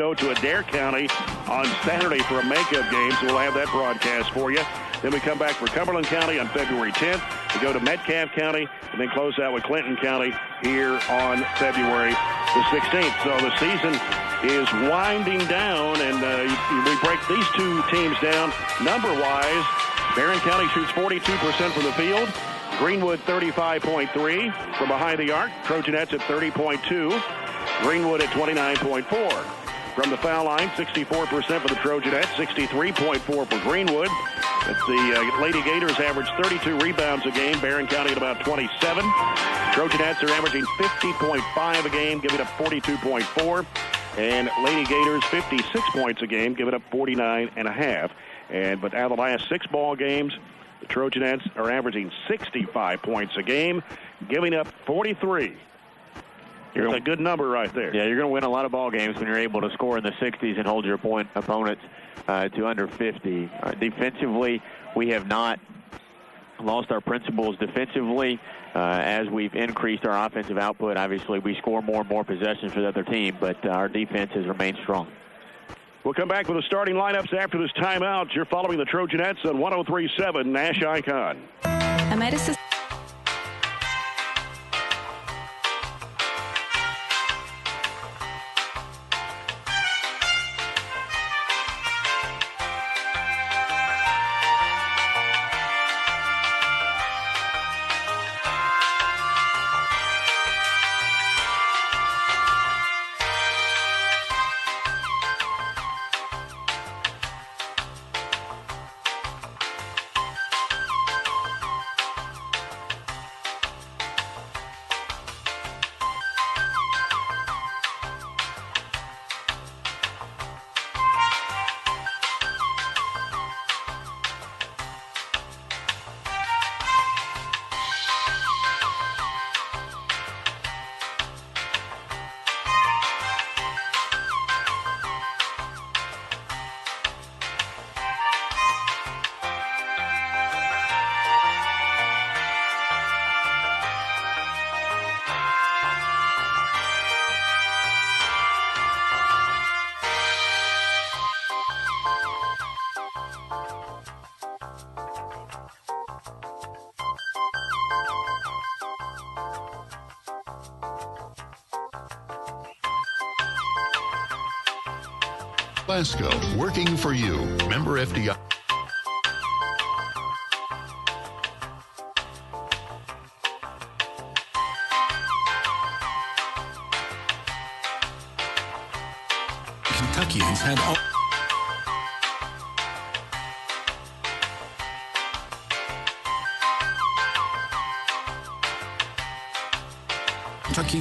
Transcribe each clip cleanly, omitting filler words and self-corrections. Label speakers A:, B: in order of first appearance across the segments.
A: Go to Adair County on Saturday for a makeup game, so we'll have that broadcast for you. Then we come back for Cumberland County on February 10th. We go to Metcalfe County and then close out with Clinton County here on February the 16th. So the season is winding down, and we break these two teams down number-wise. Barren County shoots 42% from the field. Greenwood 35.3 from behind the arc. Trojanettes at 30.2. Greenwood at 29.4. From the foul line, 64% for the Trojanettes, 63.4 for Greenwood. The Lady-Gators average 32 rebounds a game. Barren County at about 27. Trojanettes are averaging 50.5 a game, giving up 42.4. And Lady-Gators 56 points a game, giving up 49.5. But out of the last 6 ball games, the Trojanettes are averaging 65 points a game, giving up 43. It's a good number right there.
B: Yeah, you're going to win a lot of ball games when you're able to score in the 60s and hold your opponents to under 50. Defensively, we have not lost our principles defensively. As we've increased our offensive output, obviously we score more and more possessions for the other team, but our defense has remained strong.
A: We'll come back with the starting lineups after this timeout. You're following the Trojanettes on 103.7 Nash Icon.
C: Glasgow, working for you. Member FDI.
D: Kentuckians had all. Kentucky.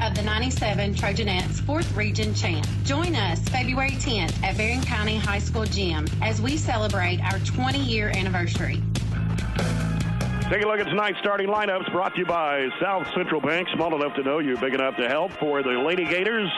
E: Of the 97 Trojanettes 4th Region champ. Join us February 10th at Barren County High School Gym as we celebrate our 20-year anniversary.
A: Take a look at tonight's starting lineups brought to you by South Central Bank. Small enough to know you, big enough to help. For the Lady-Gators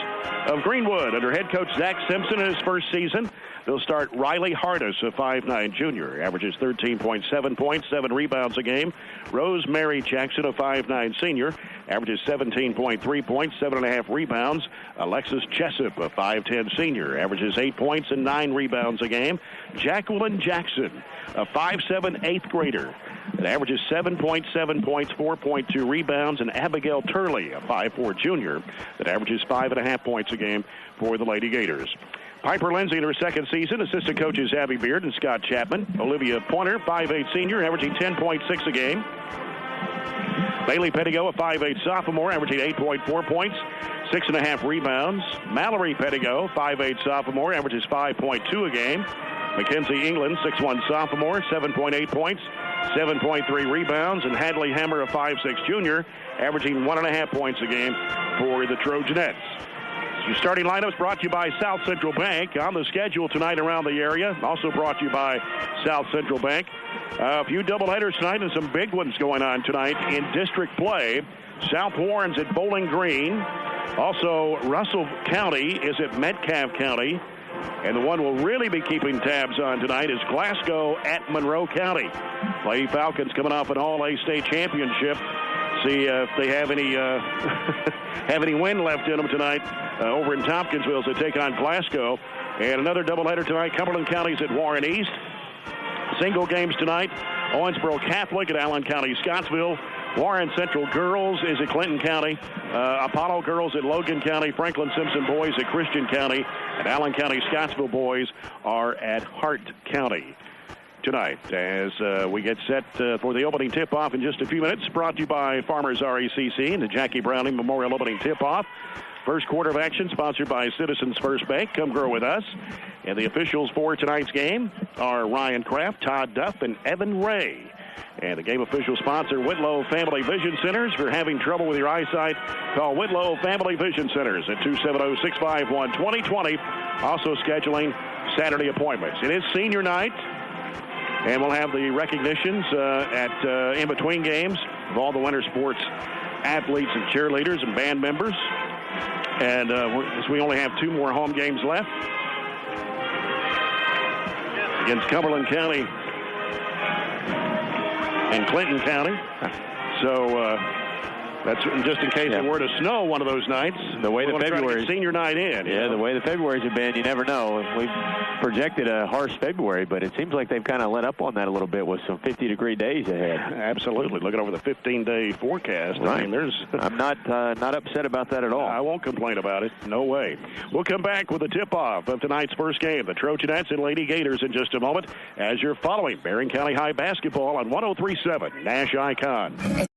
A: of Greenwood under head coach Zach Simpson in his first season, they'll start Riley Hardis, a 5'9 junior, averages 13.7 points, 7 rebounds a game. Rosemary Jackson, a 5'9 senior, averages 17.3 points, 7.5 rebounds. Alexis Jessup, a 5'10 senior, averages 8 points and 9 rebounds a game. Jacqueline Jackson, a 5'7 8th grader, that averages 7.7 points, 4.2 rebounds. And Abigail Turley, a 5'4 junior, that averages 5.5 points a game for the Lady-Gators. Piper Lindsay in her second season. Assistant coaches Abby Beard and Scott Chapman. Olivia Pointer, 5'8 senior, averaging 10.6 a game. Bailey Pettigo, a 5'8 sophomore, averaging 8.4 points, 6.5 rebounds. Mallory Pettigo, 5'8 sophomore, averages 5.2 a game. Mackenzie England, 6'1 sophomore, 7.8 points, 7.3 rebounds. And Hadley Hammer, a 5'6 junior, averaging 1.5 points a game for the Trojanettes. Your starting lineups brought to you by South Central Bank. On the schedule tonight around the area, also brought to you by South Central Bank. A few doubleheaders tonight and some big ones going on tonight in district play. South Warren's at Bowling Green. Also, Russell County is at Metcalfe County. And the one we'll really be keeping tabs on tonight is Glasgow at Monroe County. Lady Falcons coming off an all-A state championship. See if they have any have any wind left in them tonight over in Tompkinsville as they take on Glasgow. And another doubleheader tonight. Cumberland County's at Warren East. Single games tonight. Owensboro Catholic at Allen County, Scottsville. Warren Central Girls is at Clinton County. Apollo Girls at Logan County. Franklin Simpson Boys at Christian County. And Allen County Scottsville Boys are at Hart County tonight as we get set for the opening tip-off in just a few minutes. Brought to you by Farmers RECC and the Jackie Browning Memorial Opening Tip-Off. First quarter of action sponsored by Citizens First Bank. Come grow with us. And the officials for tonight's game are Ryan Kraft, Todd Duff, and Evan Ray. And the game official sponsor, Whitlow Family Vision Centers. If you're having trouble with your eyesight, call Whitlow Family Vision Centers at 270-651-2020. Also scheduling Saturday appointments. It is senior night, and we'll have the recognitions in between games of all the winter sports athletes and cheerleaders and band members. And we only have 2 more home games left against Cumberland County and Clinton County. So that's just in case it were to snow one of those nights.
B: The way the February
A: senior night in.
B: Yeah, the way the February's have been, you never know. We've projected a harsh February, but it seems like they've kind of let up on that a little bit with some 50-degree days ahead.
A: Absolutely. Looking over the 15-day forecast,
B: right.
A: I mean,
B: I'm not upset about that at all.
A: I won't complain about it. No way. We'll come back with the tip-off of tonight's first game, the Trojanettes and Lady-Gators, in just a moment, as you're following Barren County High basketball on 103.7 Nash Icon.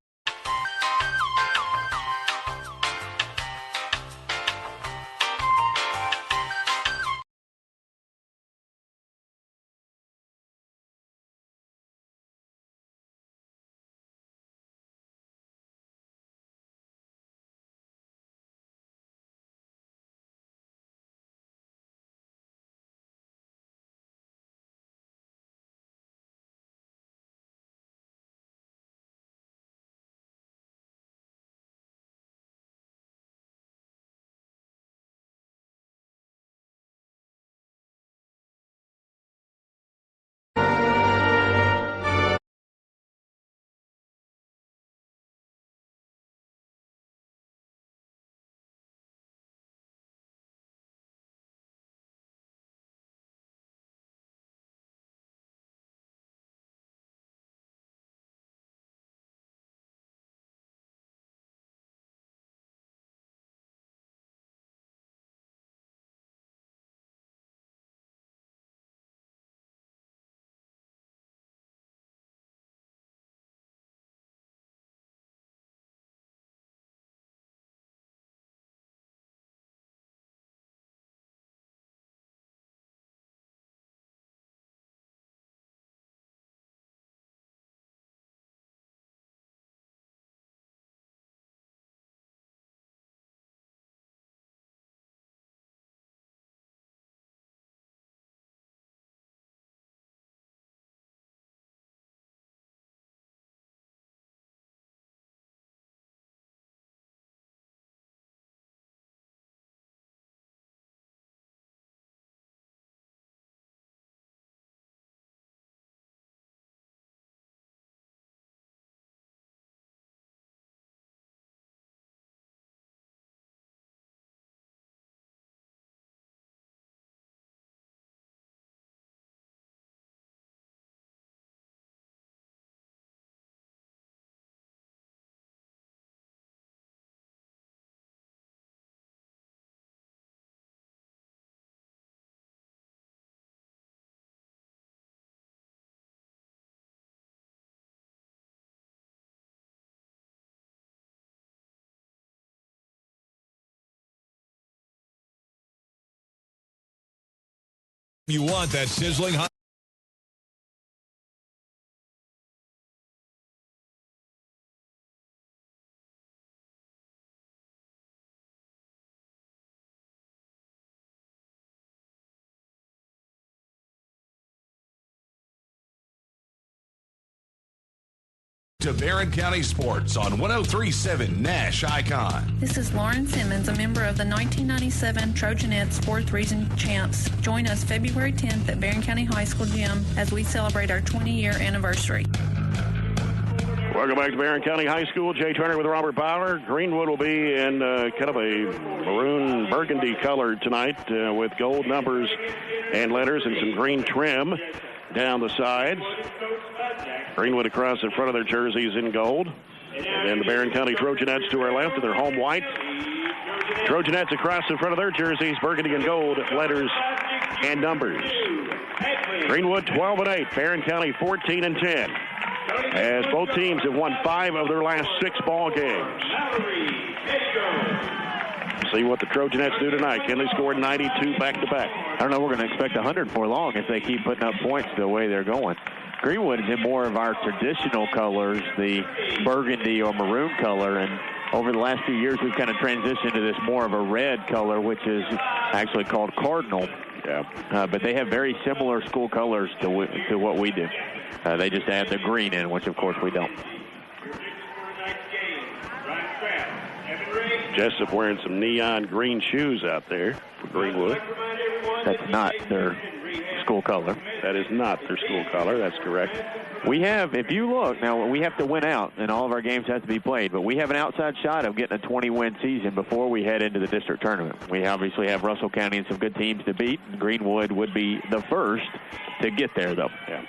F: You want that sizzling hot To Barren County Sports on 103.7 Nash Icon.
G: This is Lauren Simmons, a member of the 1997 Trojanettes 4th Region Champs. Join us February 10th at Barren County High School Gym as we celebrate our 20-year anniversary.
A: Welcome back to Barren County High School. Jay Turner with Robert Bauer. Greenwood will be in kind of a maroon burgundy color tonight with gold numbers and letters and some green trim down the sides. Greenwood across in front of their jerseys in gold. And then the Barren County Trojanettes to our left in their home white. Trojanettes across in front of their jerseys, burgundy and gold, letters and numbers. Greenwood 12-8, Barren County 14-10. As both teams have won 5 of their last 6 ball games. See what the Trojanettes do tonight. Can they score 92 back-to-back?
B: I don't know. We're going to expect 100 for long if they keep putting up points the way they're going. Greenwood is in more of our traditional colors, the burgundy or maroon color, and over the last few years we've kind of transitioned to this more of a red color, which is actually called cardinal.
A: Yeah.
B: But they have very similar school colors to what we do. They just add the green in, which of course we don't.
A: Jessup wearing some neon green shoes out there for Greenwood.
B: That's not their school color.
A: That is not their school color. That's correct.
B: We have, if you look, now we have to win out, and all of our games have to be played, but we have an outside shot of getting a 20-win season before we head into the district tournament. We obviously have Russell County and some good teams to beat. Greenwood would be the first to get there, though.
A: Yeah.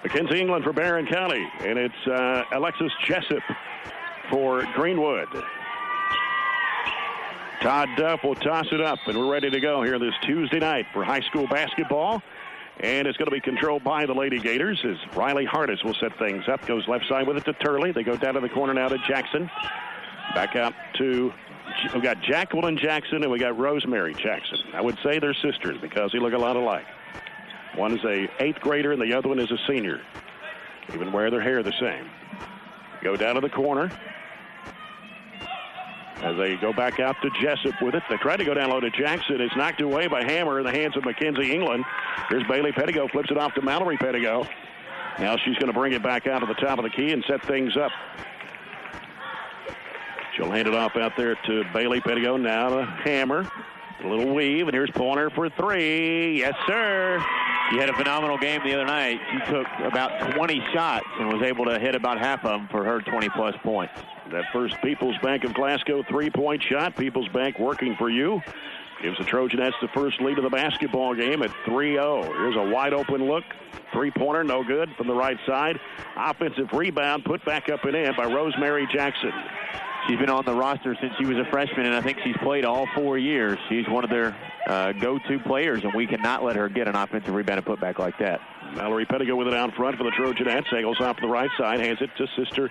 A: Mackenzie England for Barren County, and it's Alexis Jessup for Greenwood. Todd Duff will toss it up, and we're ready to go here this Tuesday night for high school basketball. And it's going to be controlled by the Lady-Gators as Riley Hardis will set things up. Goes left side with it to Turley. They go down to the corner now to Jackson. Back out to, we've got Jacqueline Jackson and we got Rosemary Jackson. I would say they're sisters because they look a lot alike. One is a 8th grader and the other one is a senior. Even wear their hair the same. Go down to the corner. As they go back out to Jessup with it. They try to go down low to Jackson. It's knocked away by Hammer in the hands of Mackenzie England. Here's Bailey Pettigo, flips it off to Mallory Pettigo. Now she's going to bring it back out to the top of the key and set things up. She'll hand it off out there to Bailey Pettigo. Now to Hammer. A little weave, and here's Pointer for 3. Yes, sir.
B: She had a phenomenal game the other night. She took about 20 shots and was able to hit about half of them for her 20-plus points.
A: That first People's Bank of Glasgow 3-point shot. People's Bank working for you. Gives the Trojanettes the first lead of the basketball game at 3-0. Here's a wide-open look. 3-pointer, no good from the right side. Offensive rebound put back up and in by Rosemary Jackson.
B: She's been on the roster since she was a freshman, and I think she's played all 4 years. She's one of their go-to players, and we cannot let her get an offensive rebound and put back like that.
A: Mallory Pettigo with it out front for the Trojanettes. Angles off to the right side, hands it to sister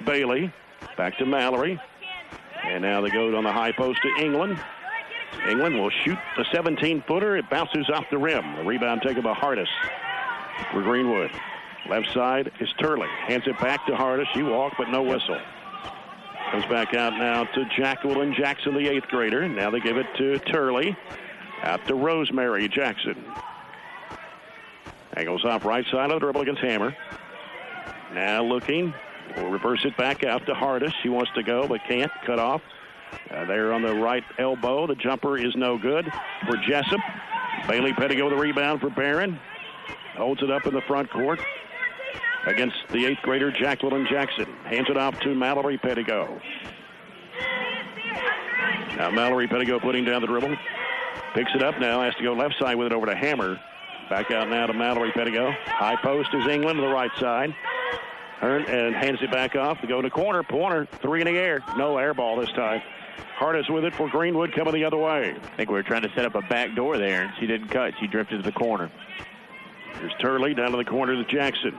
A: Bailey. Back to Mallory. And now they go on the high post to England. England will shoot a 17-footer. It bounces off the rim. The rebound taken by Hardis for Greenwood. Left side is Turley. Hands it back to Hardis. She walked, but no whistle. Comes back out now to Jacqueline Jackson, the 8th grader. Now they give it to Turley. Out to Rosemary Jackson. Angles off right side of the dribble against Hammer. Now looking. We'll reverse it back out to Hardis. She wants to go, but can't. Cut off. There on the right elbow. The jumper is no good for Jessup. Bailey Pettigo with the rebound for Barren. Holds it up in the front court against the 8th grader Jacqueline Jackson. Hands it off to Mallory Pettigo. Now Mallory Pettigo putting down the dribble. Picks it up now. Has to go left side with it over to Hammer. Back out now to Mallory Pettigo. High post is England to the right side. And hands it back off to go to corner. Pointer, 3 in the air. No air ball this time. Hardis with it for Greenwood coming the other way.
B: I think we were trying to set up a back door there, and she didn't cut. She drifted to the corner.
A: Here's Turley down to the corner to Jackson.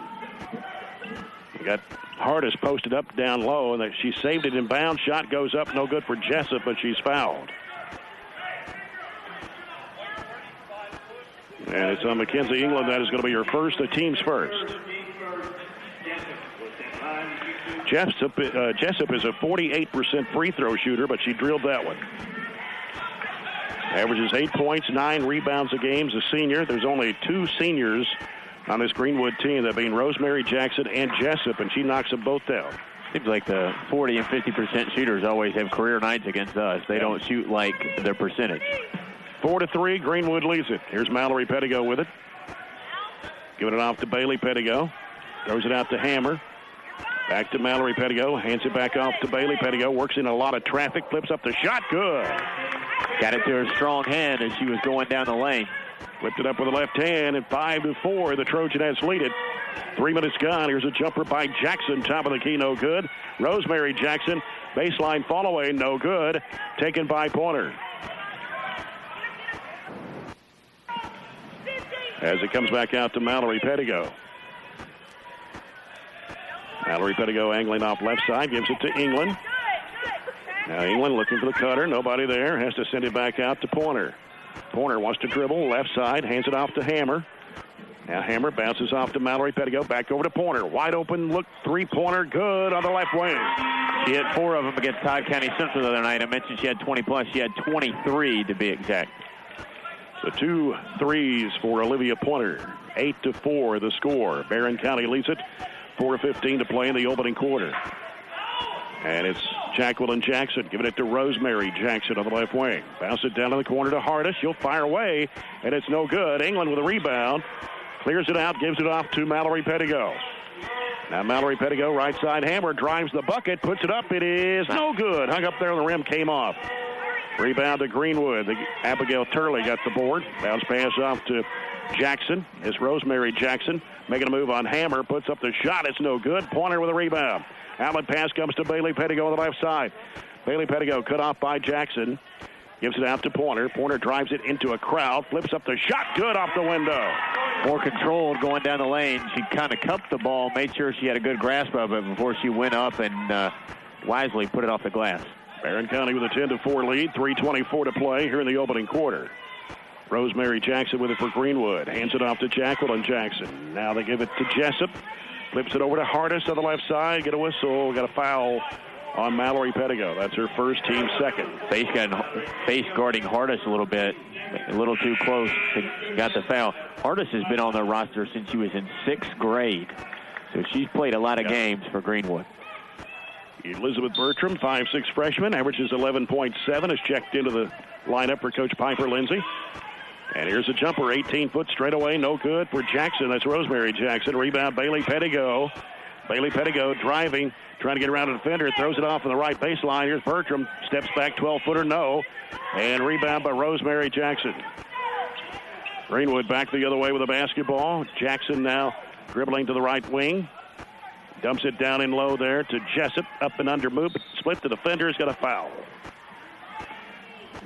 A: We got Hardis posted up down low, and she saved it in bounds. Shot goes up, no good for Jessup, but she's fouled. And it's on Mackenzie England. That is going to be her first, the team's first. Jessup is a 48% free throw shooter, but she drilled that one. Averages 8 points, 9 rebounds a game as a senior. There's only 2 seniors on this Greenwood team, that being Rosemary Jackson and Jessup, and she knocks them both down.
B: Seems like the 40 and 50% shooters always have career nights against us. They don't shoot like their percentage.
A: 4-3, Greenwood leads it. Here's Mallory Pettigo with it. Giving it off to Bailey Pettigo. Throws it out to Hammer. Back to Mallory Pettigo. Hands it back off to Bailey Pettigo. Works in a lot of traffic. Flips up the shot. Good.
B: Got it to her strong hand as she was going down the lane.
A: Whipped it up with the left hand, and 5-4. The Trojanettes lead it. 3 minutes gone. Here's a jumper by Jackson. Top of the key, no good. Rosemary Jackson, baseline fall away, no good. Taken by Pointer. As it comes back out to Mallory Pettigo. Mallory Pettigo angling off left side, gives it to England. Now England looking for the cutter. Nobody there. Has to send it back out to Pointer. Pointer wants to dribble left side, hands it off to Hammer. Now Hammer bounces off to Mallory Pettigo, back over to Pointer. Wide open look, three-pointer, good on the left wing.
B: She hit 4 of them against Todd County Central the other night. I mentioned she had 20-plus. She had 23 to be exact.
A: So 2 threes for Olivia Pointer. 8-4 the score. Barren County leads it. 4:15 to play in the opening quarter. And it's Jacqueline Jackson giving it to Rosemary Jackson on the left wing. Bounce it down to the corner to Hardis. She'll fire away, and it's no good. England with a rebound. Clears it out, gives it off to Mallory Pettigo. Now Mallory Pettigo, right side Hammer, drives the bucket, puts it up. It is no good. Hung up there on the rim, came off. Rebound to Greenwood. Abigail Turley got the board. Bounce pass off to Jackson. It's Rosemary Jackson making a move on Hammer. Puts up the shot. It's no good. Pointer with a rebound. Outlet pass comes to Bailey Pettigo on the left side. Bailey Pettigo cut off by Jackson. Gives it out to Pointer. Pointer drives it into a crowd. Flips up the shot. Good off the window.
B: More controlled going down the lane. She kind of cupped the ball, made sure she had a good grasp of it before she went up and wisely put it off the glass.
A: Barren County with a 10-4 lead. 3:24 to play here in the opening quarter. Rosemary Jackson with it for Greenwood. Hands it off to Jacqueline Jackson. Now they give it to Jessup. Flips it over to Hardis on the left side. Get a whistle. Got a foul on Mallory Pettigo. That's her first, team second.
B: Face guarding Hardis a little bit. A little too close. Got the foul. Hardis has been on the roster since she was in 6th grade. So she's played a lot of games for Greenwood.
A: Elizabeth Bertram, 5'6" freshman, averages 11.7, is checked into the lineup for Coach Piper Lindsay. And here's a jumper, 18-foot straight away, no good for Jackson. That's Rosemary Jackson. Rebound, Bailey Pettigo. Bailey Pettigo driving, trying to get around a defender, throws it off on the right baseline. Here's Bertram, steps back, 12-footer, no. And rebound by Rosemary Jackson. Greenwood back the other way with a basketball. Jackson now dribbling to the right wing. Dumps it down in low there to Jessup. Up and under move. Split the defender's got a foul.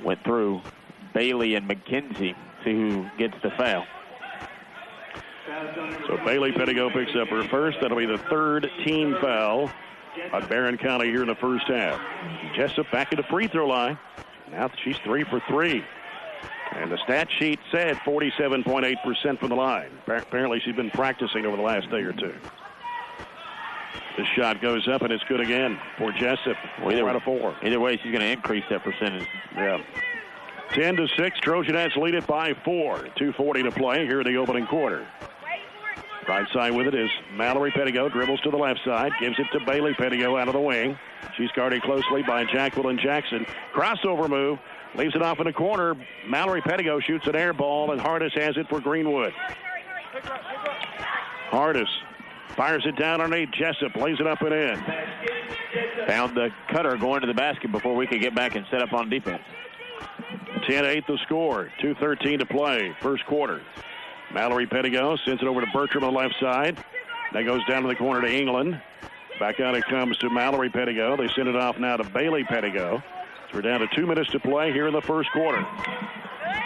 B: Went through Bailey and McKenzie. See who gets the foul.
A: So Bailey Pettigo picks up her first. That'll be the 3rd team foul on Barren County here in the first half. Jessup back at the free throw line. Now she's 3 for 3. And the stat sheet said 47.8% from the line. Apparently she's been practicing over the last day or two. The shot goes up, and it's good again for Jessup. 4 out of 4.
B: Either way, she's going to increase that percentage.
A: Yeah. 10-6, Trojanettes lead it by 4. 2:40 to play here in the opening quarter. Right side with it is Mallory Pettigo. Dribbles to the left side. Gives it to Bailey Pettigo out of the wing. She's guarded closely by Jacqueline Jackson. Crossover move. Leaves it off in the corner. Mallory Pettigo shoots an air ball, and Hardis has it for Greenwood. Hardis fires it down underneath Jessup. Lays it up and in.
B: Found the cutter going to the basket before we could get back and set up on defense.
A: 10-8 the score. 2:13 to play. First quarter. Mallory Pettigo sends it over to Bertram on the left side. That goes down to the corner to England. Back out it comes to Mallory Pettigo. They send it off now to Bailey Pettigo. So we're down to 2 minutes to play here in the first quarter.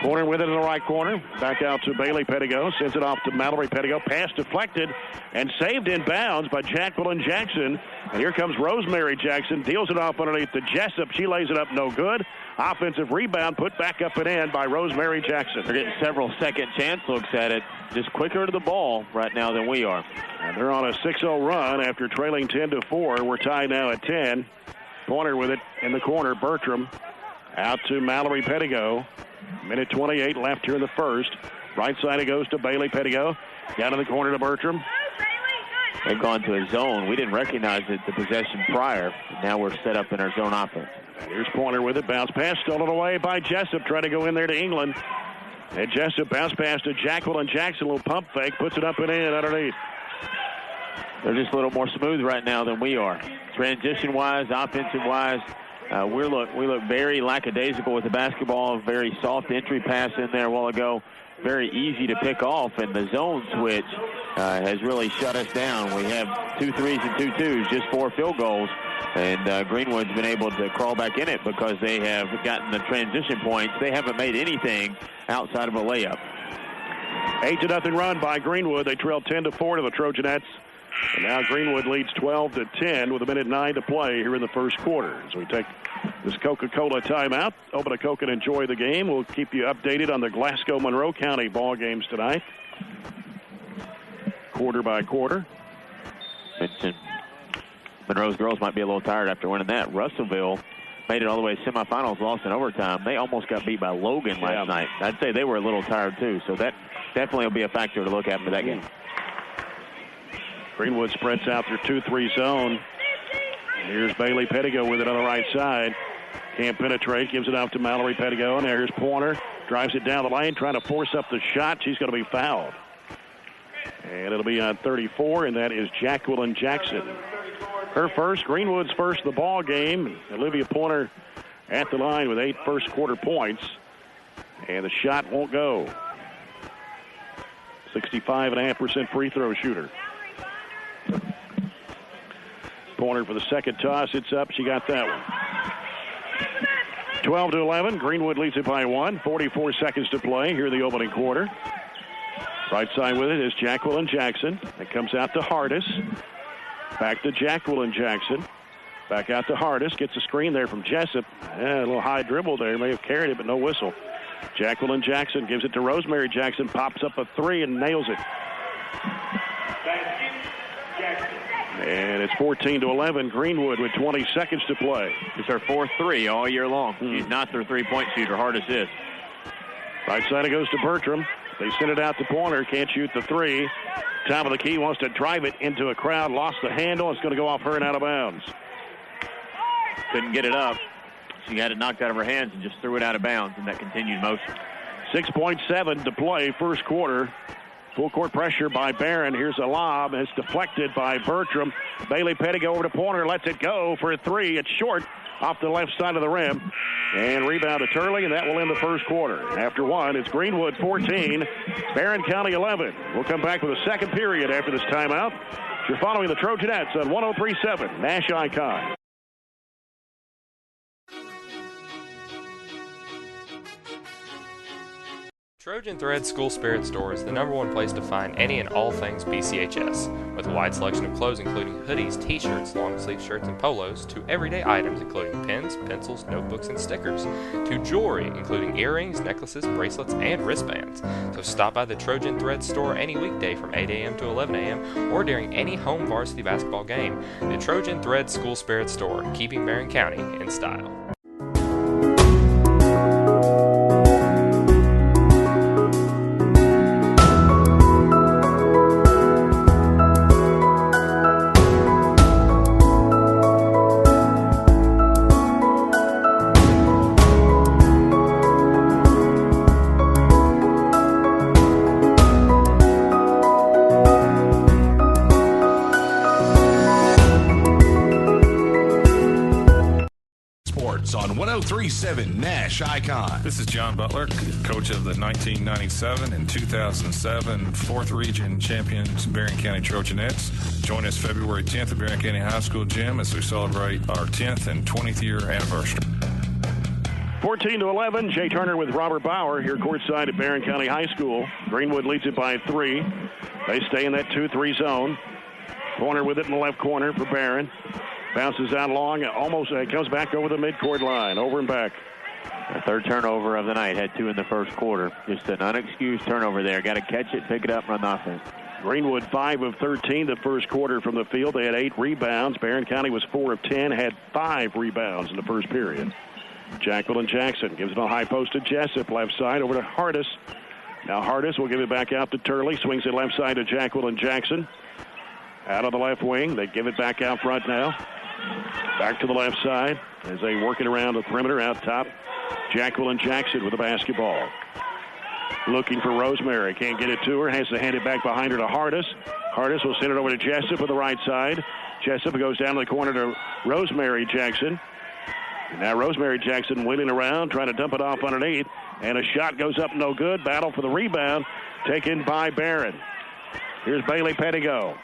A: Corner with it in the right corner. Back out to Bailey Pettigo. Sends it off to Mallory Pettigo. Pass deflected and saved in bounds by Jacqueline Jackson. And here comes Rosemary Jackson. Deals it off underneath to Jessup. She lays it up no good. Offensive rebound put back up and in by Rosemary Jackson.
B: They're getting several second chance looks at it. Just quicker to the ball right now than we are.
A: And they're on a 6-0 run after trailing 10-4. We're tied now at 10. Pointer with it in the corner. Bertram out to Mallory Pettigo. Minute 28 left here in the first. Right side it goes to Bailey Pettigo. Down in the corner to Bertram.
B: They've gone to a zone. We didn't recognize it the possession prior. Now we're set up in our zone offense.
A: Here's Pointer with it. Bounce pass stolen away by Jessup. Trying to go in there to England. And Jessup bounce pass to Jacqueline Jackson. A little pump fake. Puts it up and in underneath.
B: They're just a little more smooth right now than we are. Transition-wise, offensive-wise, we look very lackadaisical with the basketball. Very soft entry pass in there a while ago. Very easy to pick off, and the zone switch has really shut us down. We have 2 threes and 2 twos, just 4 field goals, and Greenwood's been able to crawl back in it because they have gotten the transition points. They haven't made anything outside of a layup.
A: 8-0 run by Greenwood. They trail 10-4 to the Trojanettes. And now Greenwood leads 12-10 with 1:09 to play here in the first quarter. As we take this Coca-Cola timeout, open a Coke and enjoy the game. We'll keep you updated on the Glasgow-Monroe County ball games tonight. Quarter by quarter.
B: Monroe's girls might be a little tired after winning that. Russellville made it all the way to semifinals, lost in overtime. They almost got beat by Logan last night. I'd say they were a little tired too, so that definitely will be a factor to look at for that game.
A: Greenwood spreads out their 2-3 zone. Here's Bailey Pettigo with it on the right side. Can't penetrate. Gives it out to Mallory Pettigo. And here's Pointer. Drives it down the lane, trying to force up the shot. She's going to be fouled. And it'll be on 34, and that is Jacqueline Jackson. Her first, Greenwood's first of the ball game. Olivia Pointer at the line with 8 first quarter points. And the shot won't go. 65.5% free throw shooter. Pointer for the second toss. It's up. She got that one. 12-11. Greenwood leads it by 1. 44 seconds to play here in the opening quarter. Right side with it is Jacqueline Jackson. It comes out to Hardis. Back to Jacqueline Jackson. Back out to Hardis. Gets a screen there from Jessup. A little high dribble there. May have carried it, but no whistle. Jacqueline Jackson gives it to Rosemary Jackson. Pops up a 3 and nails it. And it's 14-11. Greenwood with 20 seconds to play.
B: It's her 4th 3 all year long. She's not their 3-point shooter. Hardis is.
A: Right side it goes to Bertram. They send it out to Pointer. Can't shoot the 3. Top of the key, wants to drive it into a crowd. Lost the handle. It's going to go off her and out of bounds.
B: Couldn't get it up. She had it knocked out of her hands and just threw it out of bounds in that continued motion.
A: 6.7 to play first quarter. Full court pressure by Barren. Here's a lob. It's deflected by Bertram. Bailey Pettigo over to Pointer. Lets it go for a 3. It's short off the left side of the rim. And rebound to Turley, and that will end the first quarter. After 1, it's Greenwood 14, Barren County 11. We'll come back with a second period after this timeout. You're following the Trojanettes on 103.7 Nash Icon.
H: Trojan Thread School Spirit Store is the #1 place to find any and all things BCHS, with a wide selection of clothes including hoodies, t-shirts, long-sleeve shirts, and polos, to everyday items including pens, pencils, notebooks, and stickers, to jewelry including earrings, necklaces, bracelets, and wristbands. So stop by the Trojan Thread Store any weekday from 8 a.m. to 11 a.m. or during any home varsity basketball game. The Trojan Thread School Spirit Store, keeping Barren County in style.
F: On 103.7 Nash Icon.
I: This is John Butler, coach of the 1997 and 2007 4th Region champions Barren County Trojanettes. Join us February 10th at Barren County High School Gym as we celebrate our 10th and 20th year anniversary.
A: 14-11. Jay Turner with Robert Bauer here courtside at Barren County High School. Greenwood leads it by 3. They stay in that 2-3 zone. Pointer with it in the left corner for Barren. Bounces out long, almost comes back over the midcourt line, over and back.
B: The 3rd turnover of the night, had 2 in the first quarter. Just an unexcused turnover there. Got to catch it, pick it up, run the offense.
A: Greenwood 5 of 13 the first quarter from the field. They had 8 rebounds. Barren County was 4 of 10, had 5 rebounds in the first period. Jacqueline Jackson gives it on high post to Jessup. Left side over to Hardis. Now Hardis will give it back out to Turley. Swings it left side to Jacqueline Jackson. Out of the left wing. They give it back out front now. Back to the left side as they work it around the perimeter out top. Jacqueline Jackson with the basketball. Looking for Rosemary. Can't get it to her. Has to hand it back behind her to Hardis. Hardis will send it over to Jessup with the right side. Jessup goes down to the corner to Rosemary Jackson. Now Rosemary Jackson wheeling around, trying to dump it off underneath. And a shot goes up no good. Battle for the rebound taken by Barren. Here's Bailey Pettigo.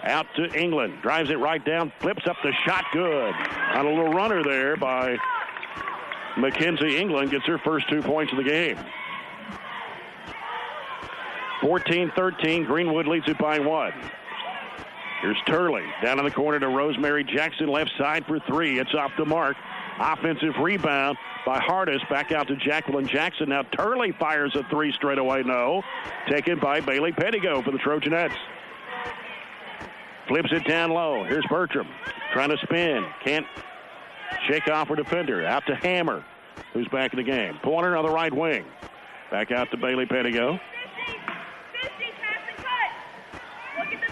A: Out to England. Drives it right down. Flips up the shot. Good. On a little runner there by Mackenzie England. Gets her first 2 points of the game. 14-13. Greenwood leads it by 1. Here's Turley. Down in the corner to Rosemary Jackson. Left side for 3. It's off the mark. Offensive rebound by Hardis. Back out to Jacqueline Jackson. Now Turley fires a 3 straight away. No. Taken by Bailey Pettigo for the Trojanettes. Flips it down low. Here's Bertram. Trying to spin. Can't shake off her defender. Out to Hammer, who's back in the game. Pointer on the right wing. Back out to Bailey Pettigo.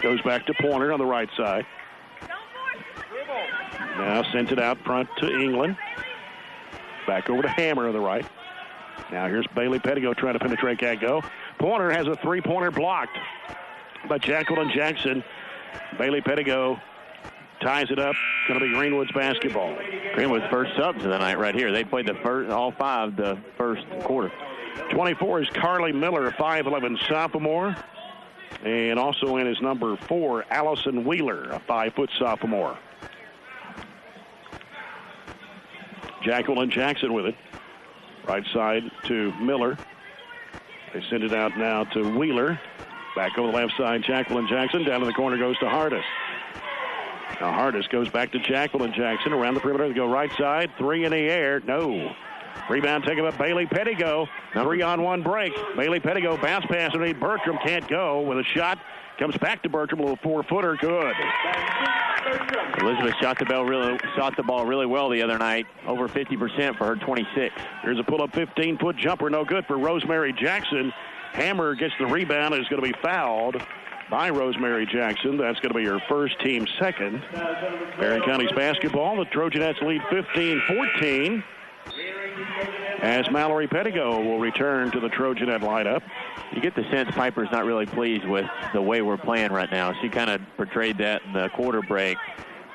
A: Goes back to Pointer on the right side. Now sends it out front to England. Back over to Hammer on the right. Now here's Bailey Pettigo trying to penetrate. Can't go. Pointer has a 3-pointer blocked by Jacqueline Jackson. Bailey Pettigo ties it up. Going to be Greenwood's basketball.
B: Greenwood's first subs of the night right here. They played all 5 the first quarter.
A: 24 is Carly Miller, 5'11" sophomore. And also in is number 4, Allison Wheeler, a 5-foot sophomore. Jacqueline Jackson with it. Right side to Miller. They send it out now to Wheeler. Back over the left side, Jacqueline Jackson. Down to the corner goes to Hardis. Now Hardis goes back to Jacqueline Jackson. Around the perimeter, they go right side. 3 in the air. No. Rebound taken by Bailey Pettigo. 3-on-1 break. Bailey Pettigo bounce pass underneath. Bertram can't go with a shot. Comes back to Bertram, a little 4-footer. Good.
B: Elizabeth shot the ball really well the other night. Over 50% for her 26.
A: Here's a pull-up 15-foot jumper. No good for Rosemary Jackson. Hammer gets the rebound and is going to be fouled by Rosemary Jackson. That's going to be her first, team second. Barren County's basketball. The Trojanettes lead 15-14. As Mallory Pettigo will return to the Trojanet lineup.
B: You get the sense Piper's not really pleased with the way we're playing right now. She kind of portrayed that in the quarter break.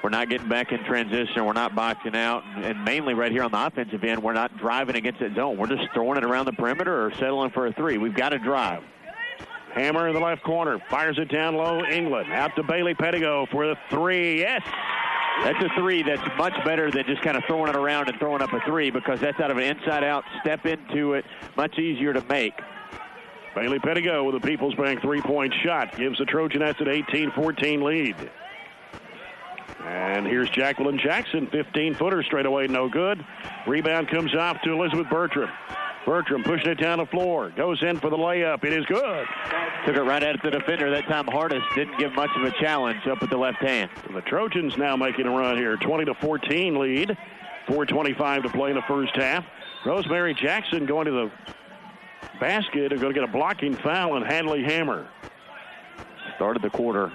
B: We're not getting back in transition. We're not boxing out. And mainly right here on the offensive end, we're not driving against that zone. We're just throwing it around the perimeter or settling for a 3. We've got to drive.
A: Hammer in the left corner. Fires it down low. England out to Bailey Pettigo for the 3. Yes.
B: That's a 3 that's much better than just kind of throwing it around and throwing up a 3, because that's out of an inside-out, step into it, much easier to make.
A: Bailey Pettigo with a People's Bank 3-point shot gives the Trojanettes an 18-14 lead. And here's Jacqueline Jackson, 15-footer straight away, no good. Rebound comes off to Elizabeth Bertram. Bertram pushing it down the floor. Goes in for the layup. It is good.
B: Took it right at the defender. That time Hardis didn't give much of a challenge up with the left hand.
A: The Trojans now making a run here. 20-14 lead. 4:25 to play in the first half. Rosemary Jackson going to the basket. Are going to get a blocking foul on Hadley Hammer.
B: Started the quarter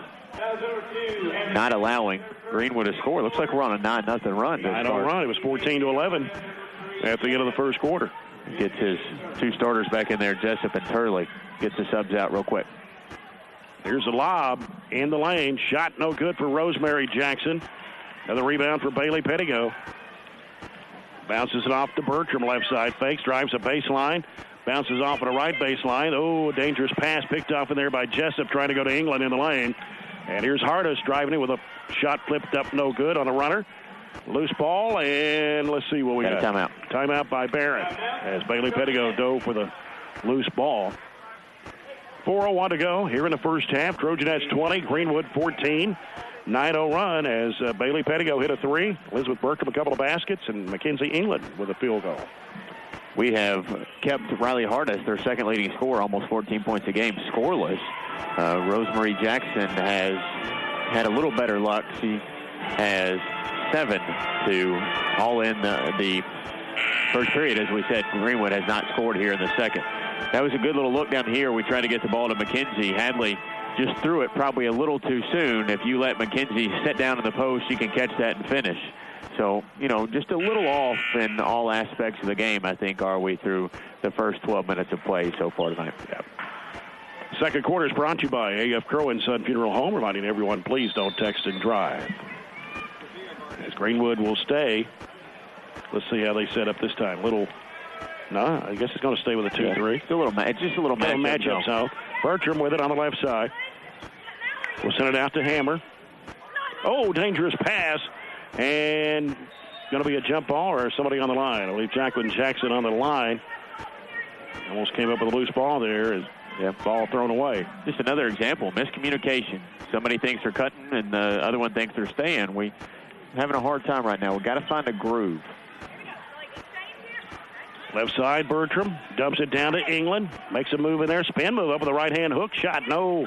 B: not allowing Greenwood to score. Looks like we're on a 9-0 run.
A: 9-0 run. It was 14-11 at the end of the first quarter.
B: Gets his 2 starters back in there, Jessup and Turley. Gets the subs out real quick.
A: Here's a lob in the lane. Shot no good for Rosemary Jackson. Another rebound for Bailey Pettigo. Bounces it off to Bertram, left side. Fakes, drives a baseline. Bounces off at a right baseline. Oh, a dangerous pass picked off in there by Jessup, trying to go to England in the lane. And here's Hardis driving it with a shot flipped up no good on a runner. Loose ball, and let's see what we got.
B: Timeout.
A: Timeout by Barren as Bailey Pettigo dove for the loose ball. 4:01 to go here in the first half. Trojanettes 20, Greenwood 14. 9-0 run as Bailey Pettigo hit a 3. Elizabeth Bertram a couple of baskets, and Mackenzie England with a field goal.
B: We have kept Riley Hardis, their second leading scorer, almost 14 points a game, scoreless. Rosemary Jackson has had a little better luck. She has 7 to all in the first period. As we said, Greenwood has not scored here in the second. That was a good little look down here. We tried to get the ball to McKenzie. Hadley just threw it probably a little too soon. If you let McKenzie sit down in the post, she can catch that and finish. So, just a little off in all aspects of the game, I think, are we through the first 12 minutes of play so far tonight.
A: Yep. Second quarter is brought to you by A.F. Crow and Son Funeral Home, reminding everyone, please don't text and drive. As Greenwood will stay. Let's see how they set up this time. I guess it's going to stay with a 2-3.
B: It's just a little
A: matchup. So Bertram with it on the left side. We'll send it out to Hammer. Oh, dangerous pass. And going to be a jump ball or somebody on the line. I believe Jacqueline Jackson on the line. Almost came up with a loose ball there. Ball thrown away.
B: Just another example. Miscommunication. Somebody thinks they're cutting and the other one thinks they're staying. We're having a hard time right now. We've got to find a groove.
A: Left side, Bertram dumps it down to England. Makes a move in there. Spin move up with a right-hand hook shot. No.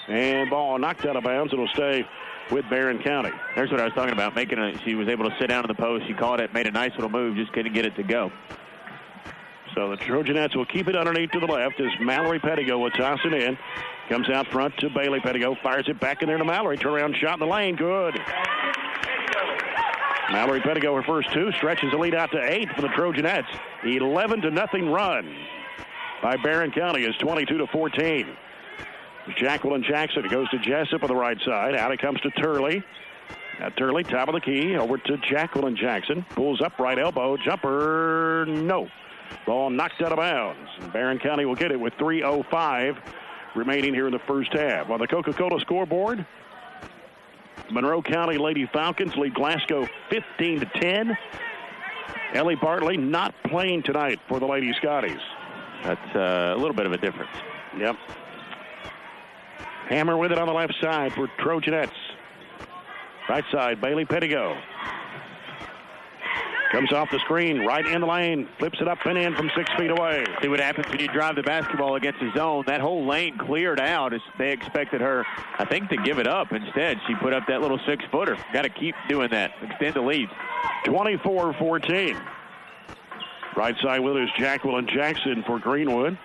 A: And ball knocked out of bounds. It'll stay with Barren County.
B: There's what I was talking about. She was able to sit down in the post. She caught it, made a nice little move, just couldn't get it to go.
A: So the Trojanettes will keep it underneath to the left as Mallory Pettigo will toss it in. Comes out front to Bailey Pettigo. Fires it back in there to Mallory. Turnaround shot in the lane. Good. Mallory Pettigo, her first two, stretches the lead out to 8 for the Trojanettes. 11-0 run by Barren County is 22-14. Jacqueline Jackson goes to Jessup on the right side. Out it comes to Turley. Now Turley, top of the key, over to Jacqueline Jackson. Pulls up, right elbow, jumper, no. Ball knocked out of bounds. And Barren County will get it with 3:05 remaining here in the first half. On the Coca-Cola scoreboard, Monroe County Lady Falcons lead Glasgow 15-10. Ellie Bartley not playing tonight for the Lady Scotties.
B: That's a little bit of a difference.
A: Yep. Hammer with it on the left side for Trojanettes. Right side, Bailey Pettigo. Comes off the screen, right in the lane, flips it up and in from 6 feet away.
B: See what happens when you drive the basketball against the zone. That whole lane cleared out as they expected her, I think, to give it up. Instead, she put up that little 6-footer. Got to keep doing that. Extend the lead.
A: 24-14. Right side with it is Jacqueline Jackson for Greenwood.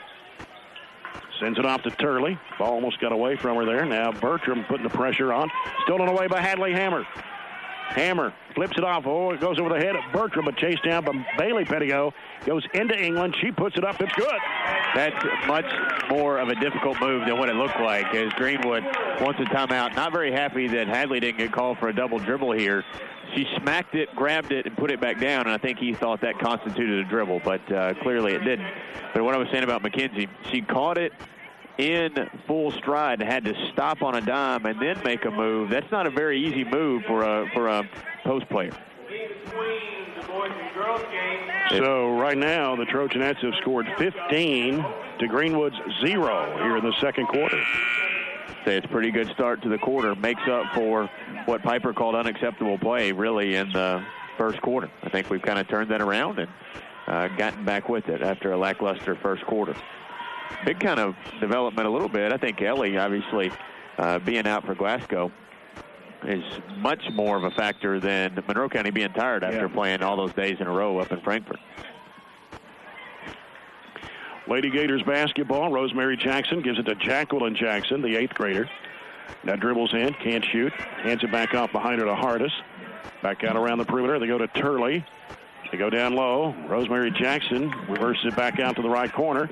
A: Sends it off to Turley. Ball almost got away from her there. Now Bertram putting the pressure on. Stolen away by Hadley Hammer. Hammer flips it off. Oh, it goes over the head of Bertram, but chased down by Bailey Pettigo. Goes into England. She puts it up. It's good.
B: That's much more of a difficult move than what it looked like, as Greenwood wants a timeout. Not very happy that Hadley didn't get called for a double dribble here. She smacked it, grabbed it, and put it back down, and I think he thought that constituted a dribble, but clearly it didn't. But what I was saying about McKenzie, she caught it in full stride and had to stop on a dime and then make a move. That's not a very easy move for a post player.
A: So right now the Trojanettes have scored 15 to Greenwood's 0 here in the second quarter.
B: It's a pretty good start to the quarter. Makes up for what Piper called unacceptable play, really, in the first quarter. I think we've kind of turned that around and gotten back with it after a lackluster first quarter. Big kind of development a little bit. I think Ellie, obviously, being out for Glasgow is much more of a factor than Monroe County being tired after playing all those days in a row up in Frankfort.
A: Lady-Gators basketball. Rosemary Jackson gives it to Jacqueline Jackson, the 8th grader. Now dribbles in, can't shoot. Hands it back off behind her to Hardis. Back out around the perimeter. They go to Turley. They go down low. Rosemary Jackson reverses it back out to the right corner.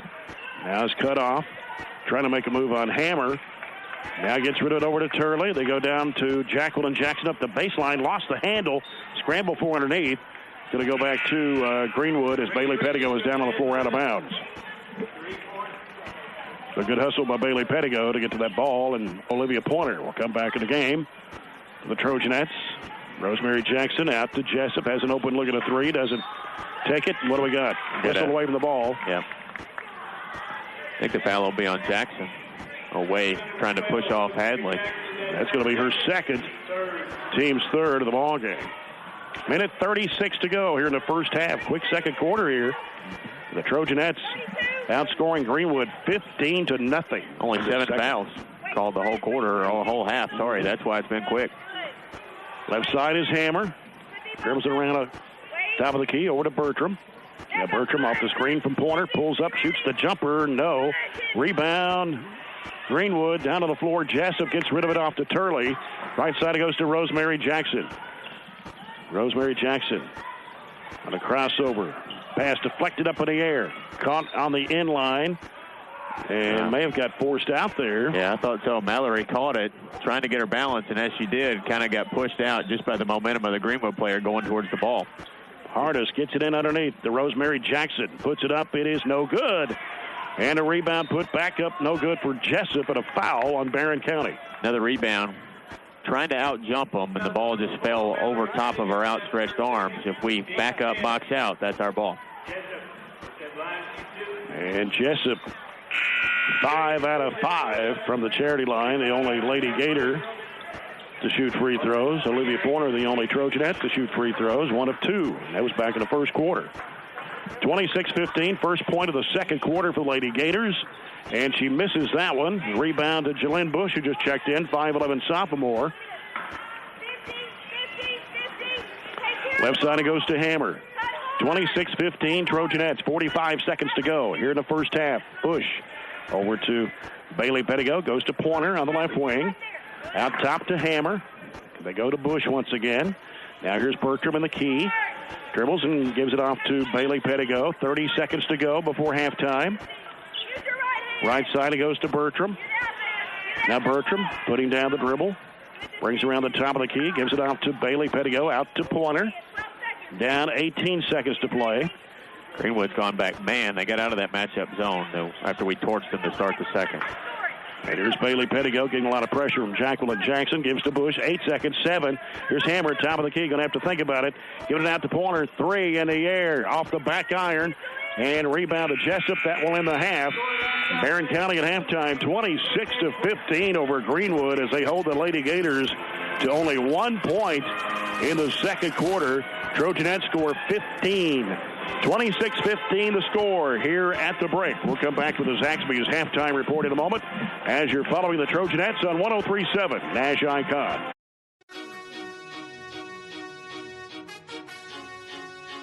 A: Now it's cut off. Trying to make a move on Hammer. Now gets rid of it over to Turley. They go down to Jacqueline Jackson up the baseline. Lost the handle. Scramble for underneath. Going to go back to Greenwood as Bailey Pettigo is down on the floor out of bounds. So good hustle by Bailey Pettigo to get to that ball, and Olivia Pointer will come back in the game for the Trojanettes. Rosemary Jackson out to Jessup. Has an open look at a three. Doesn't take it. And what do we got? Whistle away from the ball.
B: Yeah. I think the foul will be on Jackson. Away, trying to push off Hadley.
A: That's going to be her second. Team's third of the ball game. Minute 36 to go here in the first half. Quick second quarter here. The Trojanettes outscoring Greenwood 15-0.
B: Only 7 fouls called the whole quarter, or whole half. Sorry, that's why it's been quick.
A: Left side is Hammer. Dribbles it around a Top of the key, over to Bertram. Now Bertram off the screen from Pointer, pulls up, shoots the jumper, no. Rebound, Greenwood down to the floor. Jessup gets rid of it off to Turley. Right side it goes to Rosemary Jackson. Rosemary Jackson on a crossover. Pass deflected up in the air. Caught on the end line. And may have got forced out there.
B: Yeah, I thought so. Mallory caught it, trying to get her balance, and as she did, kind of got pushed out just by the momentum of the Greenwood player going towards the ball.
A: Hardest gets it in underneath. The Rosemary Jackson puts it up. It is no good. And a rebound put back up, no good for Jessup, and a foul on Barren County.
B: Another rebound. Trying to out-jump them, and the ball just fell over top of her outstretched arms. If we back up, box out, that's our ball.
A: And Jessup, 5 out of 5 from the charity line, the only Lady-Gator to shoot free throws. Olivia Pointer, the only Trojanette to shoot free throws, 1 of 2. That was back in the first quarter. 26-15, first point of the second quarter for the Lady-Gators. And she misses that one. Rebound to Jalynn Bush, who just checked in, 5'11" sophomore. Left side it goes to Hammer. 26-15, Trojanettes, 45 seconds to go here in the first half. Bush over to Bailey Pettigo, goes to Pointer on the left wing. Out top to Hammer. They go to Bush once again. Now here's Bertram in the key. Dribbles and gives it off to Bailey Pettigo. 30 seconds to go before halftime. Right side it goes to Bertram. Now Bertram putting down the dribble. Brings around the top of the key. Gives it off to Bailey Pettigo. Out to Pointer. Down 18 seconds to play.
B: Greenwood's gone back. Man, they got out of that matchup zone though, after we torched them to start the second.
A: And here's Bailey Pettigo getting a lot of pressure from Jacqueline Jackson. Gives to Bush. 8 seconds, 7. Here's Hammer, top of the key. Going to have to think about it. Giving it out to Pointer. 3 in the air. Off the back iron. And rebound to Jessup. That will end the half. Barren County at halftime, 26-15 over Greenwood as they hold the Lady-Gators to only 1 point in the second quarter. Trojanettes score 15. 26-15 the score here at the break. We'll come back with the Zaxby's halftime report in a moment as you're following the Trojanettes on 103.7 Nash Icon.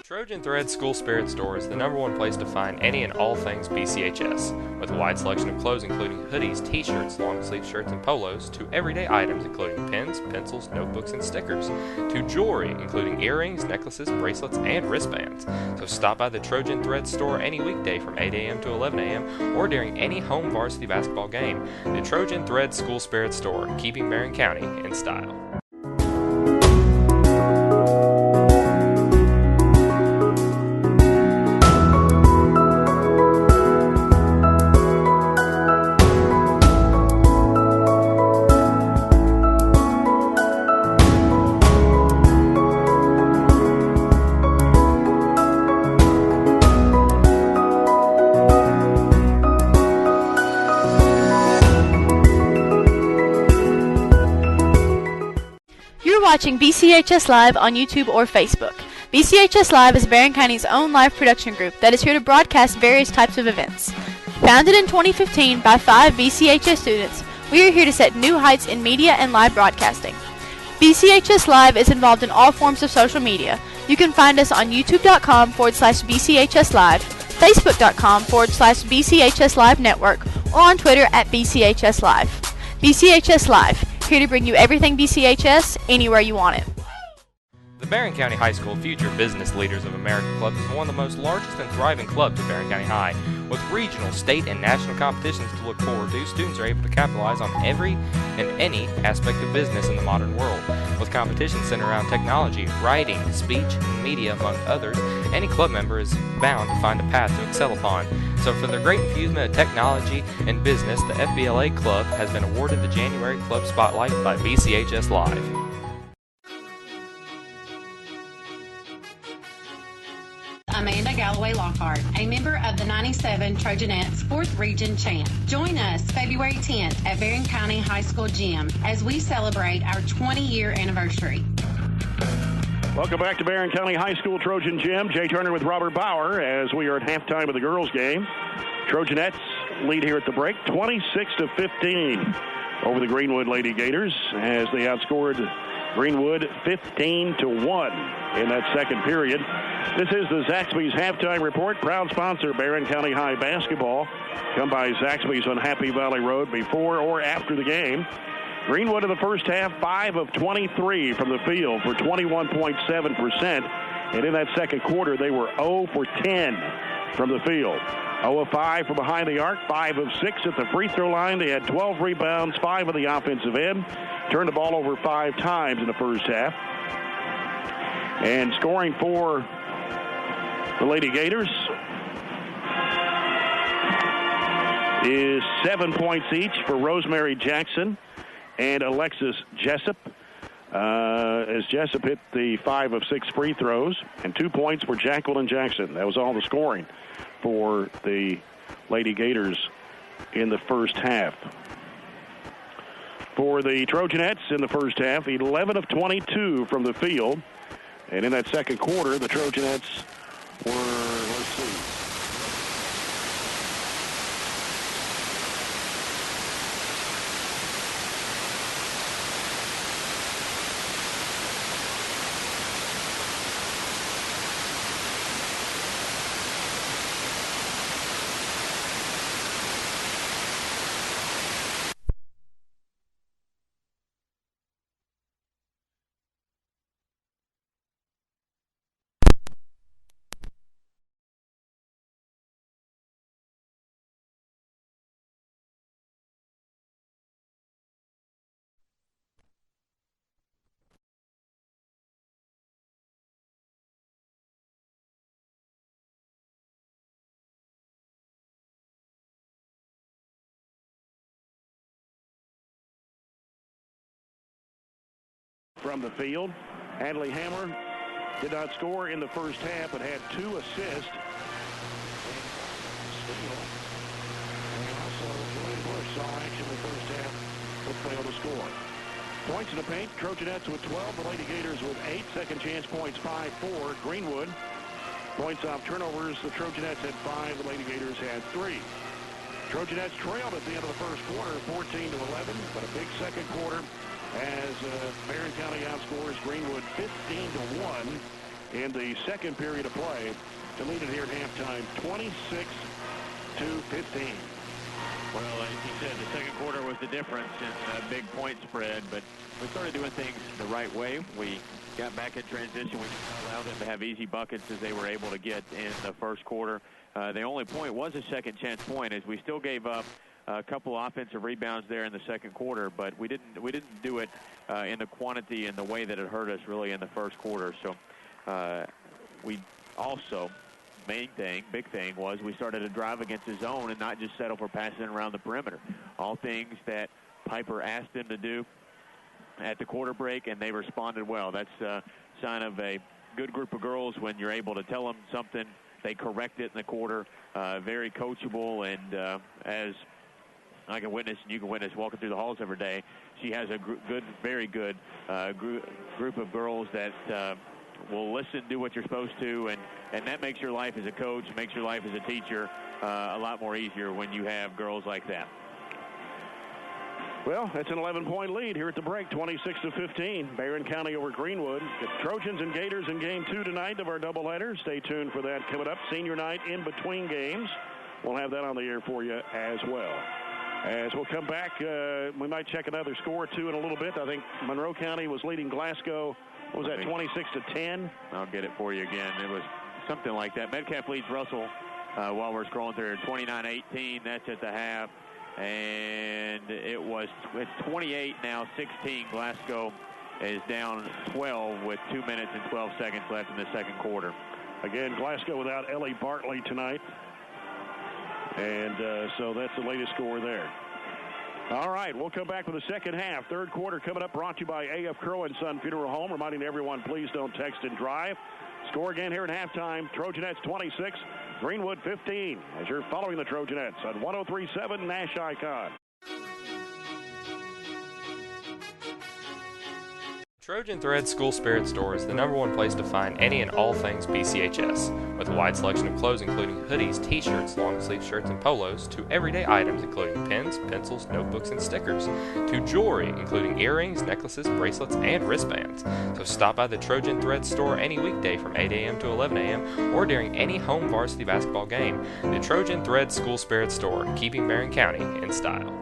H: Trojan Thread School Spirit Store is the #1 place to find any and all things BCHS, with a wide selection of clothes including hoodies, t-shirts, long-sleeve shirts, and polos, to everyday items including pens, pencils, notebooks, and stickers, to jewelry including earrings, necklaces, bracelets, and wristbands. So stop by the Trojan Thread Store any weekday from 8 a.m. to 11 a.m. or during any home varsity basketball game. The Trojan Thread School Spirit Store, keeping Barren County in style.
J: Watching BCHS Live on YouTube or Facebook. BCHS Live is Barren County's own live production group that is here to broadcast various types of events. Founded in 2015 by 5 BCHS students, we are here to set new heights in media and live broadcasting. BCHS Live is involved in all forms of social media. You can find us on youtube.com/BCHS Live, facebook.com/BCHS Live Network, or on Twitter at BCHS Live. BCHS Live, here to bring you everything BCHS anywhere you want it.
H: The Barren County High School Future Business Leaders of America Club is one of the most largest and thriving clubs at Barren County High. With regional, state, and national competitions to look forward to, students are able to capitalize on every and any aspect of business in the modern world. With competitions centered around technology, writing, speech, and media, among others, any club member is bound to find a path to excel upon. So for their great infusement of technology and business, the FBLA Club has been awarded the January Club Spotlight by BCHS Live.
E: Amanda Galloway Lockhart, a member of the 97 Trojanettes 4th Region Champ. Join us February 10th at Barren County High School Gym as we celebrate our 20-year anniversary.
A: Welcome back to Barren County High School Trojan Gym. Jay Turner with Robert Bauer as we are at halftime of the girls' game. Trojanettes lead here at the break, 26-15 over the Greenwood Lady-Gators as they outscored Greenwood 15-1 in that second period. This is the Zaxby's halftime report. Proud sponsor, Barren County High basketball. Come by Zaxby's on Happy Valley Road before or after the game. Greenwood in the first half, 5 of 23 from the field for 21.7%. And in that second quarter, they were 0 for 10 from the field. 0 of 5 from behind the arc, 5 of 6 at the free throw line. They had 12 rebounds, 5 on the offensive end. Turned the ball over 5 times in the first half. And scoring for the Lady-Gators is 7 points each for Rosemary Jackson and Alexis Jessup. As Jessup hit the 5 of 6 free throws, and 2 points for Jacqueline Jackson. That was all the scoring for the Lady-Gators in the first half. For the Trojanettes in the first half, 11 of 22 from the field. And in that second quarter, the Trojanettes were, let's see, from the field. Hadley Hammer did not score in the first half, but had 2 assists. And also, Julian Bush saw action in the first half, but failed to score. Points in the paint, Trojanettes with 12, the Lady-Gators with 8. Second chance points, 5-4. Greenwood. Points off turnovers, the Trojanettes had 5, the Lady-Gators had 3. Trojanettes trailed at the end of the first quarter, 14-11, but a big second quarter as Barren County outscores Greenwood 15-1 in the second period of play to lead it here at halftime 26-15.
B: Well, as you said, the second quarter was the difference in a big point spread, but we started doing things the right way. We got back in transition. We allowed them to have easy buckets as they were able to get in the first quarter. The only point was a second chance point, as we still gave up a couple offensive rebounds there in the second quarter, but we didn't do it in the quantity and the way that it hurt us really in the first quarter. So we also, big thing was we started to drive against the zone and not just settle for passing around the perimeter. All things that Piper asked them to do at the quarter break, and they responded well. That's a sign of a good group of girls when you're able to tell them something, they correct it in the quarter. Very coachable, and as I can witness, and you can witness walking through the halls every day, she has a very good group of girls that will listen, do what you're supposed to, and that makes your life as a coach, makes your life as a teacher a lot more easier when you have girls like that.
A: Well, that's an 11-point lead here at the break, 26-15. Barren County over Greenwood. The Trojans and Gators in Game 2 tonight of our doubleheader. Stay tuned for that coming up. Senior night in between games. We'll have that on the air for you as well. As we'll come back, we might check another score or two in a little bit. I think Monroe County was leading Glasgow. What was that, 26-10?
B: I'll get it for you again. It was something like that. Metcalf leads Russell while we're scrolling through 29-18. That's at the half. And it's 28 now, 16. Glasgow is down 12 with 2 minutes and 12 seconds left in the second quarter.
A: Again, Glasgow without Ellie Bartley tonight. And so that's the latest score there. All right, we'll come back with the second half. Third quarter coming up, brought to you by A.F. Crow & Son Funeral Home. Reminding everyone, please don't text and drive. Score again here at halftime. Trojanettes 26, Greenwood 15. As you're following the Trojanettes on 103.7 Nash Icon.
H: Trojan Thread School Spirit Store is the #1 place to find any and all things BCHS, with a wide selection of clothes including hoodies, t-shirts, long-sleeve shirts, and polos, to everyday items including pens, pencils, notebooks, and stickers, to jewelry including earrings, necklaces, bracelets, and wristbands. So stop by the Trojan Thread Store any weekday from 8 a.m. to 11 a.m. or during any home varsity basketball game. The Trojan Thread School Spirit Store, keeping Barren County in style.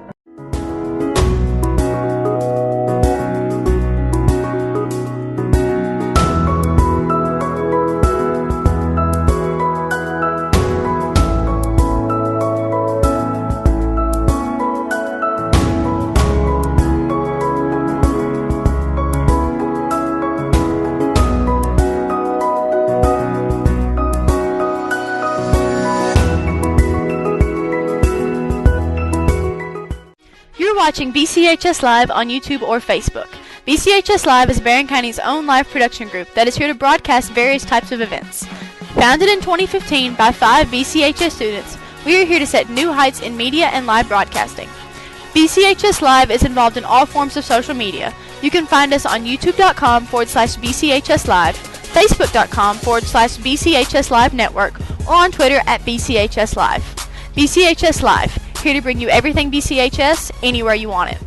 J: Watching BCHS Live on YouTube or Facebook. BCHS Live is Barren County's own live production group that is here to broadcast various types of events. Founded in 2015 by 5 BCHS students, we are here to set new heights in media and live broadcasting. BCHS Live is involved in all forms of social media. You can find us on youtube.com/BCHS Live, facebook.com/BCHS Live Network, or on Twitter at BCHS Live. BCHS Live, here to bring you everything BCHS, anywhere you want it.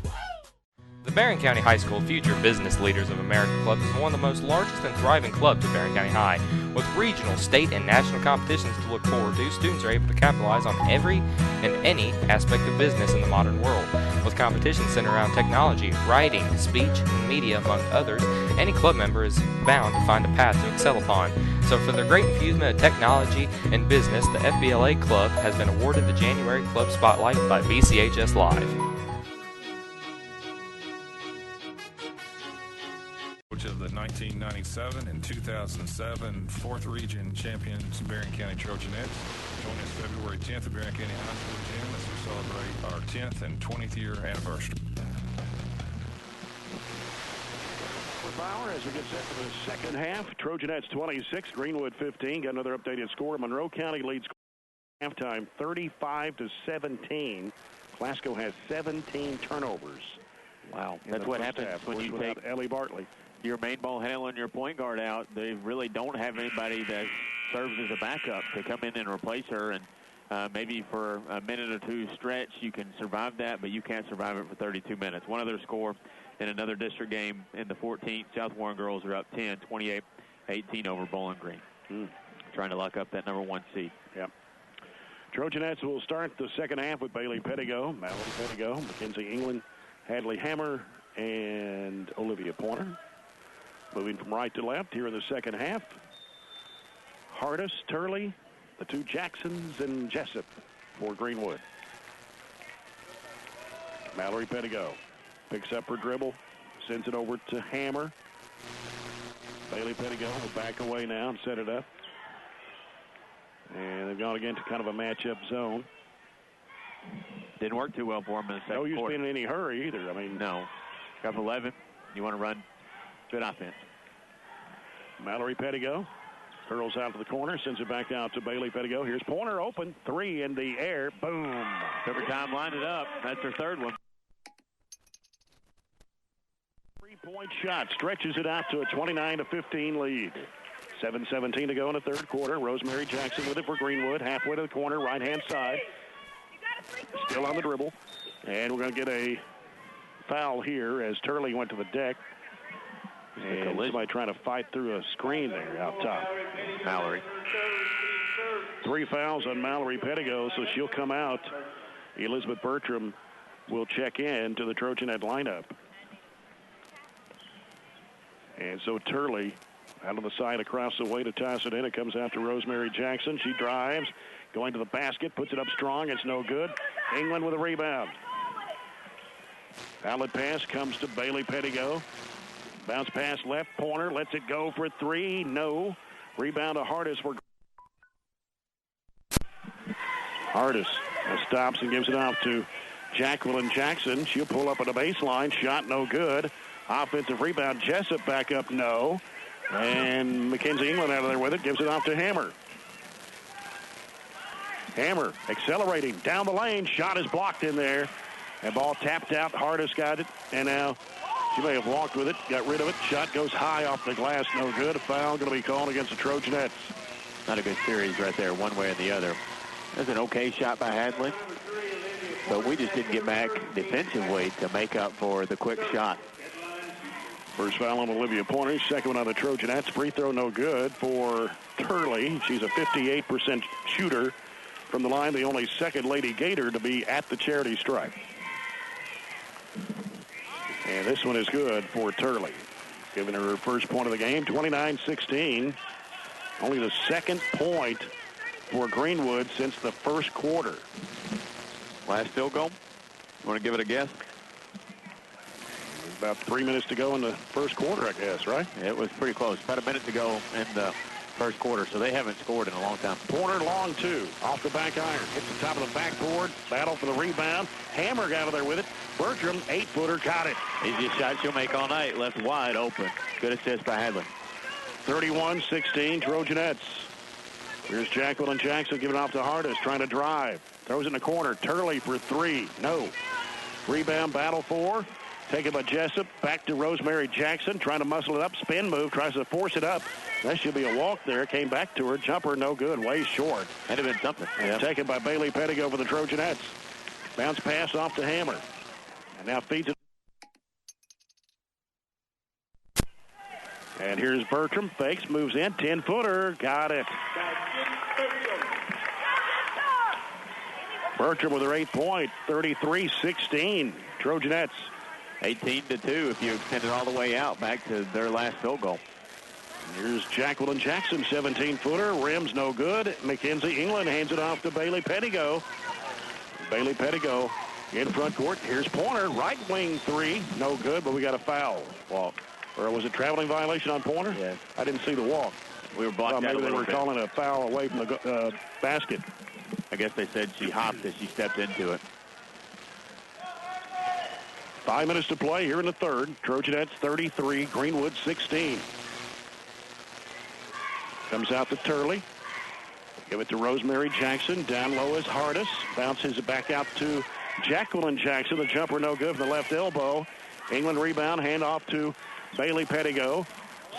H: The Barren County High School Future Business Leaders of America Club is one of the most largest and thriving clubs at Barren County High. With regional, state, and national competitions to look forward to, students are able to capitalize on every and any aspect of business in the modern world. With competitions centered around technology, writing, speech, and media, among others, any club member is bound to find a path to excel upon. So for their great infusement of technology and business, the FBLA Club has been awarded the January Club Spotlight by BCHS Live.
I: Coach of the 1997 and 2007 4th Region champions, Barren County Trojanettes. Join us February 10th at Barren County High School Gym as we celebrate our 10th and 20th year anniversary.
A: Bauer as we get set for the second half. Trojanettes 26, Greenwood 15. Got another updated score. Monroe County leads halftime 35-17. Glasgow has 17 turnovers.
B: Wow, that's what happens when you take
A: Ellie Bartley,
B: your main ball handler and your point guard out. They really don't have anybody that serves as a backup to come in and replace her. And maybe for a minute or two stretch you can survive that, but you can't survive it for 32 minutes. One other score in another district game in the 14th. South Warren girls are up 10, 28-18 over Bowling Green. Trying to lock up that #1 seed.
A: Yep. Trojanettes will start the second half with Bailey Pettigo, Mallory Pettigo, Mackenzie England, Hadley Hammer, and Olivia Pointer. Moving from right to left here in the second half. Hardis, Turley, the two Jacksons, and Jessup for Greenwood. Mallory Pettigo picks up her dribble, sends it over to Hammer. Bailey Pettigo will back away now and set it up. And they've gone again to kind of a matchup zone.
B: Didn't work too well for them in the second
A: quarter. No use being in any hurry either. I mean,
B: no. Got 11. You want to run good offense.
A: Mallory Pettigo curls out to the corner, sends it back out to Bailey Pettigo. Here's Pointer open. 3 in the air. Boom.
B: Every time lined it up. That's her third one.
A: 3-point shot stretches it out to a 29-15 lead. 7:17 to go in the third quarter. Rosemary Jackson with it for Greenwood. Halfway to the corner, right-hand side. Still on the dribble. And we're going to get a foul here as Turley went to the deck. And somebody trying to fight through a screen there out top.
B: Mallory.
A: 3 fouls on Mallory Pettigo, so she'll come out. Elizabeth Bertram will check in to the Trojanette lineup. And so Turley out of the side across the way to toss it in. It comes out to Rosemary Jackson. She drives, going to the basket, puts it up strong. It's no good. England with a rebound. Outlet pass comes to Bailey Pettigo. Bounce pass left, Pointer lets it go for 3. No. Rebound to Hardis for Hardis stops and gives it off to Jacqueline Jackson. She'll pull up at the baseline. Shot no good. Offensive rebound. Jessup back up, no. And Mackenzie England out of there with it. Gives it off to Hammer. Hammer accelerating down the lane. Shot is blocked in there. And ball tapped out. Hardis got it. And now She may have walked with it, got rid of it. Shot goes high off the glass, no good. A foul going to be called against the Trojanettes.
B: Not a good series right there, one way or the other. That's an okay shot by Hadley, but we just didn't get back defensively to make up for the quick shot.
A: First foul on Olivia Pointer, second one on the Trojanettes. Free throw no good for Turley. She's a 58% shooter from the line, the only second Lady-Gator to be at the charity stripe. And this one is good for Turley. Giving her first point of the game, 29-16. Only the second point for Greenwood since the first quarter.
B: Last field goal? You want to give it a guess?
A: About 3 minutes to go in the first quarter, I guess, right?
B: It was pretty close. About a minute to go in the first quarter, so they haven't scored in a long time.
A: Pointer long two, off the back iron. Hits the top of the backboard. Battle for the rebound. Hammer got out of there with it. Bertram, 8-footer, got it.
B: Easiest shot she'll make all night. Left wide open. Good assist by Hadley.
A: 31-16, Trojanettes. Here's Jacqueline Jackson giving off to Hardis, trying to drive. Throws it in the corner. Turley for three. No. Rebound battle for. Taken by Jessup. Back to Rosemary Jackson. Trying to muscle it up. Spin move. Tries to force it up. That should be a walk there. Came back to her. Jumper no good. Way short.
B: Had to have been something. Yeah.
A: Taken by Bailey Pettigo for the Trojanettes. Bounce pass off to Hammer. And now feeds it. And here's Bertram. Fakes. Moves in. 10-footer. Got it. Bertram with her 8-point. 33-16. Trojanettes.
B: 18-2 if you extend it all the way out back to their last field goal.
A: Here's Jacqueline Jackson, 17-footer. Rims no good. Mackenzie England hands it off to Bailey Pettigo. Bailey Pettigo in front court. Here's Pointer. Right wing three. No good, but we got a foul. Walk. Or was it traveling violation on Pointer?
B: Yeah.
A: I didn't see the walk.
B: We were blocked out a little bit.
A: Maybe they were calling a foul away from the basket.
B: I guess they said she hopped as she stepped into it.
A: 5 minutes to play here in the third. Trojanettes 33, Greenwood 16. Comes out to Turley. Give it to Rosemary Jackson. Down low is Hardis. Bounces it back out to Jacqueline Jackson. The jumper no good from the left elbow. England rebound. Hand off to Bailey Pettigo.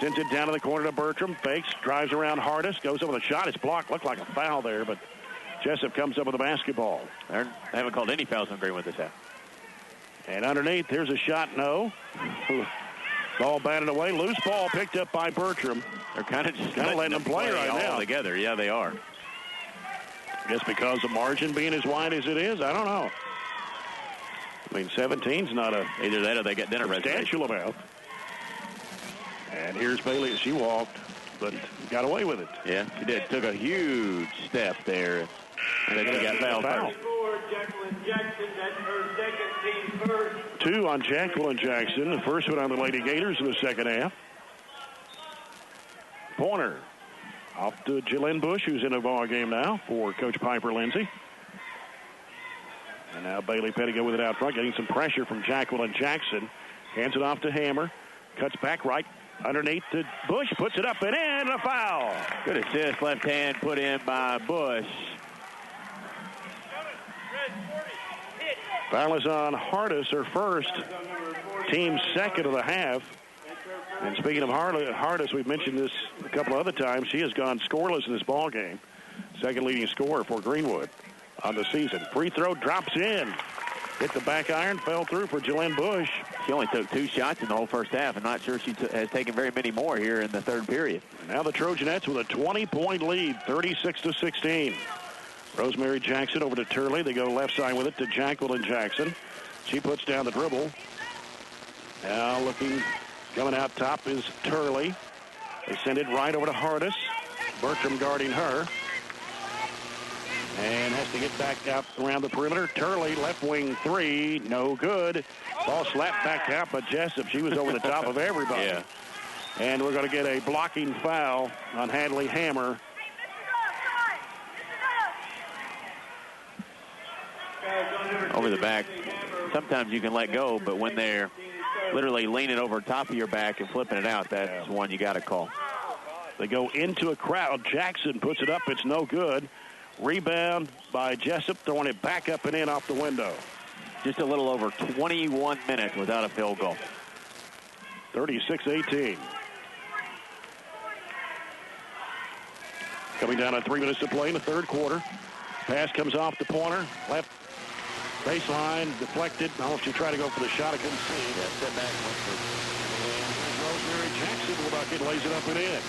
A: Sends it down to the corner to Bertram. Fakes. Drives around Hardis. Goes up with a shot. It's blocked. Looked like a foul there, but Jessup comes up with the basketball.
B: They haven't called any fouls on Greenwood this half.
A: And underneath, here's a shot, no. Ball batted away. Loose ball picked up by Bertram.
B: They're kind of
A: letting them play right now.
B: Together. Yeah, they are.
A: I guess because the margin being as wide as it is, I don't know. I mean, 17's not a
B: either that or they get dinner
A: substantial amount. And here's Bailey. She walked, but got away with it.
B: Yeah, she did. Took a huge step there. And then she got fouled.
K: Jacqueline Jackson, that's her second team first.
A: Two on Jacqueline Jackson. The first one on the Lady-Gators in the second half. Pointer off to Jalen Bush, who's in a ball game now for Coach Piper Lindsay. And now Bailey Pettigo with it out front, getting some pressure from Jacqueline Jackson. Hands it off to Hammer. Cuts back right. Underneath to Bush. Puts it up and in. And a foul.
B: Good assist. Left hand put in by Bush.
A: Foul is on Hardis, her first, team second of the half. And speaking of Hardis, we've mentioned this a couple of other times. She has gone scoreless in this ball game. Second leading scorer for Greenwood on the season. Free throw drops in. Hit the back iron, fell through for Jalen Bush.
B: She only took 2 shots in the whole first half. I'm not sure she has taken very many more here in the third period.
A: Now the Trojanettes with a 20-point lead, 36-16. Rosemary Jackson over to Turley. They go left side with it to Jacqueline Jackson. She puts down the dribble. Now looking, coming out top is Turley. They send it right over to Hardis. Bertram guarding her. And has to get back out around the perimeter. Turley, left wing three, no good. Ball slapped back out by Jessup. She was over the top of everybody.
B: Yeah.
A: And we're going to get a blocking foul on Hadley Hammer.
B: Over the back. Sometimes you can let go, but when they're literally leaning over top of your back and flipping it out, that's one you got to call.
A: They go into a crowd. Jackson puts it up. It's no good. Rebound by Jessup, throwing it back up and in off the window.
B: Just a little over 21 minutes without a field goal.
A: 36-18. Coming down on 3 minutes to play in the third quarter. Pass comes off the Pointer. Left baseline, deflected. Now she tried to go for the shot. I couldn't see.
B: Step back.
A: And Rosemary Jackson will bucket, lays it up and in.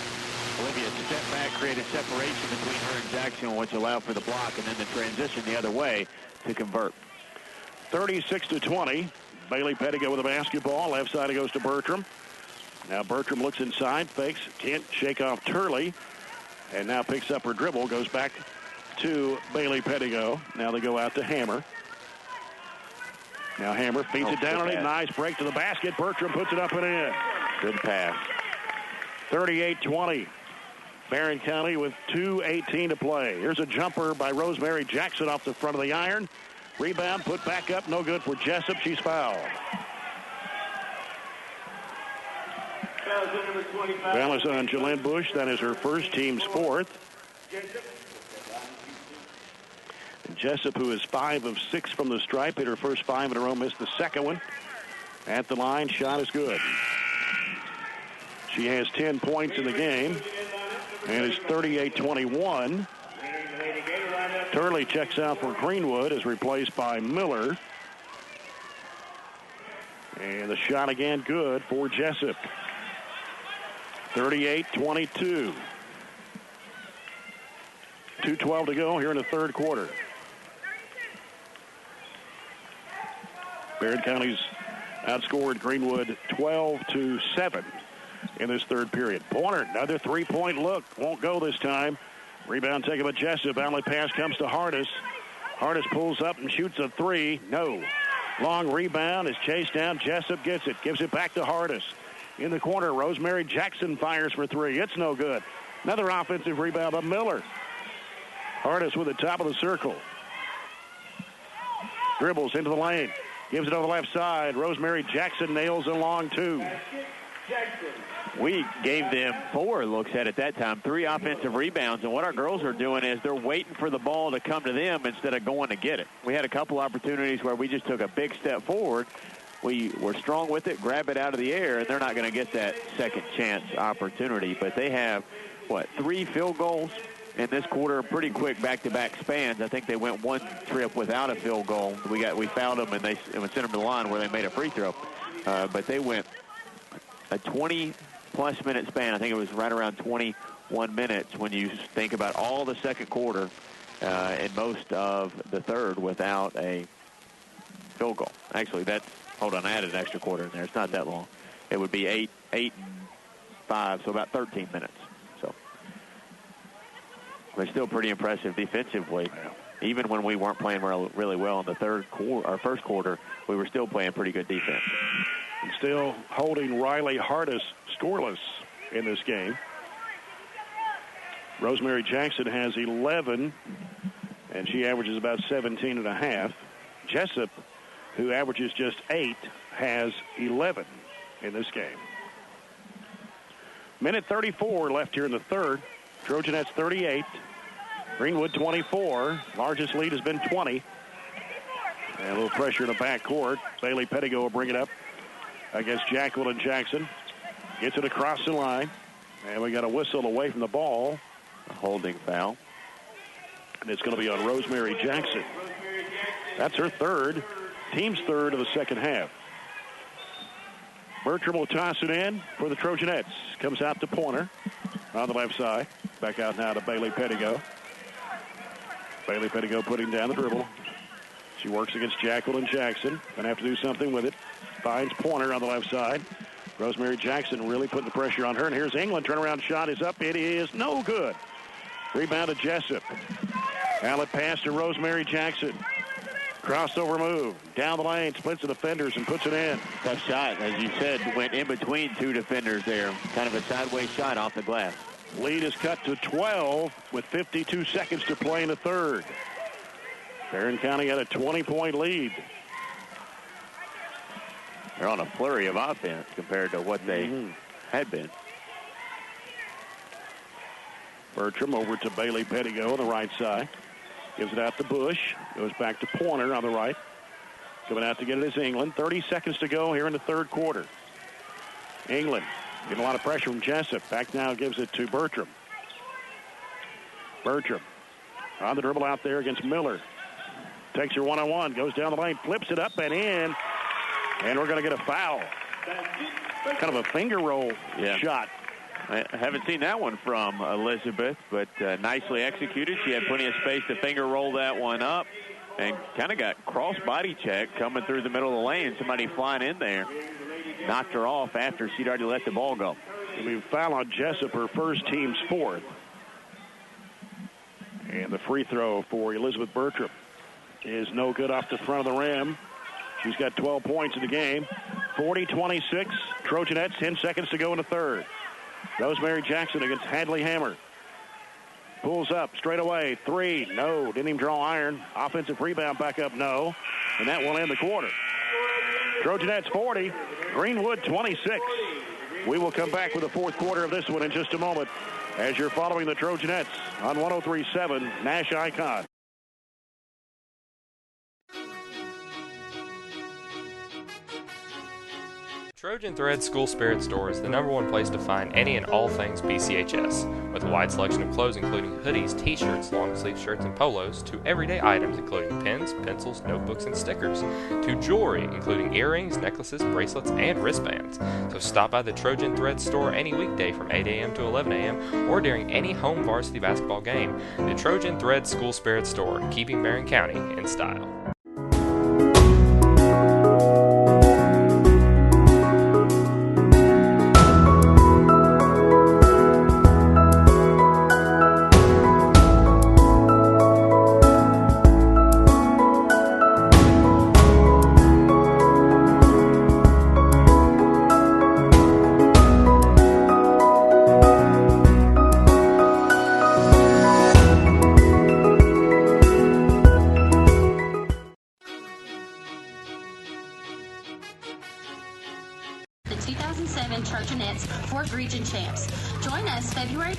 B: Olivia, step back, created separation between her and Jackson, which allowed for the block, and then the transition the other way to convert.
A: 36-20. Bailey Pettigo with the basketball. Left side it goes to Bertram. Now Bertram looks inside, fakes, can't shake off Turley, and now picks up her dribble, goes back to Bailey Pettigo. Now they go out to Hammer. Now Hammer feeds it down on it. Nice break to the basket. Bertram puts it up and in. Good pass. 38-20. Barren County with 2:18 to play. Here's a jumper by Rosemary Jackson off the front of the iron. Rebound put back up. No good for Jessup. She's fouled. Foul is on Jalen Bush. That is her first, team's fourth. Jessup, who is 5 of 6 from the stripe, hit her first 5 in a row, missed the second one. At the line, shot is good. She has 10 points in the game, and it's 38-21. Turley checks out for Greenwood, is replaced by Miller. And the shot again good for Jessup. 38-22. 2:12 to go here in the third quarter. Barren County's outscored Greenwood 12-7 in this third period. Pointer, another three-point look. Won't go this time. Rebound taken by Jessup. Only pass comes to Hardis. Hardis pulls up and shoots a three. No. Long rebound is chased down. Jessup gets it. Gives it back to Hardis. In the corner, Rosemary Jackson fires for three. It's no good. Another offensive rebound by Miller. Hardis with the top of the circle. Dribbles into the lane. Gives it on the left side. Rosemary Jackson nails a long two.
B: We gave them 4 looks at it that time, 3 offensive rebounds, and what our girls are doing is they're waiting for the ball to come to them instead of going to get it. We had a couple opportunities where we just took a big step forward. We were strong with it, grab it out of the air, and they're not going to get that second chance opportunity. But they have, 3 field goals in this quarter, pretty quick back-to-back spans. I think they went one trip without a field goal. We fouled them, and we sent them to the line where they made a free throw. But they went a 20-plus minute span. I think it was right around 21 minutes when you think about all the second quarter and most of the third without a field goal. Actually, I added an extra quarter in there. It's not that long. It would be 8 and 5, so about 13 minutes. So we're still pretty impressive defensively. Even when we weren't playing really well in the first quarter, we were still playing pretty good defense.
A: And still holding Riley Hardis scoreless in this game. Rosemary Jackson has 11, and she averages about 17 and a half. Jessup, who averages just 8, has 11 in this game. Minute 34 left here in the third. Trojanettes 38. Greenwood 24. Largest lead has been 20. And a little pressure in the backcourt. Bailey Pettigo will bring it up against Jacqueline Jackson. Gets it across the line. And we got a whistle away from the ball.
B: A holding foul.
A: And it's going to be on Rosemary Jackson. That's her third. Team's third of the second half. Bertram will toss it in for the Trojanettes. Comes out to Pointer on the left side. Back out now to Bailey Pettigo. Bailey Pettigo putting down the dribble. She works against Jacqueline Jackson. Going to have to do something with it. Finds Pointer on the left side. Rosemary Jackson really putting the pressure on her. And here's England. Turnaround shot is up. It is no good. Rebound to Jessup. Outlet pass to Rosemary Jackson. Crossover move. Down the lane. Splits the defenders and puts it in.
B: Tough shot. As you said, went in between 2 defenders there. Kind of a sideways shot off the glass.
A: Lead is cut to 12 with 52 seconds to play in the third. Barren County had a 20-point lead.
B: They're on a flurry of offense compared to what they had been.
A: Bertram over to Bailey Pettigo on the right side. Gives it out to Bush. Goes back to Pointer on the right. Coming out to get it is England. 30 seconds to go here in the third quarter. England getting a lot of pressure from Jessup. Back now gives it to Bertram. Bertram on the dribble out there against Miller. Takes her one-on-one, goes down the lane, flips it up and in. And we're going to get a foul. Kind of a finger roll shot.
B: I haven't seen that one from Elizabeth, but nicely executed. She had plenty of space to finger roll that one up and kind of got cross-body check coming through the middle of the lane. Somebody flying in there knocked her off after she'd already let the ball go.
A: We foul on Jessup, her first, team's fourth. And the free throw for Elizabeth Bertram is no good off the front of the rim. She's got 12 points in the game. 40-26. Trojanettes, 10 seconds to go in the third. Rosemary Jackson against Hadley Hammer. Pulls up straight away. Three. No. Didn't even draw iron. Offensive rebound back up. No. And that will end the quarter. Trojanettes 40. Greenwood 26. We will come back with the fourth quarter of this one in just a moment as you're following the Trojanettes on 103.7 Nash Icon.
H: Trojan Thread School Spirit Store is the #1 place to find any and all things BCHS, with a wide selection of clothes including hoodies, t-shirts, long-sleeve shirts, and polos, to everyday items including pens, pencils, notebooks, and stickers, to jewelry including earrings, necklaces, bracelets, and wristbands. So stop by the Trojan Thread Store any weekday from 8 a.m. to 11 a.m. or during any home varsity basketball game. The Trojan Thread School Spirit Store, keeping Barren County in style.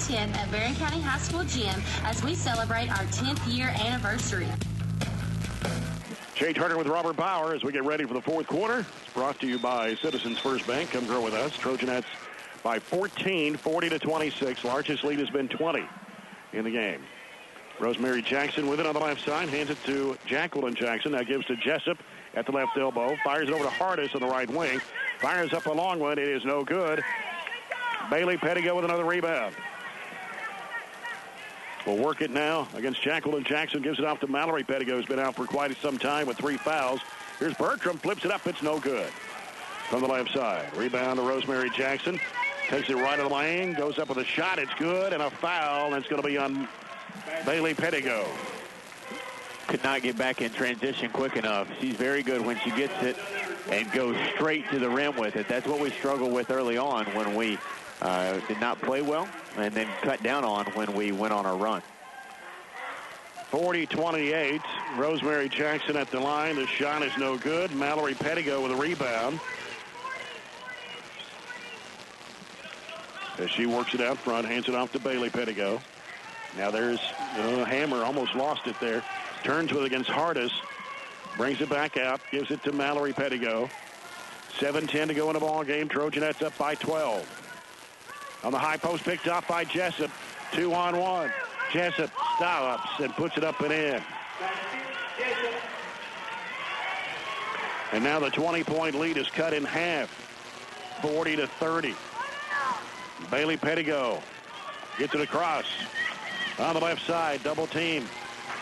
E: At Barren County High School Gym as we celebrate our 10th year anniversary.
A: Jay Turner with Robert Bauer as we get ready for the fourth quarter. It's brought to you by Citizens First Bank. Come grow with us. Trojanettes by 14, 40-26. Largest lead has been 20 in the game. Rosemary Jackson with it on the left side. Hands it to Jacqueline Jackson. Now gives to Jessup at the left elbow. Fires it over to Hardis on the right wing. Fires up a long one. It is no good. Bailey Pettigo with another rebound. We'll work it now against Jacqueline Jackson. Gives it off to Mallory Pettigo, who's been out for quite some time with 3 fouls. Here's Bertram. Flips it up. It's no good. From the left side. Rebound to Rosemary Jackson. Takes it right of the lane. Goes up with a shot. It's good. And a foul. And it's going to be on Bailey Pettigo.
B: Could not get back in transition quick enough. She's very good when she gets it and goes straight to the rim with it. That's what we struggled with early on when we did not play well and then cut down on when we went on our run.
A: 40-28. Rosemary Jackson at the line. The shot is no good. Mallory Pettigo with a rebound. As she works it out front, hands it off to Bailey Pettigo. Now there's Hammer, almost lost it there. Turns with it against Hardis. Brings it back out. Gives it to Mallory Pettigo. 7:10 to go in the ball game. Trojanettes up by 12. On the high post, picked off by Jessup. 2-on-1. Jessup stops and puts it up and in. And now the 20-point lead is cut in half. 40-30. Bailey Pettigo gets it across. On the left side, double team.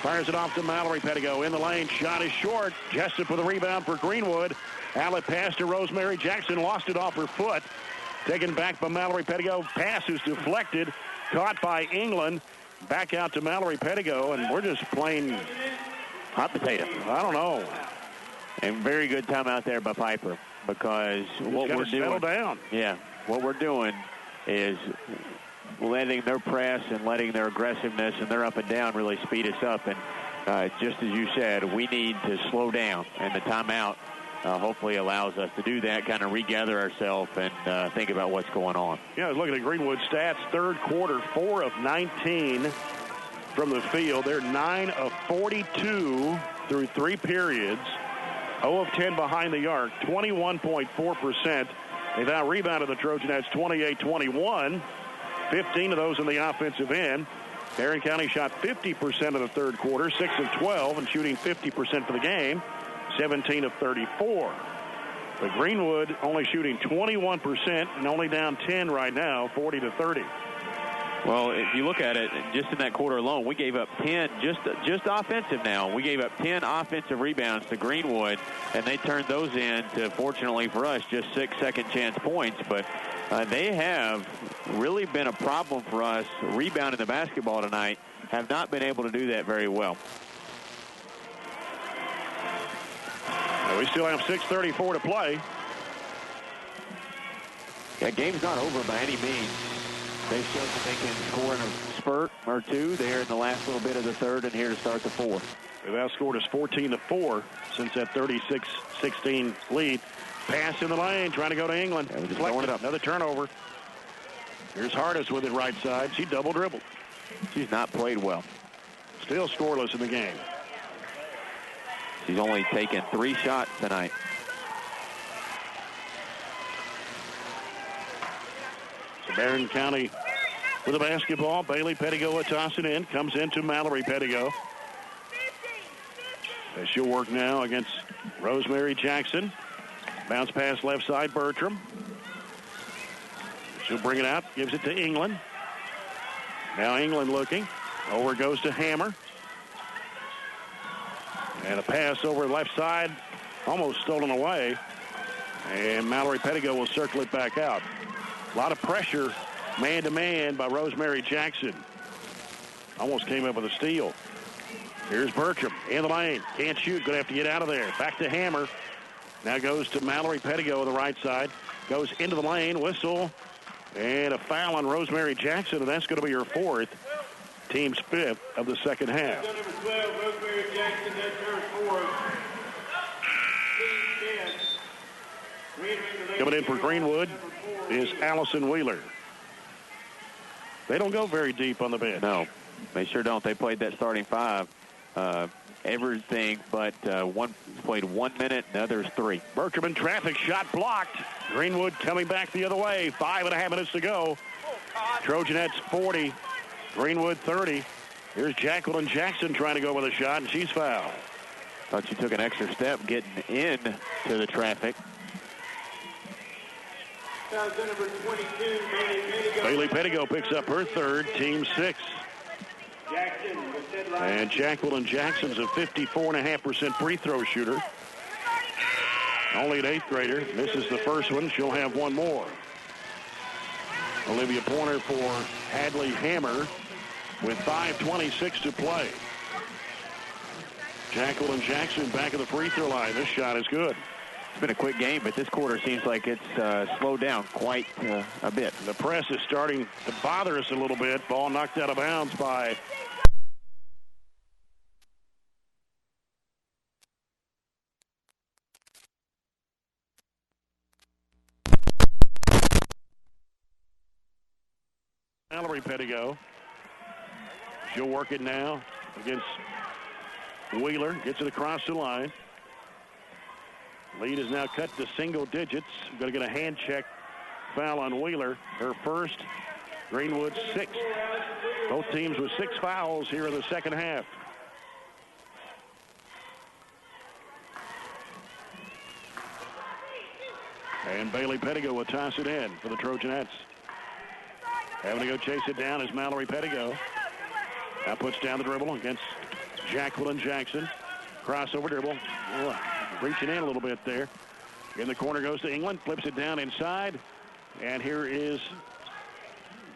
A: Fires it off to Mallory Pettigo. In the lane, shot is short. Jessup with a rebound for Greenwood. Outlet pass to Rosemary Jackson. Lost it off her foot. Taken back by Mallory Pettigo. Pass is deflected. Caught by England. Back out to Mallory Pettigo. And we're just playing
B: hot potato.
A: I don't know.
B: And very good timeout there by Piper, because what we're doing.
A: Settle down.
B: Yeah. What we're doing is letting their press and letting their aggressiveness and their up and down really speed us up. And just as you said, we need to slow down. And the timeout hopefully allows us to do that, kind of regather ourselves and think about what's going on.
A: Yeah, I was looking at Greenwood stats. Third quarter, 4 of 19 from the field. They're 9 of 42 through 3 periods. 0 of 10 behind the arc, 21.4%. They've out-rebounded the Trojanettes 28-21. 15 of those in the offensive end. Barren County shot 50% of the third quarter, 6 of 12, and shooting 50% for the game, 17 of 34. But Greenwood only shooting 21% and only down 10 right now, 40-30.
B: Well, if you look at it, just in that quarter alone, we gave up 10, just offensive now. We gave up 10 offensive rebounds to Greenwood, and they turned those in to, fortunately for us, just 6 second-chance points. But they have really been a problem for us rebounding the basketball tonight, have not been able to do that very well.
A: We still have 6:34 to play.
B: That game's not over by any means. They showed that they can score in a spurt or two there in the last little bit of the third and here to start the fourth.
A: They've outscored us 14-4 since that 36-16 lead. Pass in the lane, trying to go to England. Deflected up. Another turnover. Here's Hardis with it right side. She double dribbled.
B: She's not played well.
A: Still scoreless in the game.
B: She's only taken 3 shots tonight.
A: So Barren County with the basketball. Bailey Pettigo will toss it in. Comes into Mallory Pettigo. As she'll work now against Rosemary Jackson. Bounce pass left side, Bertram. She'll bring it out. Gives it to England. Now England looking. Over goes to Hammer. And a pass over left side, almost stolen away. And Mallory Pettigo will circle it back out. A lot of pressure, man-to-man by Rosemary Jackson. Almost came up with a steal. Here's Bertram in the lane. Can't shoot, going to have to get out of there. Back to Hammer. Now goes to Mallory Pettigo on the right side. Goes into the lane, whistle, and a foul on Rosemary Jackson, and that's going to be her 4th. Team's 5th of the second half.
K: Number 12, Rosemary Jackson, that's her 4th.
A: Coming in for Greenwood is Allison Wheeler. They don't go very deep on the bench.
B: No, they sure don't. They played that starting 5. Everything but one played 1 minute, and the others 3.
A: Bertram in traffic, shot blocked. Greenwood coming back the other way. 5.5 minutes to go. Trojanettes 40. Greenwood 30. Here's Jacqueline Jackson trying to go with a shot, and she's fouled.
B: Thought she took an extra step getting in to the traffic.
K: Number 22,
A: Bailey Pettigo picks up her 3rd, team 6.
K: Jackson,
A: and Jacqueline Jackson's a 54.5% free throw shooter. Only an 8th grader. Misses the first one. She'll have one more. Olivia Pointer for Hadley Hammer with 5:26 to play. Jacqueline Jackson back at the free throw line. This shot is good.
B: It's been a quick game, but this quarter seems like it's slowed down quite a bit.
A: The press is starting to bother us a little bit. Ball knocked out of bounds by Mallory Pettigo. She'll work it now against Wheeler. Gets it across the line. Lead is now cut to single digits. Going to get a hand check foul on Wheeler. Her 1st. Greenwood 6th. Both teams with 6 fouls here in the second half. And Bailey Pettigo will toss it in for the Trojanettes. Having to go chase it down is Mallory Pettigo. Now puts down the dribble against Jacqueline Jackson. Crossover dribble. Reaching in a little bit there. In the corner goes to England. Flips it down inside. And here is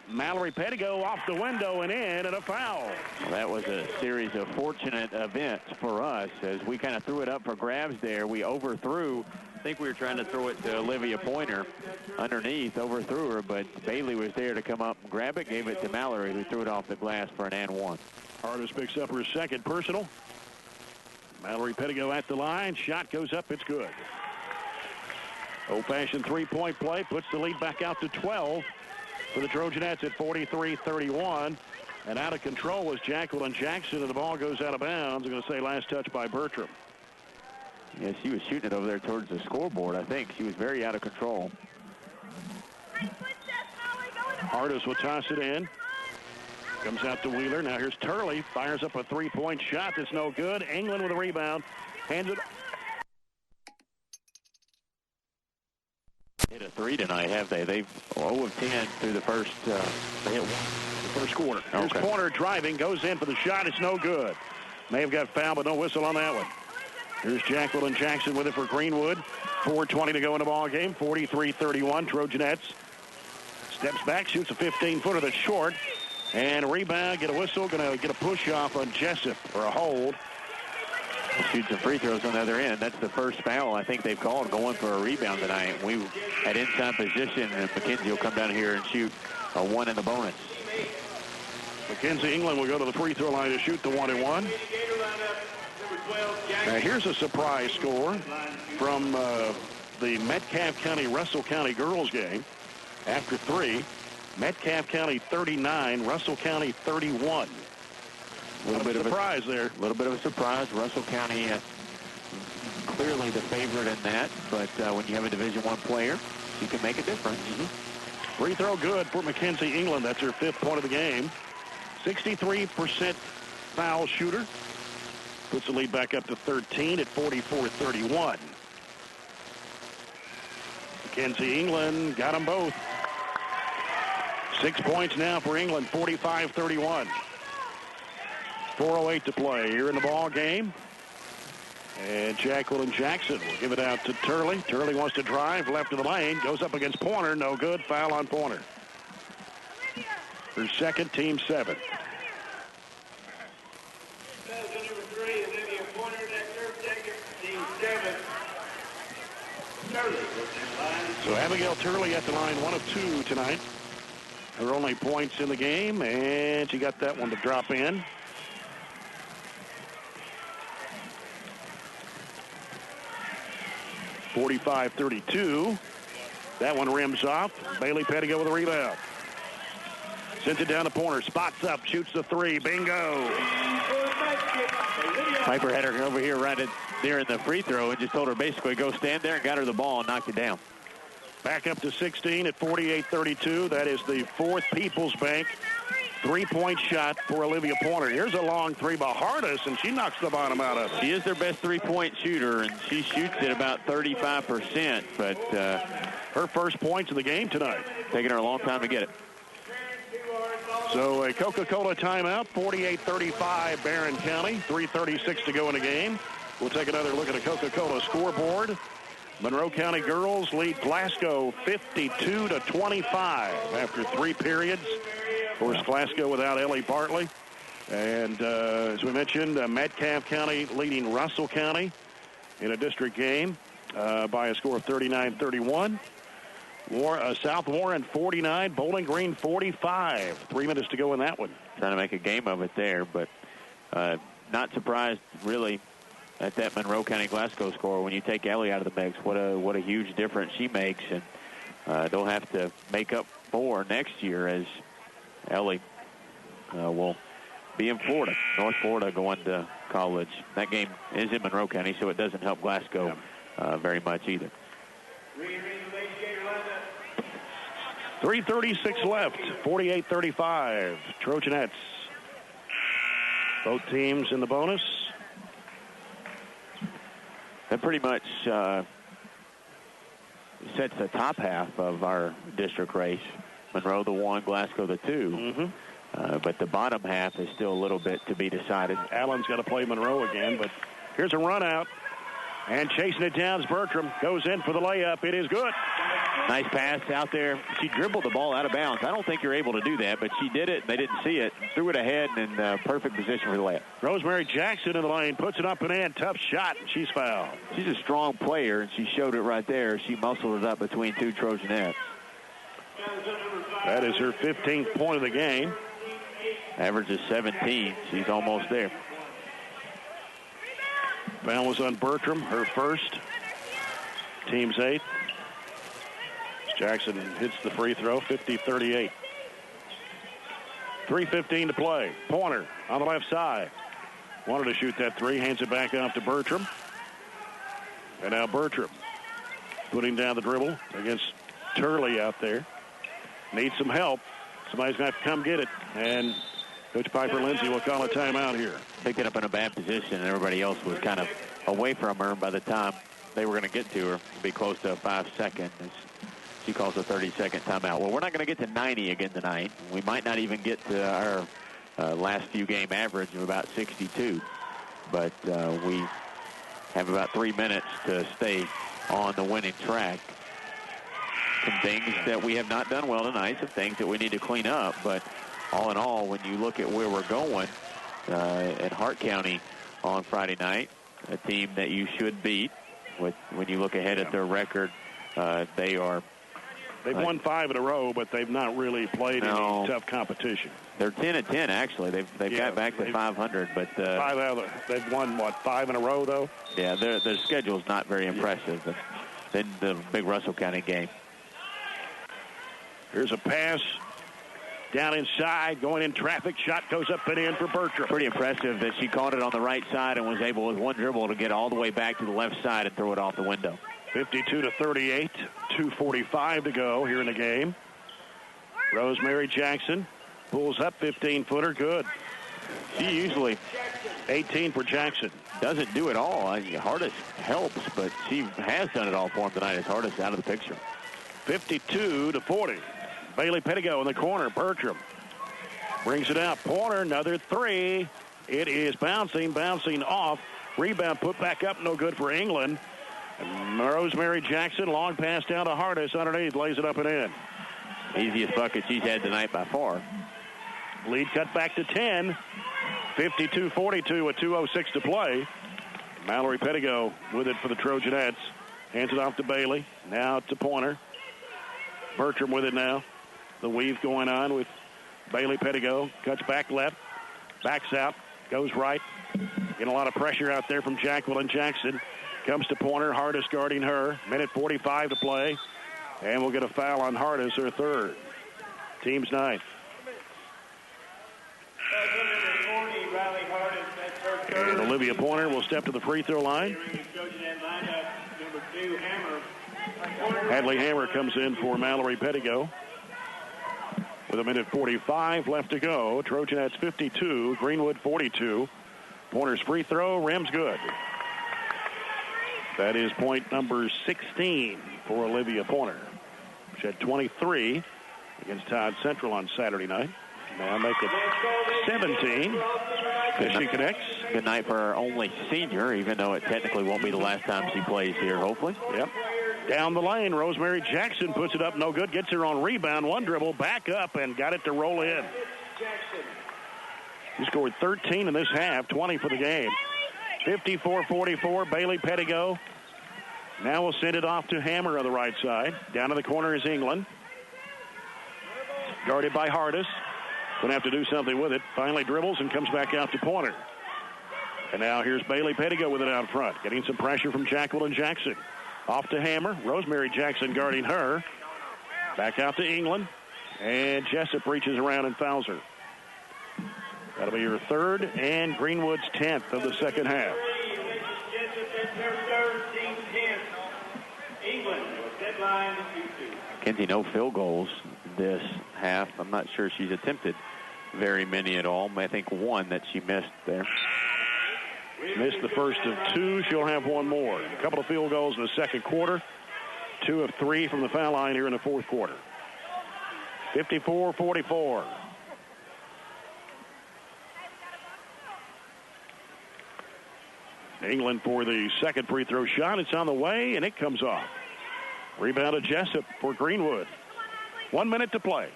A: Mallory Pettigo off the window and in, and a foul.
B: Well, that was a series of fortunate events for us as we kind of threw it up for grabs there. We overthrew. I think we were trying to throw it to Olivia Pointer underneath, overthrew her, but Bailey was there to come up and grab it, gave it to Mallory, who threw it off the glass for an and one.
A: Hardis picks up her 2nd personal. Mallory Pettigo at the line. Shot goes up. It's good. Old-fashioned three-point play puts the lead back out to 12 for the Trojanettes at 43-31. And out of control was Jacqueline Jackson, and the ball goes out of bounds. I'm going to say last touch by Bertram.
B: Yeah, she was shooting it over there towards the scoreboard, I think. She was very out of control.
A: Hardis will toss it in. Comes out to Wheeler. Now here's Turley. Fires up a three-point shot that's no good. England with a rebound. Hands it.
B: Hit a three tonight, have they? They've 0 of 10 through the first. They hit one
A: the first quarter. Here's Corner driving. Goes in for the shot. It's no good. May have got fouled, but no whistle on that one. Here's Jacqueline Jackson with it for Greenwood. 4:20 to go in the ball game. 43-31. Trojanettes. Steps back, shoots a 15-footer that's short. And rebound, get a whistle, going to get a push-off on Jessup for a hold.
B: Shoot some free throws on the other end. That's the first foul I think they've called going for a rebound tonight. We at inside position, and McKenzie will come down here and shoot a one in the bonus.
A: Mackenzie England will go to the free throw line to shoot the 1-and-1. Now here's a surprise score from the Metcalfe County-Russell County girls game. After three, Metcalfe County 39, Russell County 31.
B: A little bit of a surprise
A: there.
B: A little bit of a surprise. Russell County clearly the favorite in that, but when you have a Division I player, you can make a difference.
A: Free throw good for Mackenzie England. That's her 5th point of the game. 63% foul shooter. Puts the lead back up to 13 at 44-31. Mackenzie England got them both. 6 points now for England, 45-31. 4:08 to play here in the ball game. And Jacqueline Jackson will give it out to Turley. Turley wants to drive left of the lane. Goes up against Pointer. No good. Foul on Pointer. Her second, team 7. So Abigail Turley at the line, 1 of 2 tonight. Her only points in the game, and she got that one to drop in. (45-32). That one rims off. Bailey Pettigo with a rebound. Sends it down to Pointer. Spots up, shoots the 3. Bingo.
B: Piper had her over here right there in the free throw and just told her basically go stand there and got her the ball and knocked it down.
A: Back up to 16 at 48-32. That is the 4th People's Bank 3-point shot for Olivia Pointer. Here's a long 3 by Hardis, and she knocks the bottom out of it.
B: She is their best 3-point shooter, and she shoots at about 35%, but
A: her first points of the game tonight.
B: Taking her a long time to get it.
A: So a Coca-Cola timeout, 48-35 Barren County, 3:36 to go in the game. We'll take another look at a Coca-Cola scoreboard. Monroe County girls lead Glasgow 52-25 after 3 periods. Of course, Glasgow without Ellie Bartley. And as we mentioned, Metcalfe County leading Russell County in a district game by a score of 39-31. South Warren 49, Bowling Green 45. 3 minutes to go in that one.
B: Trying to make a game of it there, but not surprised really at that Monroe County Glasgow score. When you take Ellie out of the mix, what a huge difference she makes, and they'll have to make up for next year as Ellie will be in Florida, North Florida, going to college. That game is in Monroe County, so it doesn't help Glasgow very much either.
A: 3:36 left, 48-35. Trojanettes. Both teams in the bonus.
B: That pretty much sets the top half of our district race. Monroe the 1, Glasgow the 2. But the bottom half is still a little bit to be decided.
A: Allen's got to play Monroe again, but here's a run out. And chasing it down is Bertram. Goes in for the layup. It is good.
B: Nice pass out there. She dribbled the ball out of bounds. I don't think you're able to do that, but she did it. They didn't see it. Threw it ahead and in perfect position for the layup.
A: Rosemary Jackson in the lane. Puts it up and in. Tough shot. She's fouled.
B: She's a strong player, and she showed it right there. She muscled it up between 2 Trojanettes.
A: That is her 15th point of the game.
B: Average is 17. She's almost there.
A: Foul was on Bertram, her first. Team's 8th. Jackson hits the free throw, 50-38. 3:15 to play. Pointer on the left side. Wanted to shoot that 3, hands it back off to Bertram. And now Bertram putting down the dribble against Turley out there. Needs some help. Somebody's going to have to come get it. And Coach Piper Lindsay will call a timeout here.
B: Picked it up in a bad position, and everybody else was kind of away from her. By the time they were going to get to her, it'd be close to a 5-second. She calls a 30-second timeout. Well, we're not going to get to 90 again tonight. We might not even get to our last few game average of about 62. But we have about 3 minutes to stay on the winning track. Some things that we have not done well tonight, some things that we need to clean up. But all in all, when you look at where we're going at Hart County on Friday night, a team that you should beat, when you look ahead at their record,
A: They've won 5 in a row, but they've not really played any tough competition.
B: They're 10-10 actually. They've got back to 500, but
A: they've won 5 in a row though.
B: Yeah, their schedule's not very impressive. But then the big Russell County game.
A: Here's a pass down inside, going in traffic. Shot goes up and in for Bertram.
B: Pretty impressive that she caught it on the right side and was able with one dribble to get all the way back to the left side and throw it off the window.
A: 52-38, 2:45 to go here in the game. Rosemary Jackson pulls up 15-footer, good.
B: She usually
A: 18 for Jackson.
B: Doesn't do it all. Hardest helps, but she has done it all for him tonight as Hardest out of the picture.
A: 52-40. Bailey Pettigo in the corner. Bertram brings it out. Pointer, another 3. It is bouncing off. Rebound put back up, no good for England. And Rosemary Jackson, long pass down to Hardest underneath, lays it up and in.
B: Easiest bucket she's had tonight by far.
A: Lead cut back to 10. 52-42 with 2:06 to play. Mallory Pettigo with it for the Trojanettes. Hands it off to Bailey. Now to Pointer. Bertram with it now. The weave going on with Bailey Pettigo. Cuts back left. Backs out. Goes right. Getting a lot of pressure out there from Jacqueline Jackson. Comes to Pointer. Hardest guarding her. Minute 45 to play. And we'll get a foul on Hardest, her third. Team's ninth. And Olivia Pointer will step to the free throw line. Hadley Hammer comes in for Mallory Pettigo. With a minute 45 left to go. Trojanettes 52, Greenwood 42. Pointer's free throw, rims good. That is point number 16 for Olivia Pointer. She had 23 against Todd Central on Saturday night. Now make it 17 as she connects.
B: Good night for our only senior, even though it technically won't be the last time she plays here, hopefully.
A: Yep. Down the lane, Rosemary Jackson puts it up, no good. Gets her on rebound, one dribble, back up, and got it to roll in. She scored 13 in this half, 20 for the game. 54-44, Bailey Pettigo. Now we'll send it off to Hammer on the right side. Down to the corner is England. Guarded by Hardest. Going to have to do something with it. Finally dribbles and comes back out to Pointer. And now here's Bailey Pettigo with it out front. Getting some pressure from Jacqueline Jackson. Off to Hammer. Rosemary Jackson guarding her. Back out to England. And Jessup reaches around and fouls her. That'll be her third and Greenwood's 10th of the second half.
B: Kenzie, no field goals this half. I'm not sure she's attempted very many at all. I think one that she missed there.
A: Missed the first of 2. She'll have one more. A couple of field goals in the second quarter. 2 of 3 from the foul line here in the fourth quarter. 54-44. England for the second free throw shot. It's on the way, and it comes off. Rebounded Jessup for Greenwood. 1 minute to play.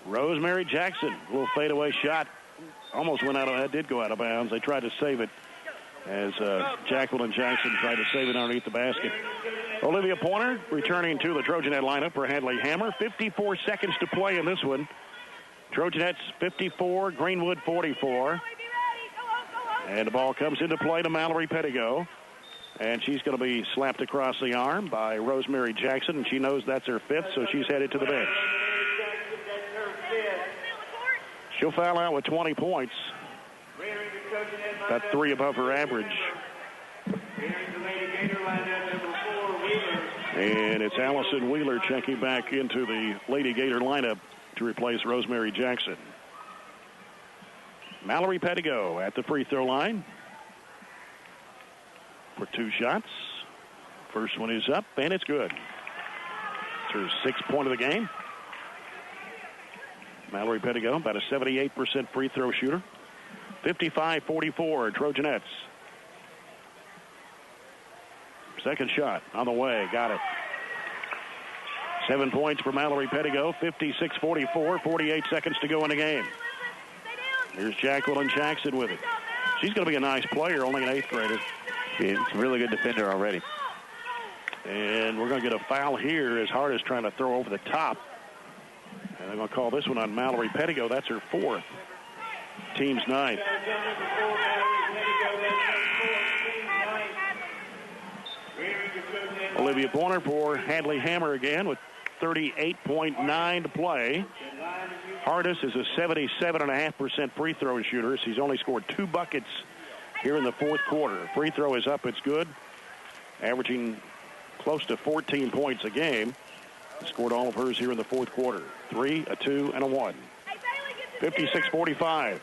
A: Rosemary Jackson, a little fadeaway shot. Almost went out of, did go out of bounds. They tried to save it as Jacqueline Jackson tried to save it underneath the basket. Olivia Pointer returning to the Trojanet lineup for Hadley Hammer. 54 seconds to play in this one. Trojanettes 54, Greenwood 44. And the ball comes into play to Mallory Pettigo. And she's going to be slapped across the arm by Rosemary Jackson. And she knows that's her fifth, so she's headed to the bench. She'll foul out with 20 points. About 3 above her average. And it's Allison Wheeler checking back into the Lady-Gator lineup to replace Rosemary Jackson. Mallory Pettigo at the free throw line for 2 shots. First one is up, and it's good. It's her 6th point of the game. Mallory Pettigo, about a 78% free throw shooter. 55-44, Trojanettes. Second shot on the way, got it. 7 points for Mallory Pettigo, 56-44, 48 seconds to go in the game. Here's Jacqueline Jackson with it. She's going to be a nice player, only an 8th grader.
B: She's a really good defender already.
A: And we're going to get a foul here as Hart is trying to throw over the top. And they're going to call this one on Mallory Pettigo. That's her 4th. Team's 9th. Olivia Bonner for Hadley Hammer again with 38.9 to play. Hardis is a 77.5% free throw shooter. She's only scored 2 buckets here in the 4th quarter. Free throw is up, it's good. Averaging close to 14 points a game. Scored all of hers here in the 4th quarter. 3, a 2, and a 1. 56-45.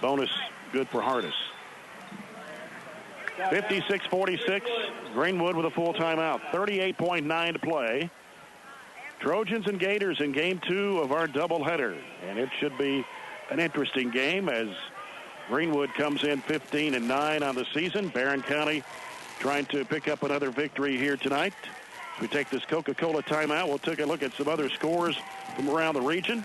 A: Bonus good for Hardis. 56-46. Greenwood with a full timeout. 38.9 to play. Trojans and Gators in game 2 of our doubleheader. And it should be an interesting game as Greenwood comes in 15-9 on the season. Barren County trying to pick up another victory here tonight. As we take this Coca-Cola timeout, we'll take a look at some other scores from around the region.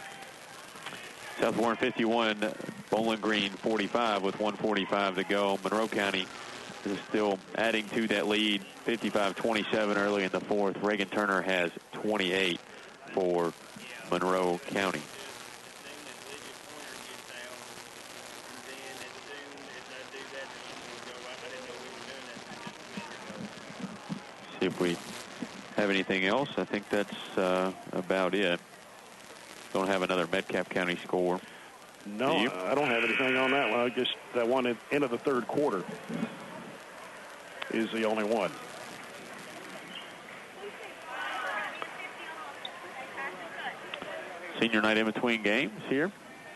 B: South Warren 51, Bowling Green 45 with 1:45 to go. Monroe County is still adding to that lead, 55-27 early in the 4th. Reagan Turner has 28 for Monroe County. See if we have anything else. I think that's about it. Don't have another Metcalf County score.
A: No, I don't have anything on that one. I guess that one at the end of the 3rd quarter is the only one.
B: Senior night in between games here.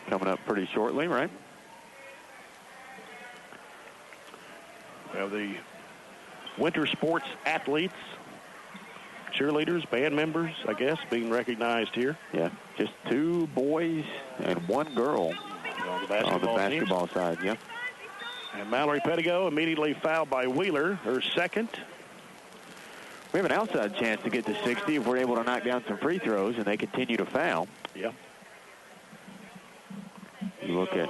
B: Coming up pretty shortly, right?
A: We have the winter sports athletes, cheerleaders, band members, I guess, being recognized here.
B: Yeah, just 2 boys and 1 girl
A: on the basketball
B: side, yeah.
A: And Mallory Pettigo immediately fouled by Wheeler, her 2nd.
B: We have an outside chance to get to 60 if we're able to knock down some free throws and they continue to foul.
A: Yeah.
B: You look at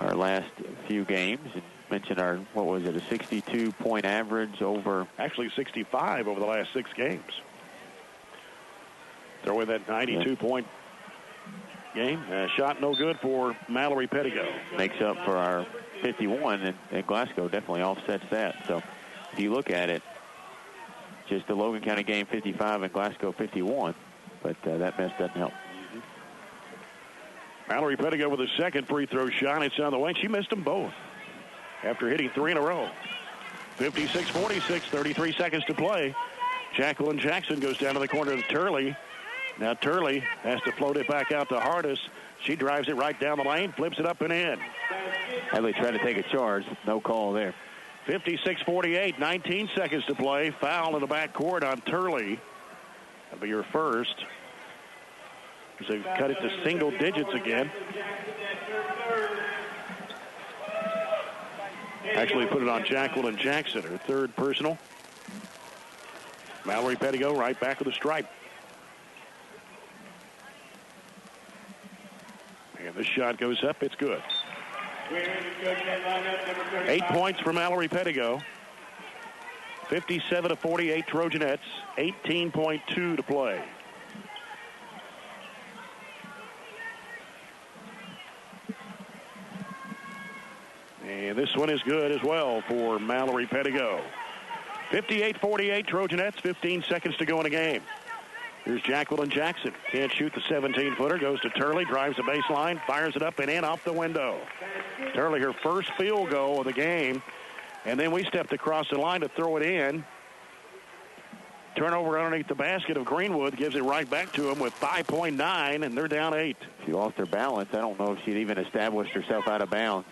B: our last few games and mentioned our, what was it, a 62-point average over...
A: Actually 65 over the last 6 games. Throw in that 92-point game. Shot no good for Mallory Pettigo.
B: Makes up for our 51, and Glasgow definitely offsets that. So if you look at it, just the Logan County game 55 and Glasgow 51, but that mess doesn't help.
A: Mallory Pettigo with a 2nd free throw shot. It's on the way. She missed them both after hitting 3 in a row. 56-46, 33 seconds to play. Jacqueline Jackson goes down to the corner to Turley. Now Turley has to float it back out to Hardis. She drives it right down the lane, flips it up and in.
B: Hadley tried to take a charge. No call there.
A: 56-48, 19 seconds to play. Foul in the backcourt on Turley. That'll be her first. They cut it to single digits again. Actually put it on Jacqueline Jackson, her 3rd personal. Mallory Pettigo right back of the stripe. And this shot goes up. It's good. 8 points for Mallory Pettigo. 57-48 Trojanettes. 18.2 to play. And this one is good as well for Mallory Pettigo. 58-48 Trojanettes, 15 seconds to go in the game. Here's Jacqueline Jackson. Can't shoot the 17-footer. Goes to Turley, drives the baseline, fires it up and in off the window. Turley, her first field goal of the game. And then we stepped across the line to throw it in. Turnover underneath the basket of Greenwood gives it right back to them with 5.9, and they're down 8.
B: She lost her balance. I don't know if she'd even established herself out of bounds.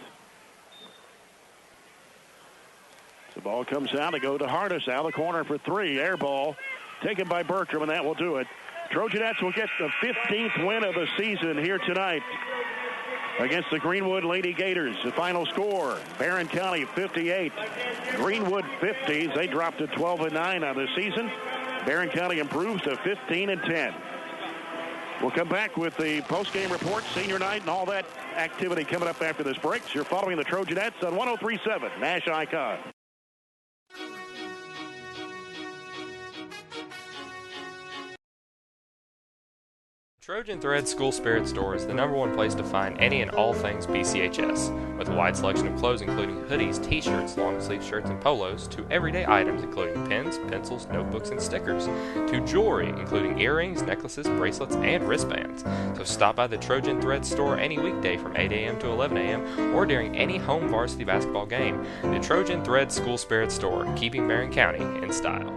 A: The ball comes out to go to Hardis out of the corner for 3. Air ball taken by Bertram, and that will do it. Trojanettes will get the 15th win of the season here tonight against the Greenwood Lady-Gators. The final score, Barren County 58, Greenwood 50s. They dropped to 12-9 on the season. Barren County improves to 15-10. We'll come back with the post-game report, senior night, and all that activity coming up after this break. You're following the Trojanettes on 103.7 Nash Icon.
H: Trojan Thread School Spirit Store is the #1 place to find any and all things BCHS, with a wide selection of clothes including hoodies, t-shirts, long-sleeve shirts, and polos, to everyday items including pens, pencils, notebooks, and stickers, to jewelry including earrings, necklaces, bracelets, and wristbands. So stop by the Trojan Thread Store any weekday from 8 a.m. to 11 a.m. or during any home varsity basketball game. The Trojan Thread School Spirit Store, keeping Barren County in style.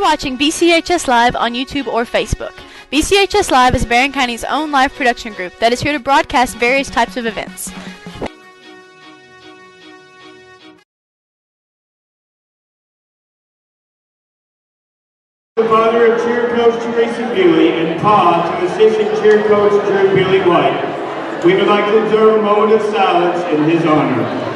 J: Watching BCHS Live on YouTube or Facebook. BCHS Live is Barren County's own live production group that is here to broadcast various types of events.
K: The father of cheer coach Teresa Bewley and Pa to assistant cheer coach Drew Billy White. We would like to observe a moment of silence in his honor.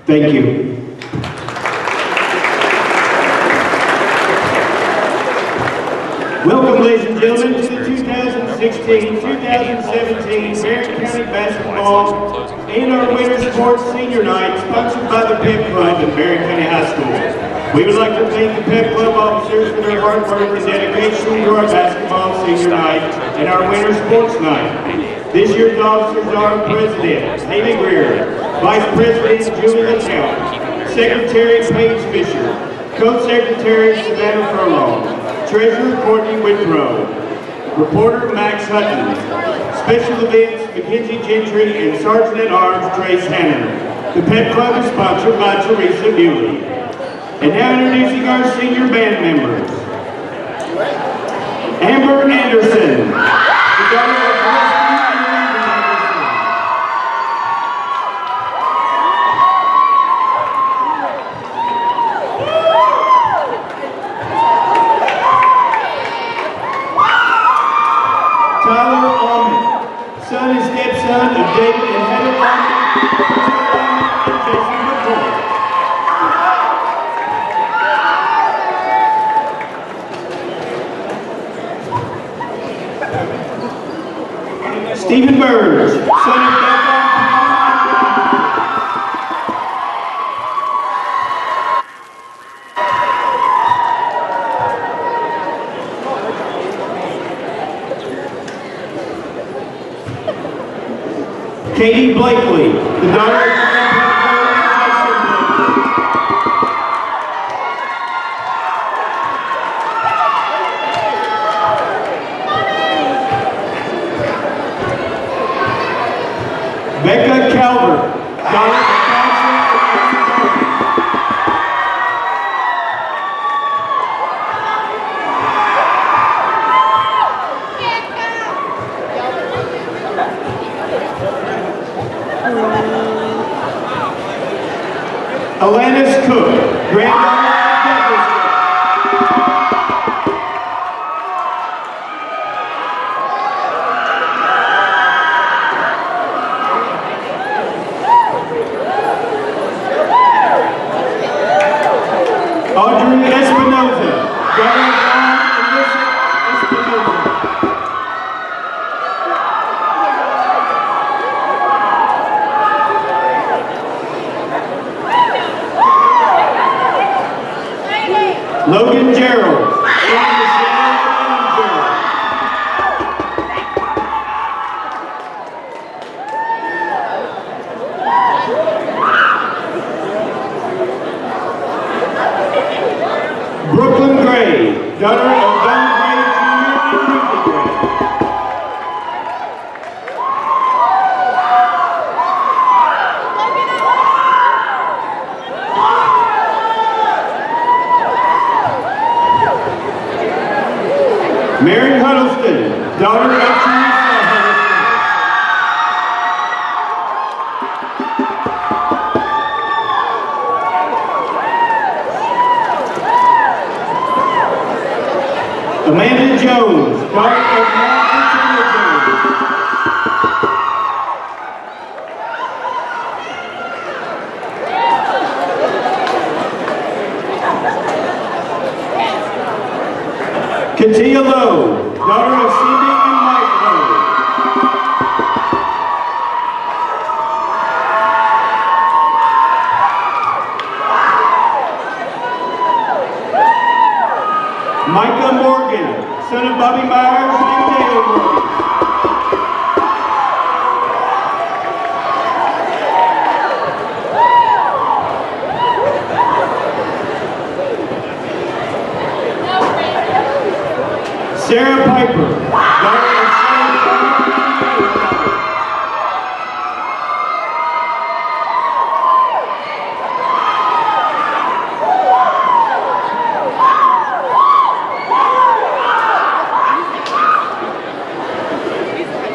K: Thank you. Welcome, ladies and gentlemen, to the 2016-2017 Barren County Basketball and our Winter Sports Senior Night, sponsored by the Pep Club at Barren County High School. We would like to thank the Pep Club officers for their hard work and dedication to our basketball senior night and our Winter Sports Night. This year's officers are President Haley Greer, Vice President Julie LaTown, Secretary Paige Fisher, Co-Secretary Savannah Furlong, Treasurer Courtney Withrow, Reporter Max Hutton, Special Events Mackenzie Gentry, and Sergeant at Arms Trace Hannon. The Pep Club is sponsored by Teresa Bewley. And now introducing our senior band members. Amber Anderson, the daughter of Tyler Almond, son and stepson of David and Heather Almond, and Jason McCoy. Stephen Burge, son of Bethel. Katie Blakely, the daughter of Becca Calvert, daughter of Alanis Cook, granddaughter of Douglas. Logan Gerald, son of Michelle and Gerald. Brooklyn Gray, daughter of Don Gray Jr. and Ricky Gray. Mary Huddleston, daughter of Teresa Huddleston. Amanda Jones, daughter of Mark and Tina Jones. Katia Lowe, daughter of Cindy and Mike Lowe. Micah Morgan, son of Bobby Myers and Dale Morgan. Sarah Piper, daughter of Sarah Piper and David Piper.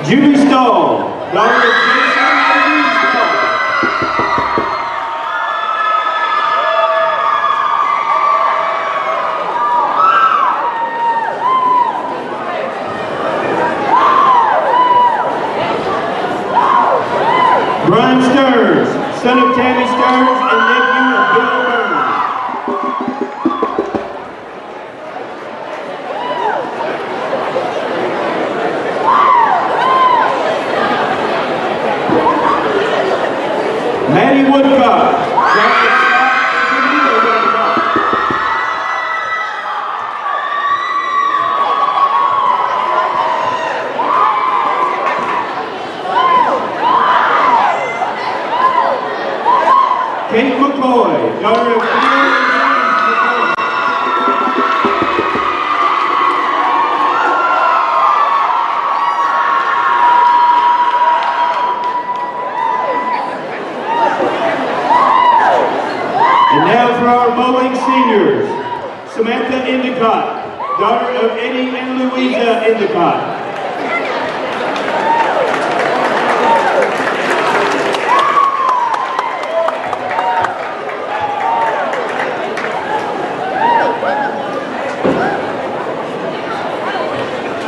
K: Julie Stahl, daughter of Jason and Lee Stahl. Brian Stearns, son of Tammy Stearns and nephew of Bill Burns. Maddie Woodcock, daughter of Scott and Camila Woodcock. Kate McCoy, daughter of Theo and James McCoy. And now for our bowling seniors, Samantha Endicott, daughter of Eddie and Louisa Endicott.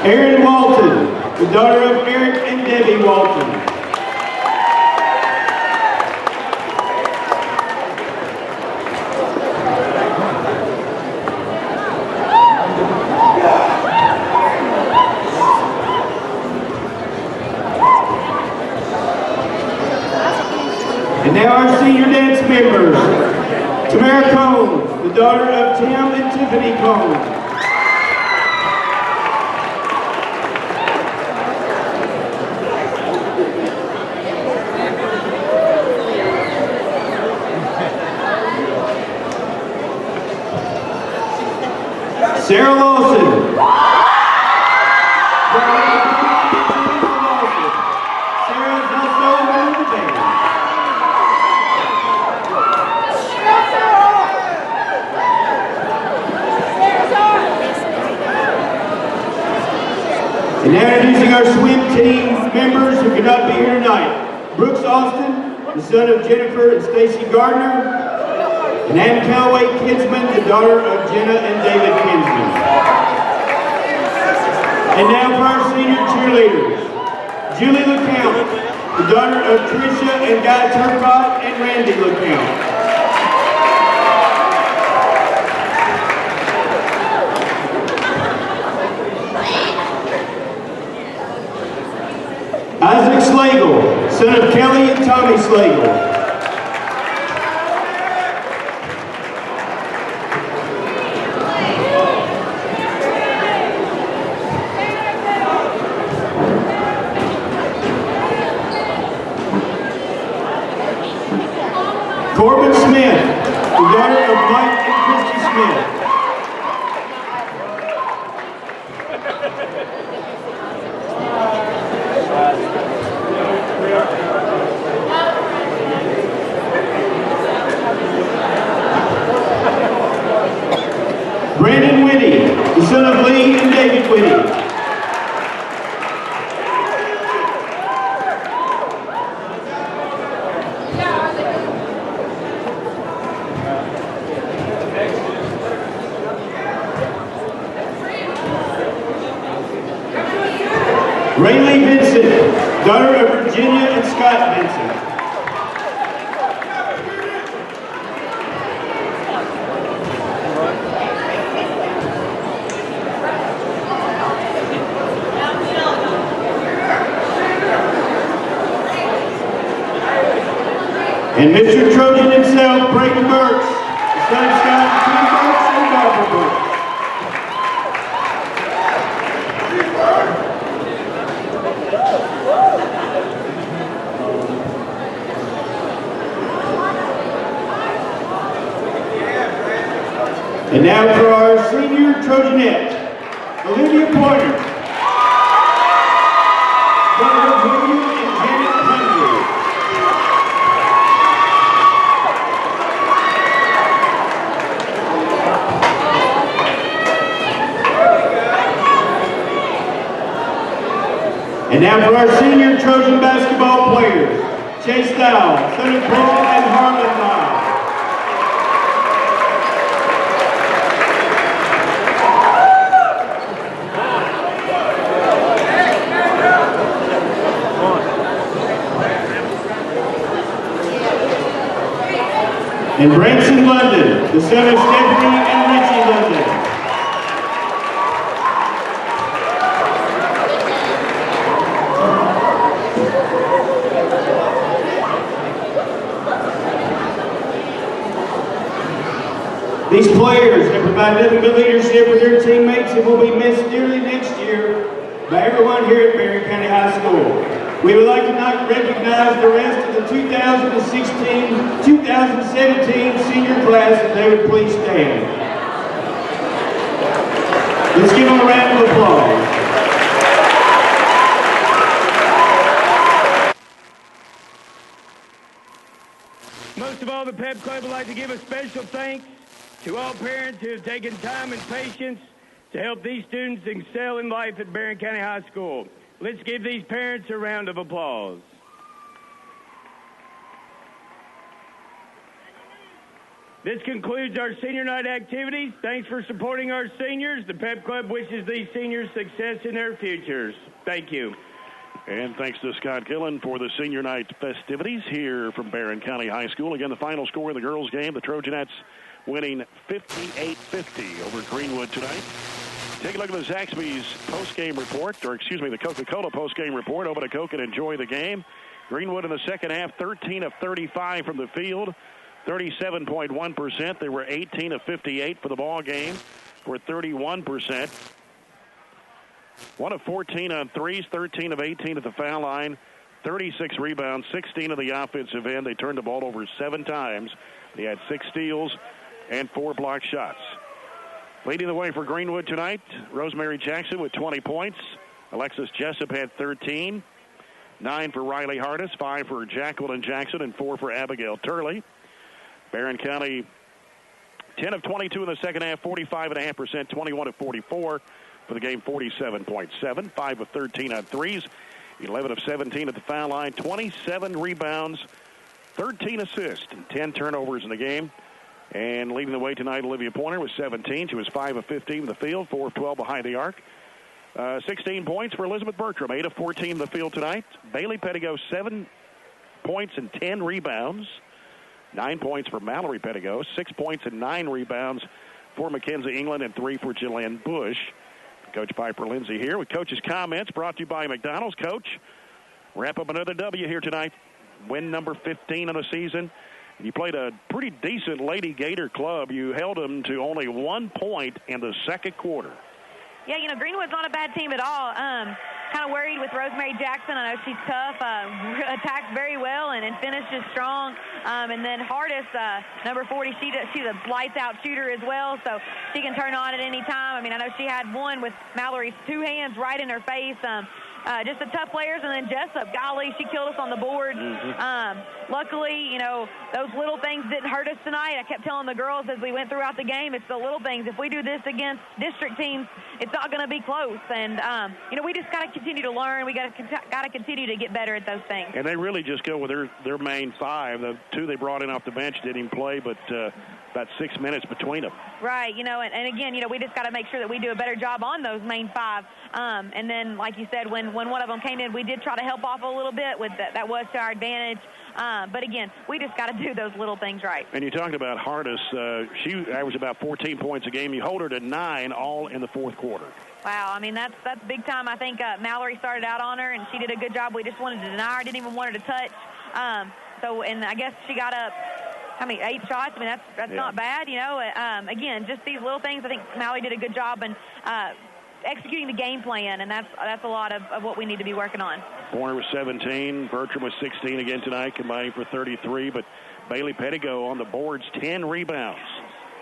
K: Erin Walton, the daughter of Eric and Debbie Walton. And now our senior dance members. Tamara Combs, the daughter of Tim and Tiffany Combs. Sarah Lawson. Sarah is also a member of the band. And now introducing our swim team members who cannot be here tonight. Brooks Austin, the son of Jennifer and Stacy Gardner. And Ann Calloway Kinsman, the daughter of Jenna and David Kinsman. And now for our senior cheerleaders. Julie LeCount, the daughter of Tricia and Guy Turcott and Randy LeCount. Isaac Slagle, son of Kelly and Tommy Slagle. Smith, the daughter of Mike and Christy Smith. Brandon Whitty, the son of Lee and David Whitty. Rayleigh Vincent, daughter of Virginia and Scott Vincent. And Mr. Trojan himself, Pregame Burks, the son of Scott and Burks and Barbara Burks. And now for our senior Trojanette, Olivia Pointer, daughter of William and Janet Hunter. And now for our senior Trojan basketball players, Chase Dow, son of Paul and Harlan Dow. And Branson London, the son of Stephanie and Richie London. These players have provided nothing but leadership for their teammates and will be missed dearly next year by everyone here at Barren County High School. We would like to recognize the rest of the 2016-2017 senior class, if they would please stand. Let's give them a round of applause.
L: Most of all, the Pep Club would like to give a special thanks to all parents who have taken time and patience to help these students excel in life at Barren County High School. Let's give these parents a round of applause. This concludes our senior night activities. Thanks for supporting our seniors. The Pep Club wishes these seniors success in their futures. Thank you.
A: And thanks to Scott Gillen for the senior night festivities here from Barren County High School. Again, the final score of the girls' game, the Trojanettes winning 58-50 over Greenwood tonight. Take a look at the Zaxby's post-game report, or excuse me, the Coca-Cola post-game report. Open a Coke and enjoy the game. Greenwood in the second half, 13 of 35 from the field, 37.1%. They were 18 of 58 for the ball game for 31%. 1 of 14 on threes, 13 of 18 at the foul line, 36 rebounds, 16 of the offensive end. They turned the ball over 7 times. They had 6 steals and 4 block shots. Leading the way for Greenwood tonight, Rosemary Jackson with 20 points. Alexis Jessup had 13. 9 for Riley Hardis, 5 for Jacqueline Jackson, and 4 for Abigail Turley. Barren County, 10 of 22 in the second half, 45.5%, 21 of 44 for the game, 47.7. 5 of 13 on threes, 11 of 17 at the foul line, 27 rebounds, 13 assists, and 10 turnovers in the game. And leading the way tonight, Olivia Pointer with 17. She was 5 of 15 in the field, 4 of 12 behind the arc. 16 points for Elizabeth Bertram, 8 of 14 in the field tonight. Bailey Pettigo, 7 points and 10 rebounds. 9 points for Mallory Pettigo, 6 points and 9 rebounds for Mackenzie England, and 3 for Jillian Bush. Coach Piper Lindsay here with Coach's comments, brought to you by McDonald's. Coach, wrap up another W here tonight. Win number 15 of the season. You played a pretty decent Lady-Gator club. You held them to only 1 point in the second quarter.
M: Yeah, Greenwood's not a bad team at all. kind of worried with Rosemary Jackson. I know she's tough, attacks very well, and finishes strong. And then Hardis, number 40, she's a lights-out shooter as well, so she can turn on at any time. I mean, I know she had one with Mallory's two hands right in her face. Just the tough players. And then Jessup, golly, she killed us on the board. Luckily, you know, those little things didn't hurt us tonight. I kept telling the girls as we went throughout the game, it's the little things. If we do this against district teams, it's not going to be close. And, you know, we just got to continue to learn. We got to continue to get better at those things.
A: And they really just go with their main five. The two they brought in off the bench didn't even play, but about 6 minutes between them.
M: Right, you know, and again, you know, we just got to make sure that we do a better job on those main five. And then, like you said, when one of them came in, we did try to help off a little bit. With that was to our advantage. But again, we just got to do those little things right.
A: And you talked about Hardis. She averaged about 14 points a game. You hold her to 9 all in the fourth quarter.
M: Wow, I mean, that's big time. I think Mallory started out on her, and she did a good job. We just wanted to deny her, didn't even want her to touch. And I guess she got up, 8 shots? I mean, that's not bad, you know. Again, just these little things. I think Mallory did a good job in executing the game plan, and that's a lot of what we need to be working on.
A: Warner was 17. Bertram was 16 again tonight, combining for 33. But Bailey Pettigo on the boards, 10 rebounds.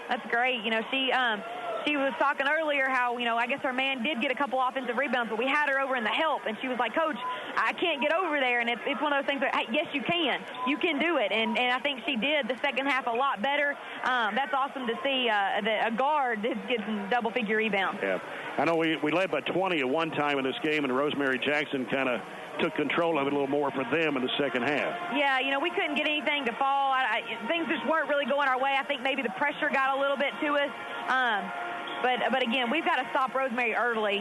M: That's great. You know, she was talking earlier how, you know, I guess her man did get a couple offensive rebounds, but we had her over in the help, and she was like, Coach, I can't get over there. And it's one of those things where, hey, yes, you can. You can do it. And I think she did the second half a lot better. That's awesome to see a guard getting double-figure rebounds.
A: Yeah. I know we led by 20 at one time in this game, and Rosemary Jackson kind of took control of it a little more for them in the second half.
M: Yeah, you know, we couldn't get anything to fall. Things just weren't really going our way. I think maybe the pressure got a little bit to us. But again, we've got to stop Rosemary early.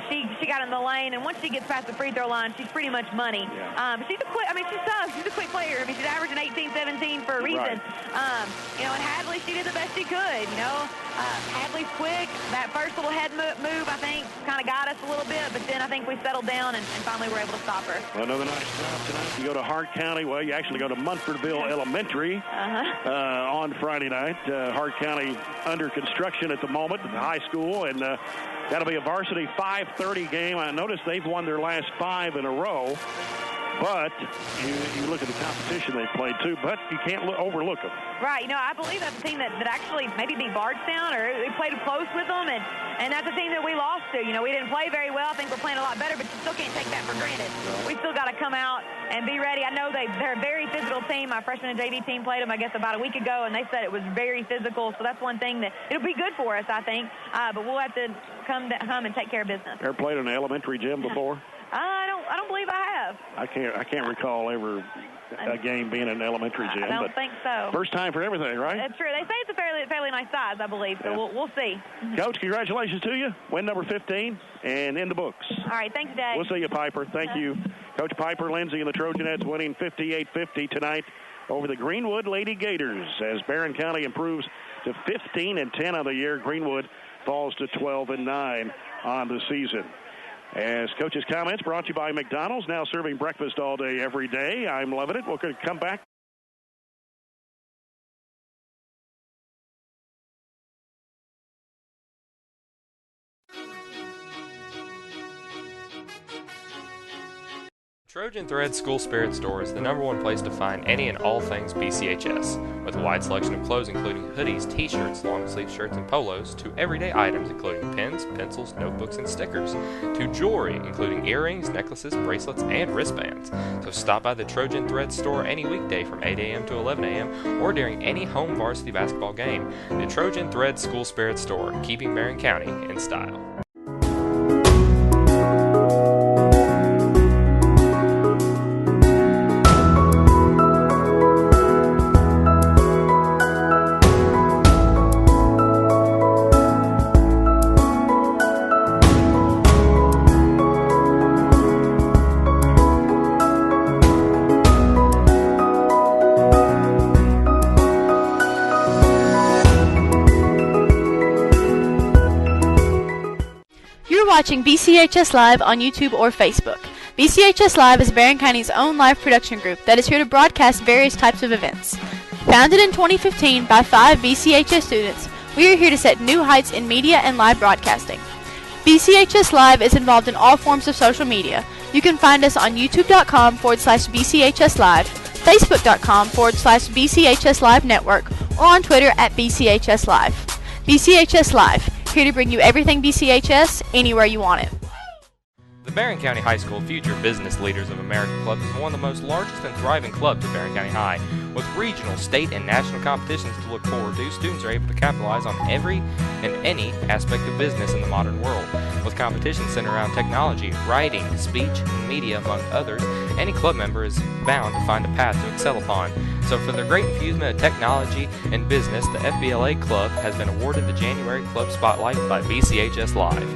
M: She got in the lane, and once she gets past the free throw line, she's pretty much money. Yeah. She's tough. She's a quick player. I mean, she's averaging 18, 17 for a reason. Right. You know, and Hadley, she did the best she could. You know, Hadley's quick. That first little head move, I think, kind of got us a little bit. But then I think we settled down and finally were able to stop her.
A: Well, another nice job tonight. You go to Hart County. Well, you actually go to Munfordville Elementary on Friday night. Hart County under construction at the moment at the high school, and that'll be a varsity 5:30 game. I noticed they've won their last 5 in a row, but you look at the competition they've played too, but you can't overlook them.
M: Right, you know, I believe that's a team that actually maybe beat Bardstown, or they played close with them, and that's a team that we lost to. You know, we didn't play very well. I think we're playing a lot better, but you still can't take that for granted. We still got to come out and be ready. I know they're a very physical team. My freshman and JV team played them, I guess, about a week ago, and they said it was very physical, so that's one thing that it'll be good for us, I think, but we'll have to come and take care of business.
A: Ever played in an elementary gym before?
M: I don't believe I have.
A: I can't recall ever a game being in an elementary gym.
M: I don't think so.
A: First time for everything, right?
M: That's true. They say it's a fairly nice size, I believe. So we'll see.
A: Coach, congratulations to you. Win number 15 and in the books.
M: All right, thanks, Dave.
A: We'll see you, Piper. Thank you, Coach Piper Lindsay and the Trojanettes winning 58-50 tonight over the Greenwood Lady-Gators as Barren County improves to 15-10 on the year. Greenwood falls to 12-9 on the season. As Coach's comments brought to you by McDonald's, now serving breakfast all day, every day. I'm loving it. We'll come back.
H: Trojan Thread School Spirit Store is the #1 place to find any and all things BCHS, with a wide selection of clothes including hoodies, t-shirts, long-sleeve shirts, and polos, to everyday items including pens, pencils, notebooks, and stickers, to jewelry including earrings, necklaces, bracelets, and wristbands. So stop by the Trojan Thread Store any weekday from 8 a.m. to 11 a.m. or during any home varsity basketball game. The Trojan Thread School Spirit Store, keeping Barren County in style.
J: Watching BCHS Live on YouTube or Facebook. BCHS Live is Barren County's own live production group that is here to broadcast various types of events. Founded in 2015 by 5 BCHS students, we are here to set new heights in media and live broadcasting. BCHS Live is involved in all forms of social media. You can find us on youtube.com/BCHS Live, facebook.com/BCHS Live Network, or on Twitter at BCHS Live. BCHS Live, here to bring you everything BCHS, anywhere you want it.
H: The Barren County High School Future Business Leaders of America Club is one of the most largest and thriving clubs at Barren County High. With regional, state, and national competitions to look forward to, students are able to capitalize on every and any aspect of business in the modern world. With competitions centered around technology, writing, speech, and media, among others, any club member is bound to find a path to excel upon. So for their great infusement of technology and business, the FBLA Club has been awarded the January Club Spotlight by BCHS Live.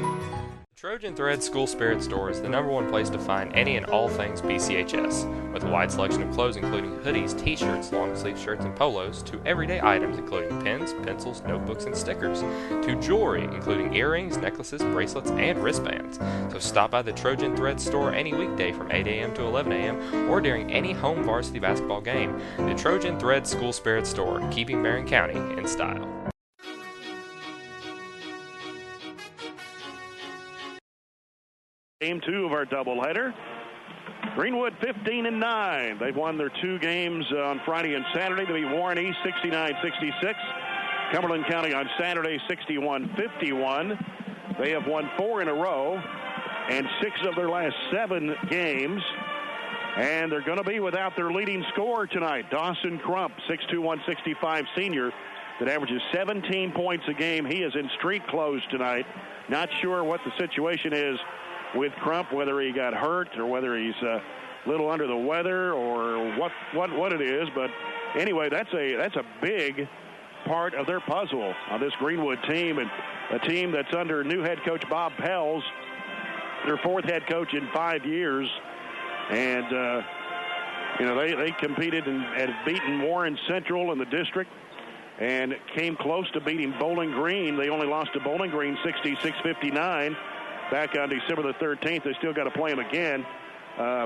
H: Trojan Thread School Spirit Store is the #1 place to find any and all things BCHS. With a wide selection of clothes including hoodies, t-shirts, long-sleeve shirts, and polos, to everyday items including pens, pencils, notebooks, and stickers, to jewelry including earrings, necklaces, bracelets, and wristbands. So stop by the Trojan Thread Store any weekday from 8 a.m. to 11 a.m. or during any home varsity basketball game. The Trojan Thread School Spirit Store, keeping Barren County in style.
A: Game 2 of our doubleheader. Greenwood 15-9. They've won their 2 games on Friday and Saturday. They beat Warren East 69-66. Cumberland County on Saturday 61-51. They have won 4 in a row and 6 of their last 7 games. And they're going to be without their leading scorer tonight, Dawson Crump, 6'2", 165 senior that averages 17 points a game. He is in street clothes tonight. Not sure what the situation is with Crump, whether he got hurt or whether he's a little under the weather or what it is. But anyway, that's a big part of their puzzle on this Greenwood team, and a team that's under new head coach Bob Pels, their 4th head coach in 5 years. And they competed and had beaten Warren Central in the district and came close to beating Bowling Green. They only lost to Bowling Green 66-59. Back on December the 13th. They still got to play them again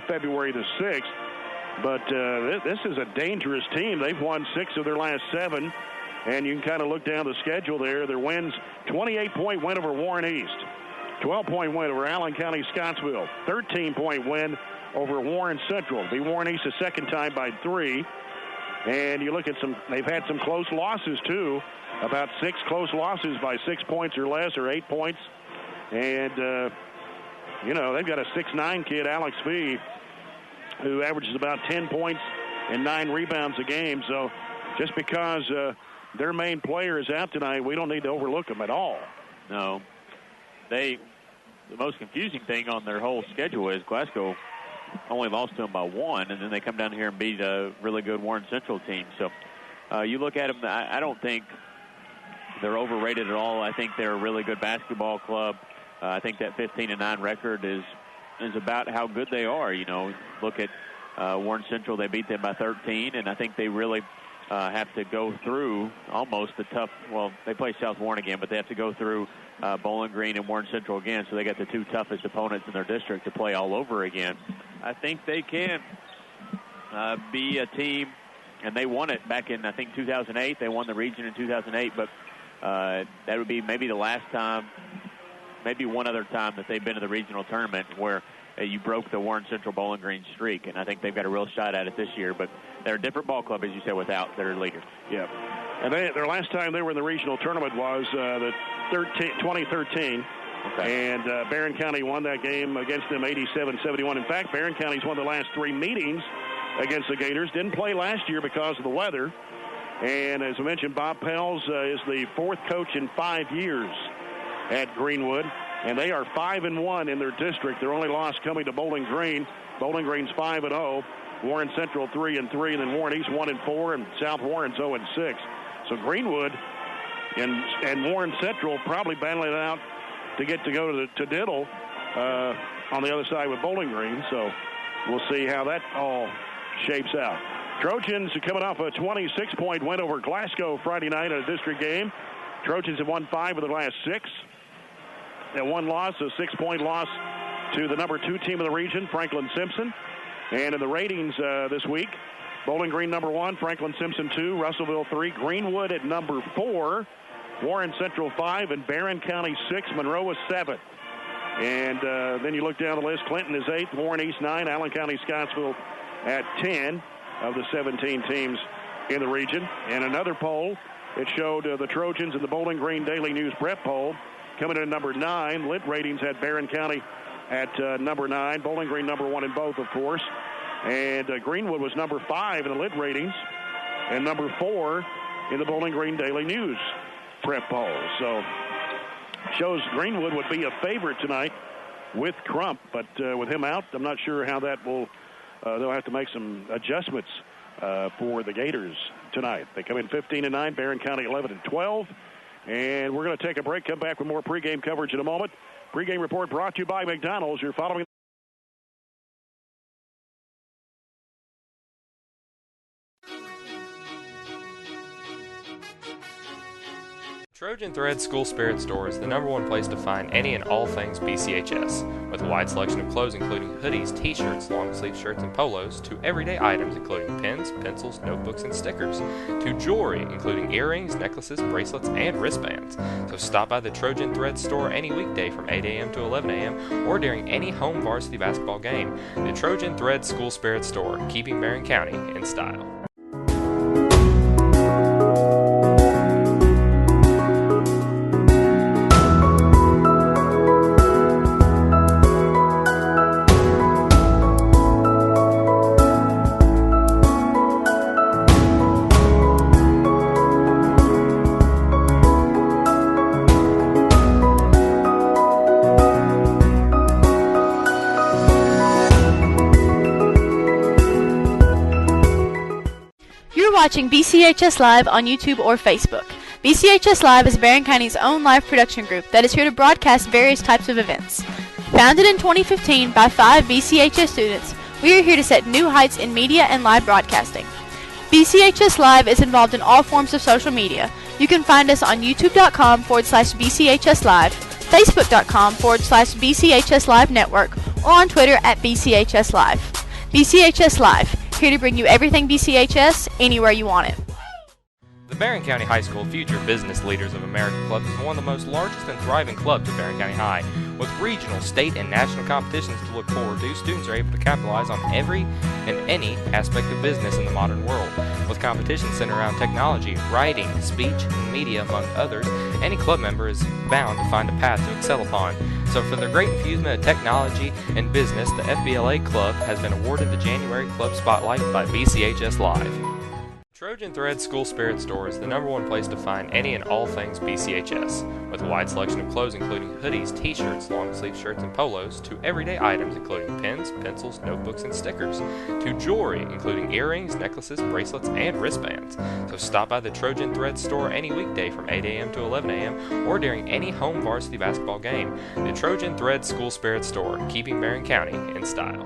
A: February the 6th. But this is a dangerous team. They've won 6 of their last 7. And you can kind of look down the schedule there. Their wins, 28-point win over Warren East, 12-point win over Allen County Scottsville, 13-point win over Warren Central. Beat Warren East a second time by 3. And you look at they've had some close losses too. About 6 close losses by 6 points or less, or 8 points. And, they've got a 6'9" kid, Alex Fee, who averages about 10 points and 9 rebounds a game. So just because their main player is out tonight, we don't need to overlook them at all.
B: No. The most confusing thing on their whole schedule is Glasgow only lost to them by 1, and then they come down here and beat a really good Warren Central team. So you look at them, I don't think they're overrated at all. I think they're a really good basketball club. I think that 15-9 record is about how good they are. Look at Warren Central. They beat them by 13, and I think they really have to go through almost the tough. Well, they play South Warren again, but they have to go through Bowling Green and Warren Central again. So they got the 2 toughest opponents in their district to play all over again. I think they can be a team, and they won it back in, I think, 2008. They won the region in 2008, but that would be maybe the last time, maybe one other time that they've been to the regional tournament where you broke the Warren Central Bowling Green streak, and I think they've got a real shot at it this year. But they're a different ball club, as you said, without their leader.
A: Yeah, and their last time they were in the regional tournament was 2013. Okay. And Barren County won that game against them 87-71. In fact, Barren County's won the last 3 meetings against the Gators. Didn't play last year because of the weather. And as I mentioned, Bob Pels is the 4th coach in 5 years at Greenwood, and they are 5-1 in their district. Their only loss coming to Bowling Green. Bowling Green's 5-0. Warren Central 3-3, and then Warren East 1-4, and South Warren's 0-6. So Greenwood and Warren Central probably battling it out to get to go to Diddle on the other side with Bowling Green. So we'll see how that all shapes out. Trojans are coming off a 26-point win over Glasgow Friday night in a district game. Trojans have won 5 of the last 6. And 1 loss, a 6-point loss to the number 2 team in the region, Franklin Simpson. And in the ratings this week, Bowling Green number 1, Franklin Simpson 2, Russellville 3, Greenwood at number 4, Warren Central 5, and Barren County 6, Monroe 7. And then you look down the list. Clinton is 8th, Warren East 9, Allen County, Scottsville at 10 of the 17 teams in the region. And another poll, it showed the Trojans in the Bowling Green Daily News Prep poll coming in at number 9. Lit ratings had Barren County at number 9. Bowling Green number 1 in both, of course. And Greenwood was number 5 in the lit ratings and number 4 in the Bowling Green Daily News Prep poll. So shows Greenwood would be a favorite tonight with Crump, but with him out, I'm not sure how that will. They'll have to make some adjustments for the Gators tonight. They come in 15-9, Barren County 11-12, and we're going to take a break. Come back with more pregame coverage in a moment. Pregame report brought to you by McDonald's. You're following.
H: Trojan Thread School Spirit Store is the #1 place to find any and all things BCHS, with a wide selection of clothes including hoodies, t-shirts, long-sleeve shirts, and polos, to everyday items including pens, pencils, notebooks, and stickers, to jewelry including earrings, necklaces, bracelets, and wristbands. So stop by the Trojan Thread Store any weekday from 8 a.m. to 11 a.m. or during any home varsity basketball game. The Trojan Thread School Spirit Store, keeping Barren County in style.
J: Watching BCHS Live on YouTube or Facebook. BCHS Live is Barren County's own live production group that is here to broadcast various types of events. Founded in 2015 by 5 BCHS students, we are here to set new heights in media and live broadcasting. BCHS Live is involved in all forms of social media. You can find us on youtube.com/BCHS Live, facebook.com/BCHS Live Network, or on Twitter at BCHS Live. BCHS Live, here to bring you everything BCHS anywhere you want it.
H: The Barren County High School Future Business Leaders of America Club is one of the most largest and thriving clubs at Barren County High. With regional, state, and national competitions to look forward to, students are able to capitalize on every and any aspect of business in the modern world. With competitions centered around technology, writing, speech, and media, among others, any club member is bound to find a path to excel upon. So for their great infusement of technology and business, the FBLA Club has been awarded the January Club Spotlight by BCHS Live. Trojan Thread School Spirit Store is the #1 place to find any and all things BCHS, with a wide selection of clothes including hoodies, t-shirts, long-sleeve shirts, and polos, to everyday items including pens, pencils, notebooks, and stickers, to jewelry including earrings, necklaces, bracelets, and wristbands. So stop by the Trojan Thread Store any weekday from 8 a.m. to 11 a.m. or during any home varsity basketball game. The Trojan Thread School Spirit Store, keeping Barren County in style.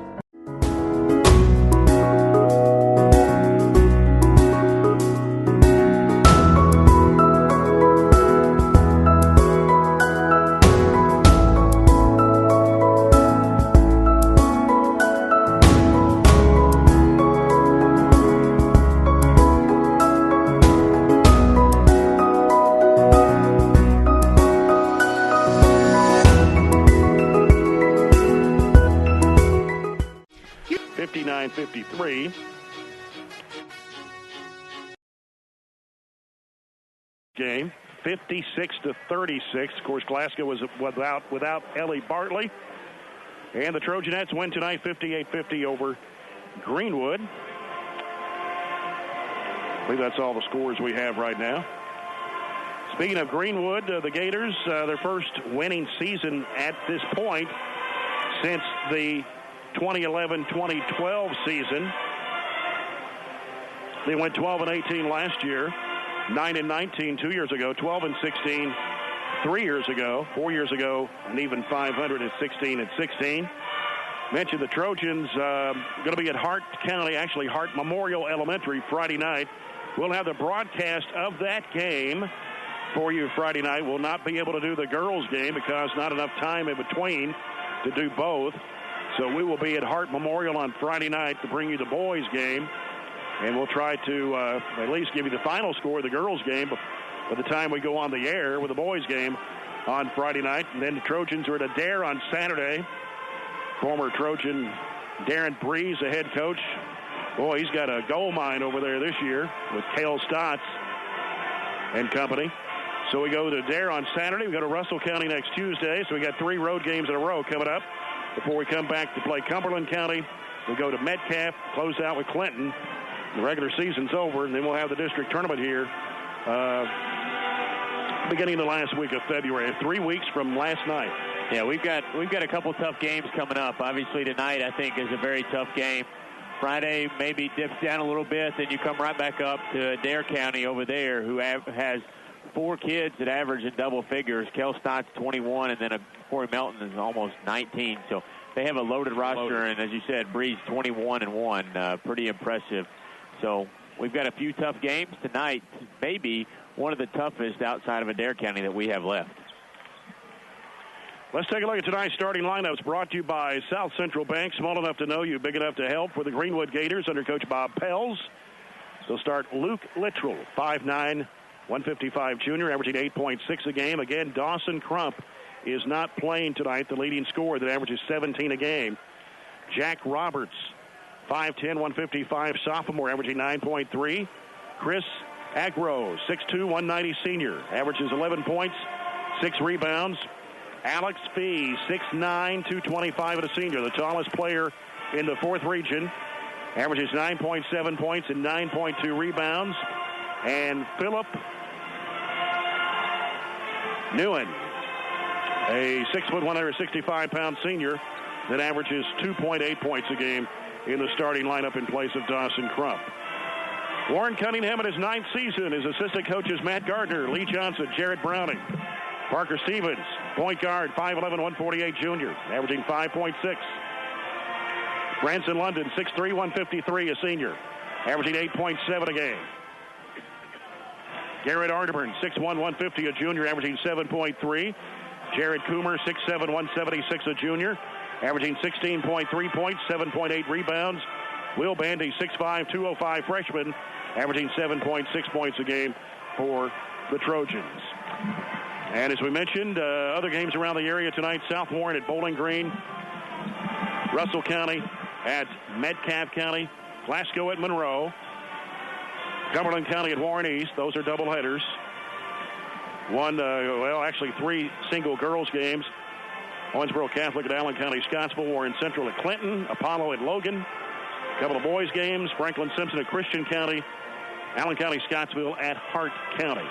A: Game 56-36. Of course, Glasgow was without Ellie Bartley, and the Trojanettes win tonight 58-50 over Greenwood. I believe that's all the scores we have right now. Speaking of Greenwood, the Gators, their first winning season at this point since the 2011-2012 season. They went 12-18 last year, 9-19 2 years ago, 12-16 3 years ago, 4 years ago, and even 500 at 16-16. Mentioned the Trojans going to be at Hart Memorial Elementary Friday night. We'll have the broadcast of that game for you Friday night. We'll not be able to do the girls game because not enough time in between to do both. So we will be at Hart Memorial on Friday night to bring you the boys game. And we'll try to at least give you the final score of the girls game by the time we go on the air with the boys game on Friday night. And then the Trojans are at Adair on Saturday. Former Trojan Darren Breeze, the head coach. Boy, he's got a gold mine over there this year with Cale Stotts and company. So we go to Adair on Saturday. We go to Russell County next Tuesday. So we got 3 road games in a row coming up before we come back to play Cumberland County. We go to Metcalf, close out with Clinton. The regular season's over, and then we'll have the district tournament here beginning the last week of February, 3 weeks from last night.
B: Yeah, we've got a couple tough games coming up. Obviously tonight I think is a very tough game. Friday maybe dips down a little bit, then you come right back up to Adair County over there, who has 4 kids that average in double figures. Kel Stott's 21, and then Corey Melton is almost 19. So they have a loaded roster, and as you said, Breeze 21-1, pretty impressive. So we've got a few tough games tonight, maybe one of the toughest outside of Adair County that we have left.
A: Let's take a look at tonight's starting lineups, brought to you by South Central Bank. Small enough to know you, big enough to help, for the Greenwood Gators under Coach Bob Pels. They'll start Luke Littrell, 5'9", 155 junior, averaging 8.6 a game. Again, Dawson Crump is not playing tonight, the leading scorer that averages 17 a game. Jack Roberts, 5'10", 155 sophomore, averaging 9.3. Chris Agro, 6'2", 190 senior, averages 11 points, 6 rebounds. Alex Fee, 6'9", 225 and a senior, the tallest player in the 4th region, averages 9.7 points and 9.2 rebounds. And Philip Newen, a 6'1", 165-pound senior that averages 2.8 points a game in the starting lineup in place of Dawson Crump. Warren Cunningham in his 9th season. His assistant coaches Matt Gardner, Lee Johnson, Jared Browning. Parker Stevens, point guard, 5'11", 148 junior, averaging 5.6. Branson London, 6'3", 153, a senior, averaging 8.7 a game. Garrett Arterburn, 6'1", 150, a junior, averaging 7.3. Jared Coomer, 6'7", 176, a junior, averaging 16.3 points, 7.8 rebounds. Will Bandy, 6'5", 205 freshman, averaging 7.6 points a game for the Trojans. And as we mentioned, other games around the area tonight: South Warren at Bowling Green, Russell County at Metcalf County, Glasgow at Monroe, Cumberland County at Warren East. Those are doubleheaders. Actually 3 single girls games. Owensboro Catholic at Allen County, Scottsville, Warren Central at Clinton, Apollo at Logan. A couple of boys games: Franklin Simpson at Christian County, Allen County, Scottsville at Hart County.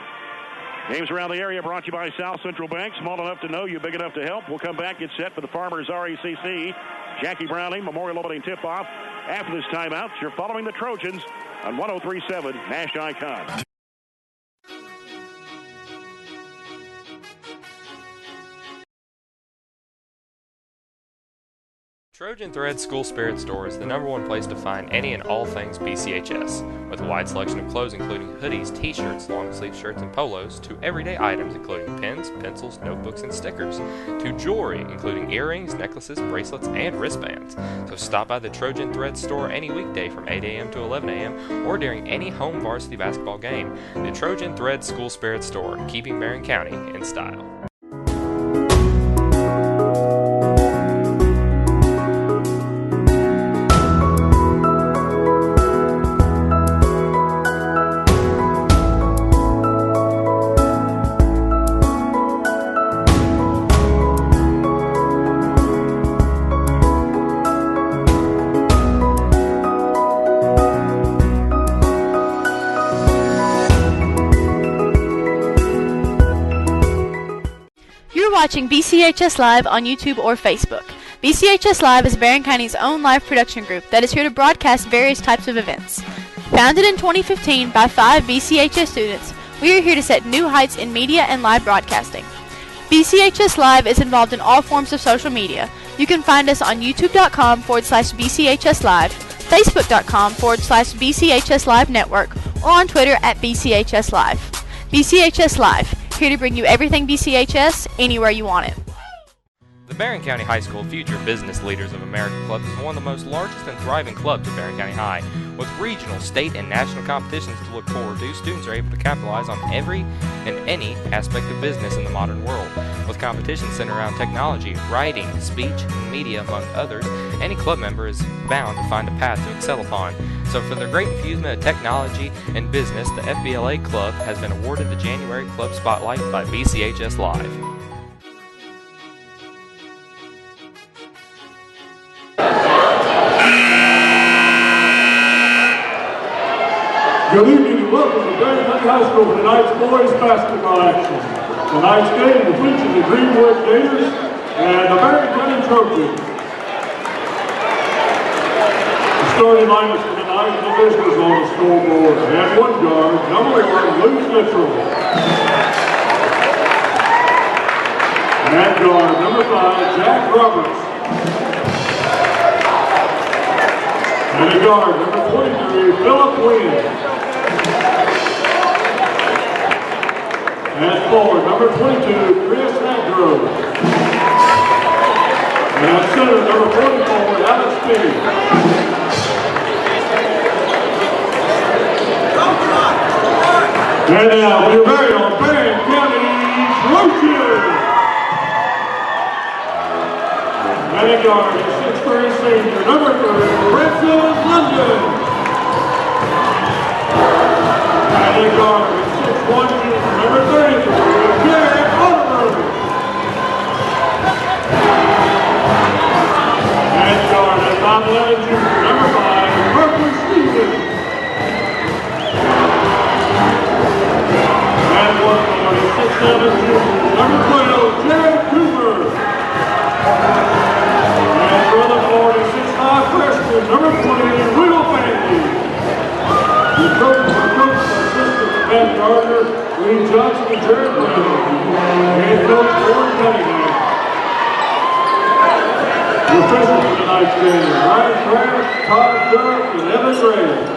A: Games around the area brought to you by South Central Bank. Small enough to know you, big enough to help. We'll come back, get set for the Farmers RECC Jackie Browning Memorial Opening Tip-Off. After this timeout, you're following the Trojans on 103.7 Nash Icon.
H: Trojan Thread School Spirit Store is the #1 place to find any and all things BCHS, with a wide selection of clothes including hoodies, t-shirts, long-sleeve shirts, and polos, to everyday items including pens, pencils, notebooks, and stickers, to jewelry including earrings, necklaces, bracelets, and wristbands. So stop by the Trojan Thread Store any weekday from 8 a.m. to 11 a.m. or during any home varsity basketball game. The Trojan Thread School Spirit Store, keeping Barren County in style.
J: Watching BCHS Live on YouTube or Facebook. BCHS Live is Barren County's own live production group that is here to broadcast various types of events. Founded in 2015 by 5 BCHS students, we are here to set new heights in media and live broadcasting. BCHS Live is involved in all forms of social media. You can find us on youtube.com/BCHS Live, facebook.com/BCHS Live Network, or on Twitter at BCHS Live. BCHS Live, here to bring you everything BCHS anywhere you want it.
H: The Barren County High School Future Business Leaders of America Club is one of the most largest and thriving clubs at Barren County High. With regional, state, and national competitions to look forward to, students are able to capitalize on every and any aspect of business in the modern world. With competitions centered around technology, writing, speech, and media, among others, any club member is bound to find a path to excel upon. So for their great infusement of technology and business, the FBLA Club has been awarded the January Club Spotlight by BCHS Live.
K: Good evening and welcome to Barren County High School for tonight's boys basketball action. Tonight's game will feature the Greenwood Gators and the Barren County Trojans. The starting lineups for tonight are the visitors on the scoreboard. At one guard, number 1, Luke Mitchell. At guard, number 5, Jack Roberts. And at guard, number 23, Philip Wynn. And forward, number 22, Chris Agro. And at center, number 44, Alex Speed. And now, your very own Barren County Trojans. And at guard, the 6'3" senior, number 3, Francis London. And at guard, the 6'1" junior, number 33, Jared Oliver. And guard, the 5'11" junior, number 5, Berkeley Stevens. And one guard, the 6'7" junior, number 12, Jared Cooper. And brother for the 6'5" freshman, number 20, Will Bandy. The coaches are assistant Ben Gardner, Lee Johnson, and Jared Brown. Head coach Warren Cunningham. The officials for tonight's game, Ryan Kraft, Todd Dirk, and Evan Gray.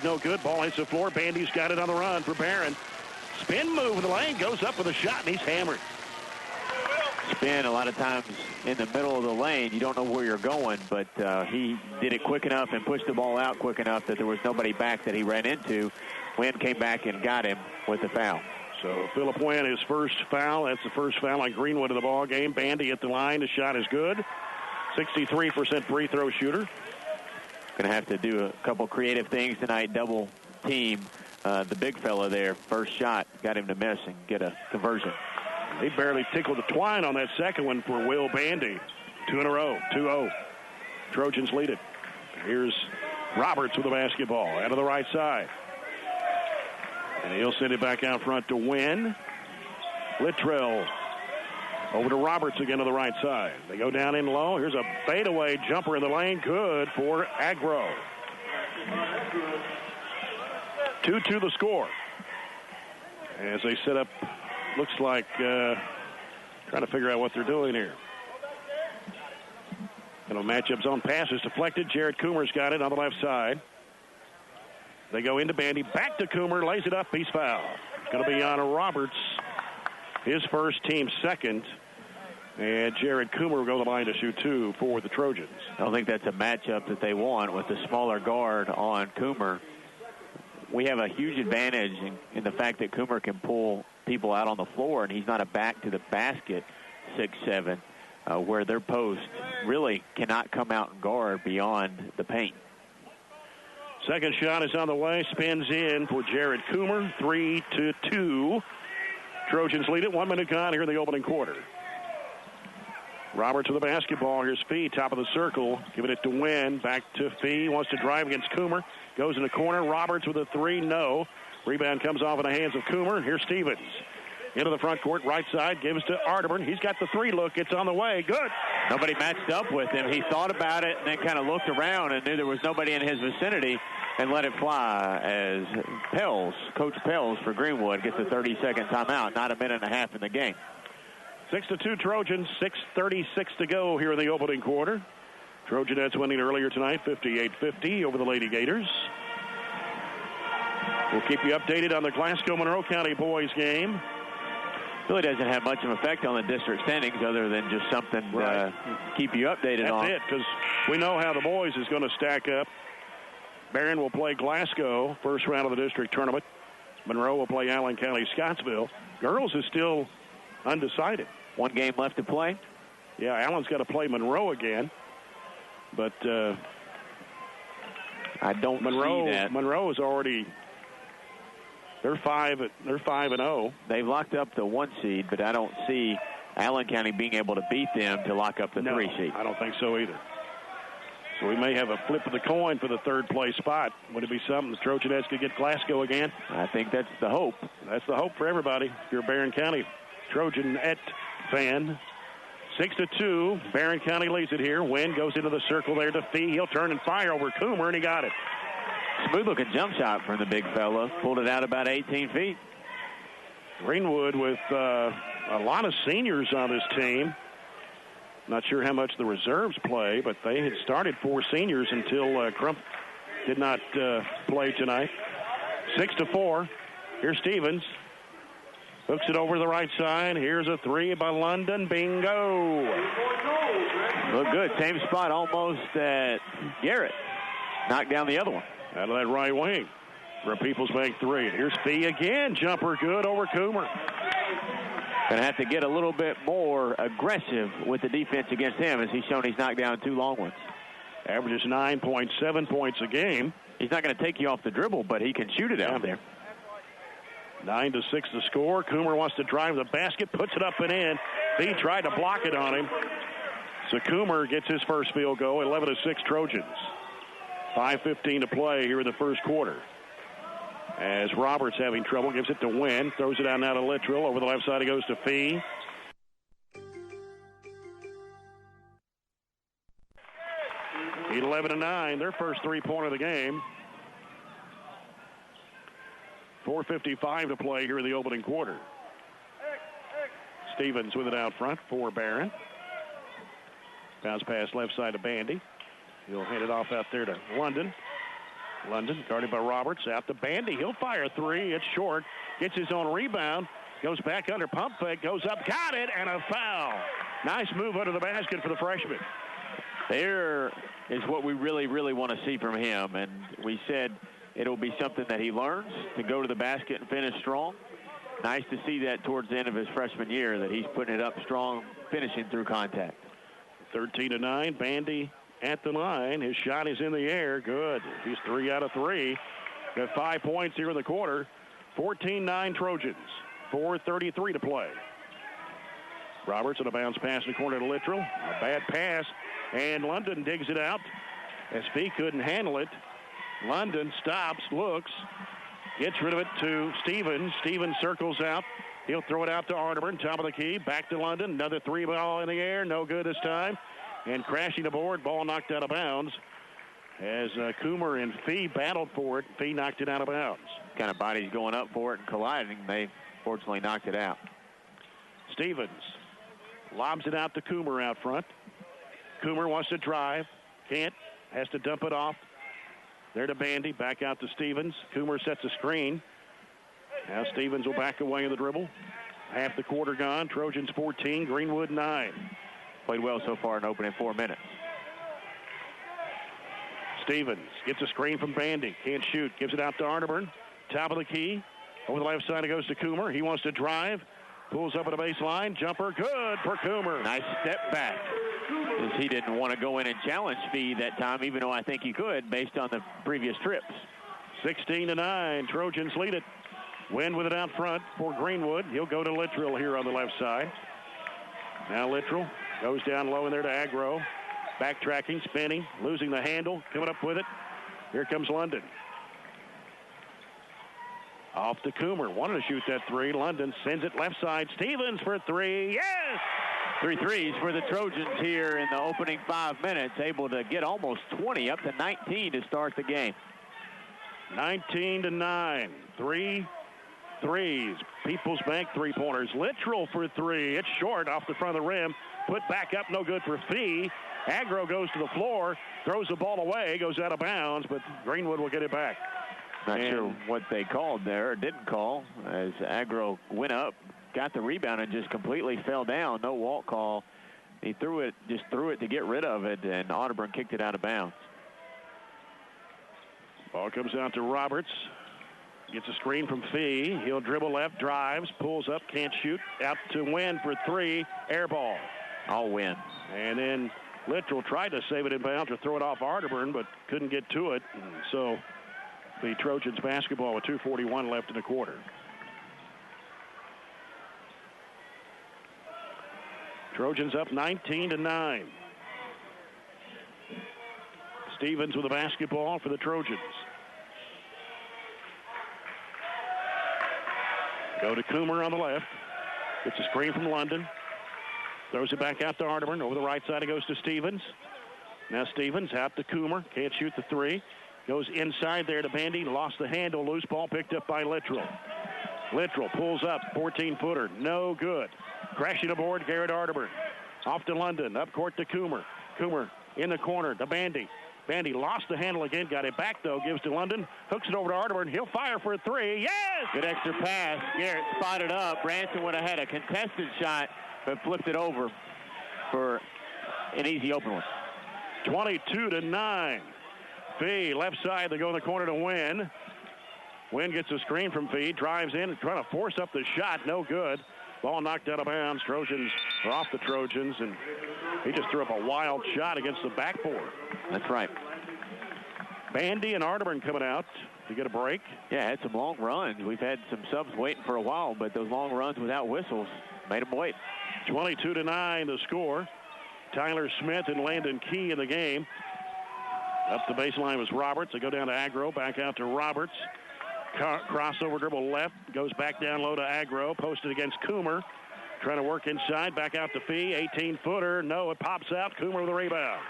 A: No good. Ball hits the floor. Bandy's got it on the run for Barren. Spin move in the lane. Goes up with a shot, and he's hammered.
B: Spin a lot of times in the middle of the lane. You don't know where you're going, but he did it quick enough and pushed the ball out quick enough that there was nobody back that he ran into. Wynn came back and got him with the foul.
A: So Philip Wynn, his first foul. That's the first foul on Greenwood of the ball game. Bandy at the line. The shot is good. 63% free throw shooter.
B: Going to have to do a couple creative things tonight. Double team the big fella there. First shot got him to miss and get a conversion.
A: He barely tickled the twine on that second one for Will Bandy. 2 in a row, 2-0. Trojans lead it. Here's Roberts with the basketball out of the right side. And he'll send it back out front to Wynn. Littrell over to Roberts again to the right side. They go down in low. Here's a fadeaway jumper in the lane. Good for Agro. 2-2 the score. As they set up, looks like trying to figure out what they're doing here. Matchup zone pass is deflected. Jared Coomer's got it on the left side. They go into Bandy. Back to Coomer. Lays it up. He's fouled. Going to be on Roberts. His first, team second. And Jared Coomer will go to the line to shoot 2 for the Trojans.
B: I don't think that's a matchup that they want with the smaller guard on Coomer. We have a huge advantage in the fact that Coomer can pull people out on the floor, and he's not a back to the basket 6'7", where their post really cannot come out and guard beyond the paint.
A: Second shot is on the way. Spins in for Jared Coomer. 3-2. Trojans lead it. 1 minute gone here in the opening quarter. Roberts with the basketball. Here's Fee, top of the circle. Giving it to Wynn. Back to Fee. Wants to drive against Coomer. Goes in the corner. Roberts with a three. No. Rebound comes off in the hands of Coomer. Here's Stevens. Into the front court, right side. Gives to Arterburn. He's got the three look. It's on the way. Good.
B: Nobody matched up with him. He thought about it and then kind of looked around and knew there was nobody in his vicinity and let it fly as Coach Pels for Greenwood gets a 30-second timeout. Not a minute and a half in the game.
A: 6-2 Trojans, 6:36 to go here in the opening quarter. Trojanettes winning earlier tonight, 58-50 over the Lady-Gators. We'll keep you updated on the Glasgow-Monroe County boys game.
B: Really doesn't have much of an effect on the district standings other than just something to keep you updated on.
A: That's it, because we know how the boys is going to stack up. Barren will play Glasgow, first round of the district tournament. Monroe will play Allen County Scottsville. Girls is still undecided.
B: One game left to play.
A: Yeah, Allen's got to play Monroe again. But
B: I don't see that.
A: Monroe is already... They're 5-0.
B: They've locked up the 1 seed, but I don't see Allen County being able to beat them to lock up the 3 seed.
A: I don't think so either. So we may have a flip of the coin for the third place spot. Would it be something the Trojanettes could get Glasgow again?
B: I think that's the hope.
A: That's the hope for everybody. If you're a Barren County Trojanette fan. 6-2. Barren County leads it here. Wynn goes into the circle there to Fee. He'll turn and fire over Coomer, and he got it.
B: Smooth-looking jump shot from the big fella. Pulled it out about 18 feet.
A: Greenwood with a lot of seniors on this team. Not sure how much the reserves play, but they had started 4 seniors until Crump did not play tonight. 6-4. Here's Stevens. Hooks it over the right side. Here's a three by London. Bingo.
B: Look good. Same spot almost that Garrett knocked down the other one.
A: Out of that right wing for a People's Bank three. Here's Fee again. Jumper good over Coomer.
B: Going to have to get a little bit more aggressive with the defense against him as he's shown he's knocked down 2 long ones.
A: Averages 9.7 points a game.
B: He's not going to take you off the dribble, but he can shoot it out there.
A: 9-6 the score. Coomer wants to drive the basket, puts it up and in. Fee tried to block it on him. So Coomer gets his first field goal. 11-6 Trojans. 5:15 to play here in the first quarter. As Roberts having trouble, gives it to Wynn. Throws it out now to Littrell. Over the left side, it goes to Fee. 11-9, their first three-pointer of the game. 4:55 to play here in the opening quarter. Stevens with it out front for Barren. Bounce pass left side to Bandy. He'll hand it off out there to London. London guarded by Roberts. Out to Bandy. He'll fire 3. It's short. Gets his own rebound. Goes back under pump fake. Goes up. Got it. And a foul. Nice move under the basket for the freshman.
B: There is what we really, really want to see from him. And we said it'll be something that he learns to go to the basket and finish strong. Nice to see that towards the end of his freshman year, that he's putting it up strong, finishing through contact.
A: 13-9. Bandy at the line. His shot is in the air. Good. He's 3 out of 3. Got 5 points here in the quarter. 14-9 Trojans. 4:33 to play. Roberts on a bounce pass in the corner to Littrell. A bad pass. And London digs it out as Fee couldn't handle it. London stops, looks, gets rid of it to Stevens. Stevens circles out. He'll throw it out to Arterburn. Top of the key. Back to London. Another 3-ball in the air. No good this time. And crashing aboard, ball knocked out of bounds. As Coomer and Fee battled for it, Fee knocked it out of bounds.
B: Kind of bodies going up for it and colliding. They fortunately knocked it out.
A: Stevens lobs it out to Coomer out front. Coomer wants to drive. Can't. Has to dump it off. There to Bandy. Back out to Stevens. Coomer sets a screen. Now Stevens will back away in the dribble. Half the quarter gone. Trojans 14, Greenwood 9.
B: Played well so far in opening 4 minutes.
A: Stevens gets a screen from Bandy. Can't shoot. Gives it out to Arterburn. Top of the key. Over the left side it goes to Coomer. He wants to drive. Pulls up at the baseline. Jumper good for Coomer.
B: Nice step back. As he didn't want to go in and challenge Fee that time, even though I think he could based on the previous trips.
A: 16-9. Trojans lead it. Wynn with it out front for Greenwood. He'll go to Littrell here on the left side. Now Littrell Goes down low in there to Agro. Backtracking, spinning, losing the handle, coming up with it. Here comes London. Off to Coomer. Wanted to shoot that three. London sends it left side. Stevens for three. Yes!
B: 3 threes for the Trojans here in the opening 5 minutes. Able to get almost 20, up to 19 to start the game.
A: 19-9. 3 threes. People's Bank three-pointers. Littrell for three. It's short off the front of the rim. Put back up, no good for Fee. Agro goes to the floor, throws the ball away, goes out of bounds, but Greenwood will get it back.
B: Not sure what they called there or didn't call as Agro went up, got the rebound, and just completely fell down. No walk call. He just threw it to get rid of it, and Otterburn kicked it out of bounds.
A: Ball comes out to Roberts. Gets a screen from Fee. He'll dribble left, drives, pulls up, can't shoot. Out to Wynn for three. Air ball.
B: All Wynn.
A: And then Littrell tried to save it in bounds or throw it off Otterburn, but couldn't get to it. And so the Trojans basketball with 2:41 left in the quarter. Trojans up 19-9. Stevens with the basketball for the Trojans. Go to Coomer on the left. Gets a screen from London. Throws it back out to Otterburn. Over the right side it goes to Stevens. Now Stevens out to Coomer. Can't shoot the three. Goes inside there to Bandy. Lost the handle. Loose ball picked up by Littrell. Littrell pulls up. 14-footer. No good. Crashing aboard Garrett Otterburn. Off to London. Up court to Coomer. Coomer in the corner to Bandy. Bandy lost the handle again. Got it back, though. Gives to London. Hooks it over to Otterburn. He'll fire for a three. Yes!
B: Good extra pass. Garrett spotted up. Branson would have had a contested shot, but flipped it over for an easy open one.
A: 22-9. Fee, left side. They go in the corner to Wynn. Wynn gets a screen from Fee. Drives in, trying to force up the shot. No good. Ball knocked out of bounds. Trojans are off the Trojans, and he just threw up a wild shot against the backboard.
B: That's right.
A: Bandy and Otterburn coming out to get a break.
B: Yeah, had some long runs. We've had some subs waiting for a while, but those long runs without whistles made them wait.
A: 22-9 the score. Tyler Smith and Landon Key in the game. Up the baseline was Roberts. They go down to Agro, back out to Roberts. Crossover dribble left, goes back down low to Agro, posted against Coomer. Trying to work inside, back out to Fee, 18-footer. No, it pops out. Coomer with a rebound.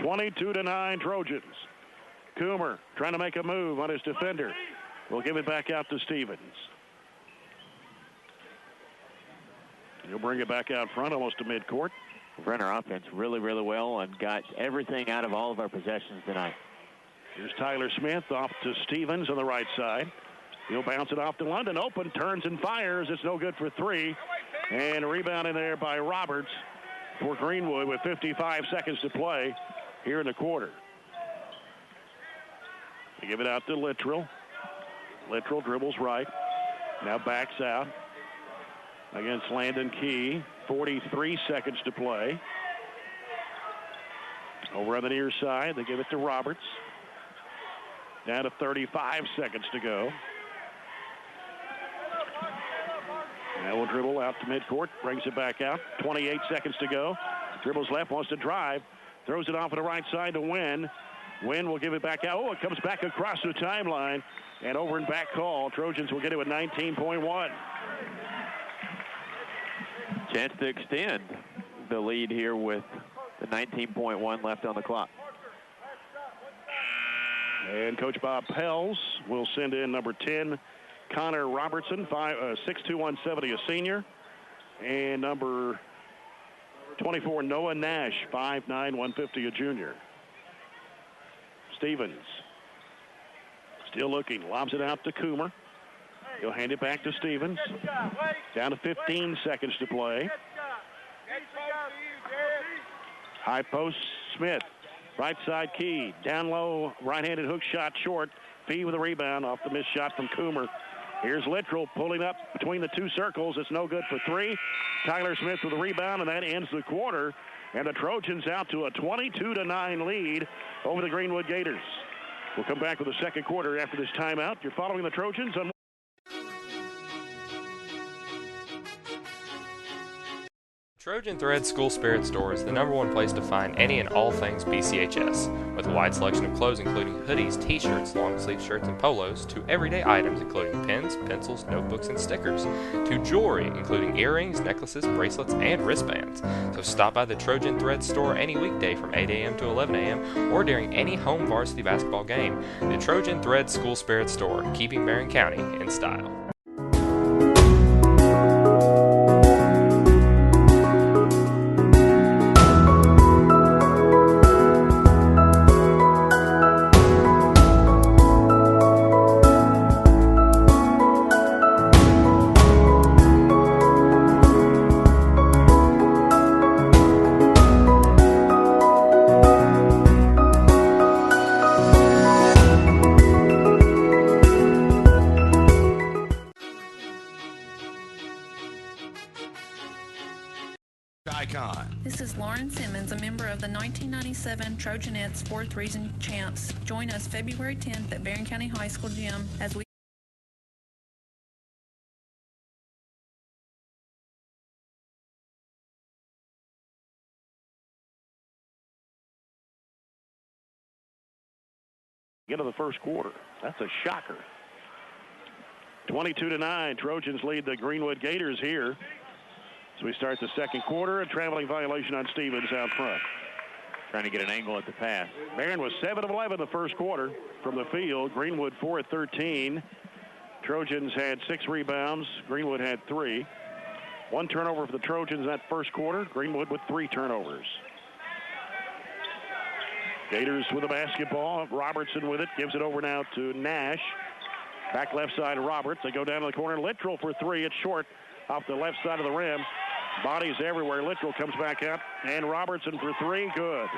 A: 22-9 Trojans. Coomer trying to make a move on his defender. We'll give it back out to Stevens. He'll bring it back out front, almost to midcourt.
B: Ran our offense really, really well and got everything out of all of our possessions tonight.
A: Here's Tyler Smith off to Stevens on the right side. He'll bounce it off to London. Open, turns and fires. It's no good for three. And a rebound in there by Roberts for Greenwood with 55 seconds to play here in the quarter. They give it out to Littrell. Littrell dribbles right. Now backs out against Landon Key. 43 seconds to play. Over on the near side, they give it to Roberts. Down to 35 seconds to go. Now we'll dribble out to midcourt. Brings it back out. 28 seconds to go. Dribbles left, wants to drive. Throws it off on the right side to Wynn. Wynn will give it back out. Oh, it comes back across the timeline. And over and back call. Trojans will get it with 19.1.
B: Chance to extend the lead here with the 19.1 left on the clock.
A: And Coach Bob Pels will send in number 10, Connor Robertson, 6'2", 170, a senior. And number 24, Noah Nash, 5'9", 150, a junior. Stevens still looking, lobs it out to Coomer. He'll hand it back to Stevens. Down to 15 seconds to play. High post, Smith. Right side, Key. Down low, right-handed hook shot short. Fee with a rebound off the missed shot from Coomer. Here's Littrell pulling up between the two circles. It's no good for three. Tyler Smith with a rebound, and that ends the quarter. And the Trojans out to a 22-9 lead over the Greenwood Gators. We'll come back with the second quarter after this timeout. You're following the Trojans on
H: Trojan Thread School Spirit Store is the #1 place to find any and all things BCHS, with a wide selection of clothes including hoodies, t-shirts, long-sleeve shirts, and polos, to everyday items including pens, pencils, notebooks, and stickers, to jewelry including earrings, necklaces, bracelets, and wristbands. So stop by the Trojan Thread Store any weekday from 8 a.m. to 11 a.m. or during any home varsity basketball game. The Trojan Thread School Spirit Store, keeping Barren County in style.
G: This is Lauren Simmons, a member of the 1997 Trojanettes 4th Region Champs. Join us February 10th at Barren County High School Gym as we
A: into the first quarter. That's a shocker. 22-9, Trojans lead the Greenwood Gators here. So we start the second quarter. A traveling violation on Stevens out front.
B: Trying to get an angle at the pass.
A: Barren was 7 of 11 the first quarter from the field. Greenwood 4 of 13. Trojans had 6 rebounds. Greenwood had 3. 1 turnover for the Trojans that first quarter. Greenwood with 3 turnovers. Gators with the basketball. Robertson with it. Gives it over now to Nash. Back left side of Roberts. They go down to the corner. Littrell for 3. It's short off the left side of the rim. Bodies everywhere. Littrell comes back out. And Robertson for 3. Good.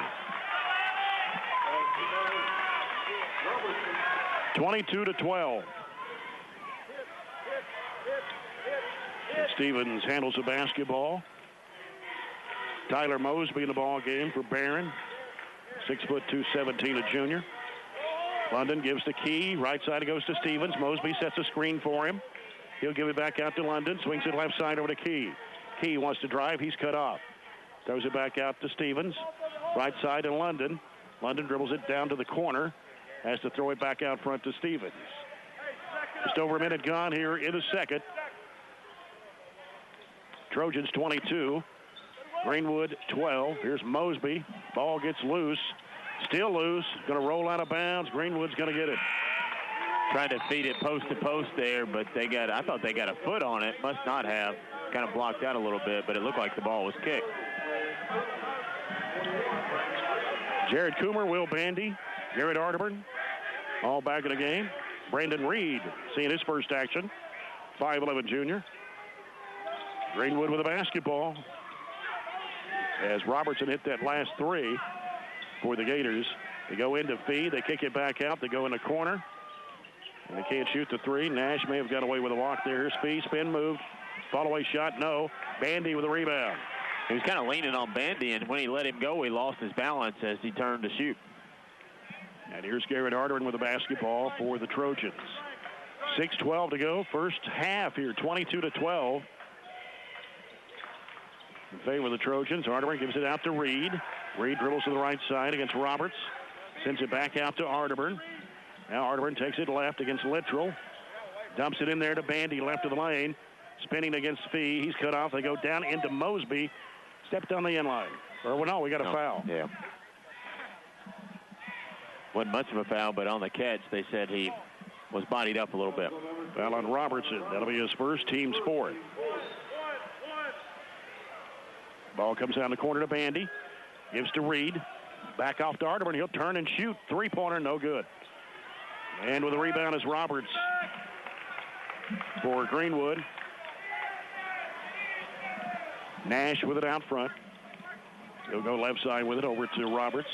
A: 22-12. Stevens handles the basketball. Tyler Mosby in the ball game for Barren. 6'2", 217, a junior. London gives the Key. Right side it goes to Stevens. Mosby sets a screen for him. He'll give it back out to London. Swings it left side over to Key. Key wants to drive. He's cut off. Throws it back out to Stevens. Right side to London. London dribbles it down to the corner. Has to throw it back out front to Stevens. Just over a minute gone here in the second. Trojans 22. Greenwood 12. Here's Mosby. Ball gets loose. Still loose. Going to roll out of bounds. Greenwood's going to get it.
B: Trying to feed it post to post there, but I thought they got a foot on it. Must not have. Kind of blocked out a little bit, but it looked like the ball was kicked.
A: Jared Coomer, Will Bandy, Garrett Arterburn, all back in the game. Brandon Reed seeing his first action. 5'11" junior. Greenwood with a basketball. As Robertson hit that last 3 for the Gators. They go into feed. They kick it back out. They go in the corner. And they can't shoot the 3. Nash may have got away with a walk there. Here's Fee. Spin move. Fall away shot. No. Bandy with a rebound.
B: He was kind of leaning on Bandy, and when he let him go, he lost his balance as he turned to shoot.
A: And here's Garrett Arterburn with the basketball for the Trojans. 6:12 to go. First half here. 22-12. In favor of the Trojans. Arterburn gives it out to Reed. Reed dribbles to the right side against Roberts. Sends it back out to Arterburn. Now Arterburn takes it left against Littrell. Dumps it in there to Bandy, left of the lane. Spinning against Fee. He's cut off. They go down into Mosby. Stepped on the end line. Or, well, no, we got a foul.
B: Yeah. Wasn't much of a foul, but on the catch, they said he was bodied up a little bit.
A: Foul on Robertson. That'll be his first, team's 4th. Ball comes down the corner to Bandy. Gives to Reed. Back off to Arterburn. He'll turn and shoot. 3-pointer, no good. And with a rebound is Roberts for Greenwood. Nash with it out front. He'll go left side with it over to Roberts.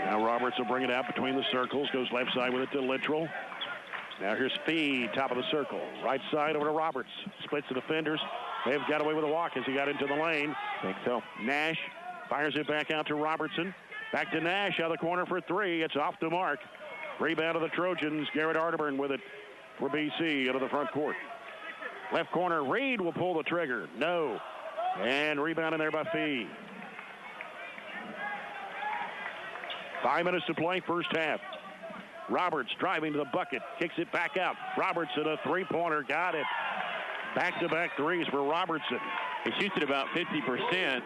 A: Now Roberts will bring it out between the circles. Goes left side with it to Littrell. Now here's Fee, top of the circle. Right side over to Roberts. Splits the defenders. They've got away with a walk as he got into the lane.
B: I think so.
A: Nash fires it back out to Robertson. Back to Nash out of the corner for 3. It's off the mark. Rebound of the Trojans. Garrett Arterburn with it for BC out of the front court. Left corner, Reed will pull the trigger. No. And rebound in there by Fee. 5 minutes to play, first half. Roberts driving to the bucket, kicks it back out. Robertson, a three-pointer, got it. Back-to-back threes for Robertson.
B: He shoots at about 50%.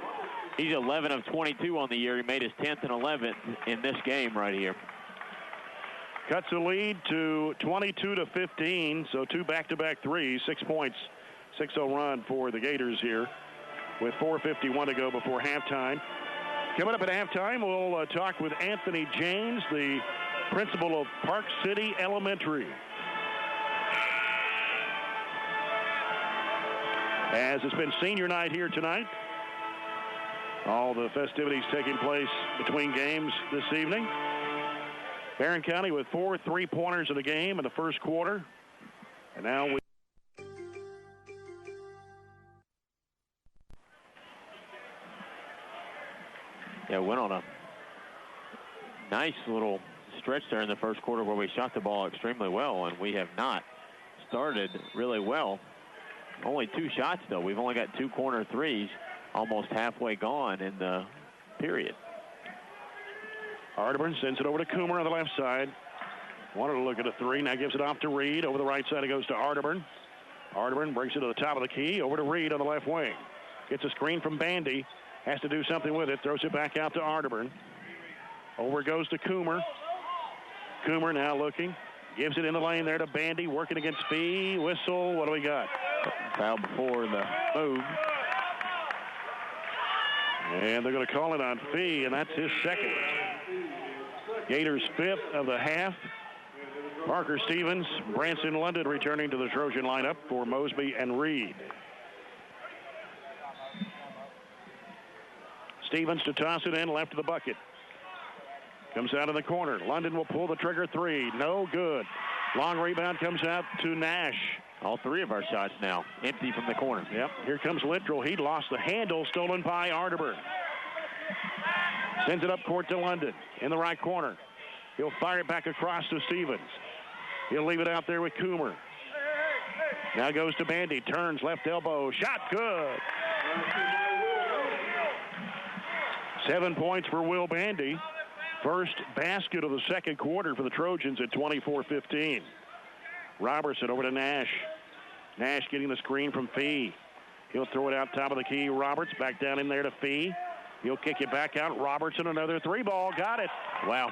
B: He's 11 of 22 on the year. He made his 10th and 11th in this game right here.
A: Cuts the lead to 22-15, so two back-to-back threes, 6 points, 6-0 run for the Gators here with 4:51 to go before halftime. Coming up at halftime, we'll talk with Anthony James, the principal of Park City Elementary. As it's been senior night here tonight, all the festivities taking place between games this evening. Barren County with 4 3-pointers in the game in the first quarter. And now we
B: went on a nice little stretch there in the first quarter where we shot the ball extremely well, and we have not started really well. Only 2 shots, though. We've only got 2 corner threes, almost halfway gone in the period.
A: Arterburn sends it over to Coomer on the left side. Wanted to look at a 3. Now gives it off to Reed. Over the right side it goes to Arterburn. Arterburn brings it to the top of the key. Over to Reed on the left wing. Gets a screen from Bandy. Has to do something with it. Throws it back out to Arterburn. Over goes to Coomer. Coomer now looking. Gives it in the lane there to Bandy. Working against Fee. Whistle. What do we got?
B: Foul before the move.
A: And they're going to call it on Fee, and that's his second. Gators 5th of the half. Parker Stevens, Branson London returning to the Trojan lineup for Mosby and Reed. Stevens to toss it in, left of the bucket. Comes out in the corner. London will pull the trigger 3. No good. Long rebound comes out to Nash.
B: All 3 of our shots now empty from the corner.
A: Yep, here comes Littrell. He lost the handle, stolen by Arterburn. Sends it up court to London in the right corner. He'll fire it back across to Stevens. He'll leave it out there with Coomer. Now goes to Bandy. Turns left elbow. Shot good. 7 points for Will Bandy. First basket of the second quarter for the Trojans at 24-15. Robertson over to Nash. Nash getting the screen from Fee. He'll throw it out top of the key. Roberts back down in there to Fee. He'll kick it back out. Robertson, another 3-ball. Got it.
B: Wow.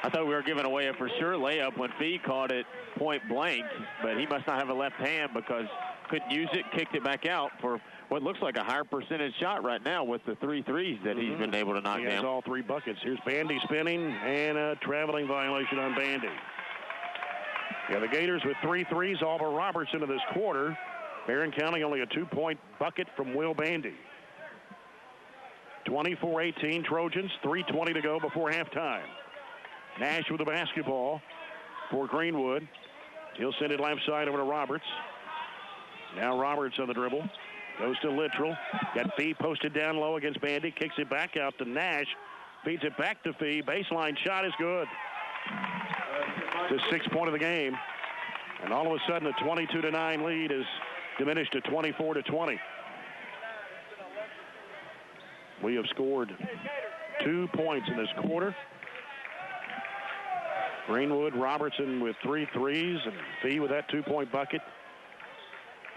B: I thought we were giving away a for sure layup when Fee caught it point blank, but he must not have a left hand because couldn't use it, kicked it back out for what looks like a higher percentage shot right now with the 3 threes that he's been able to knock down.
A: He has all 3 buckets. Here's Bandy spinning and a traveling violation on Bandy. Yeah, the Gators with 3 threes, all but Robertson in this quarter. Barren County only a 2-point bucket from Will Bandy. 24-18 Trojans, 3:20 to go before halftime. Nash with the basketball for Greenwood. He'll send it left side over to Roberts. Now Roberts on the dribble. Goes to Littrell. Got Fee posted down low against Bandy. Kicks it back out to Nash. Feeds it back to Fee. Baseline shot is good. The 6th point of the game. And all of a sudden a 22-9 lead is diminished to 24-20. We have scored 2 points in this quarter. Greenwood, Robertson with 3 threes, and Fee with that 2-point bucket.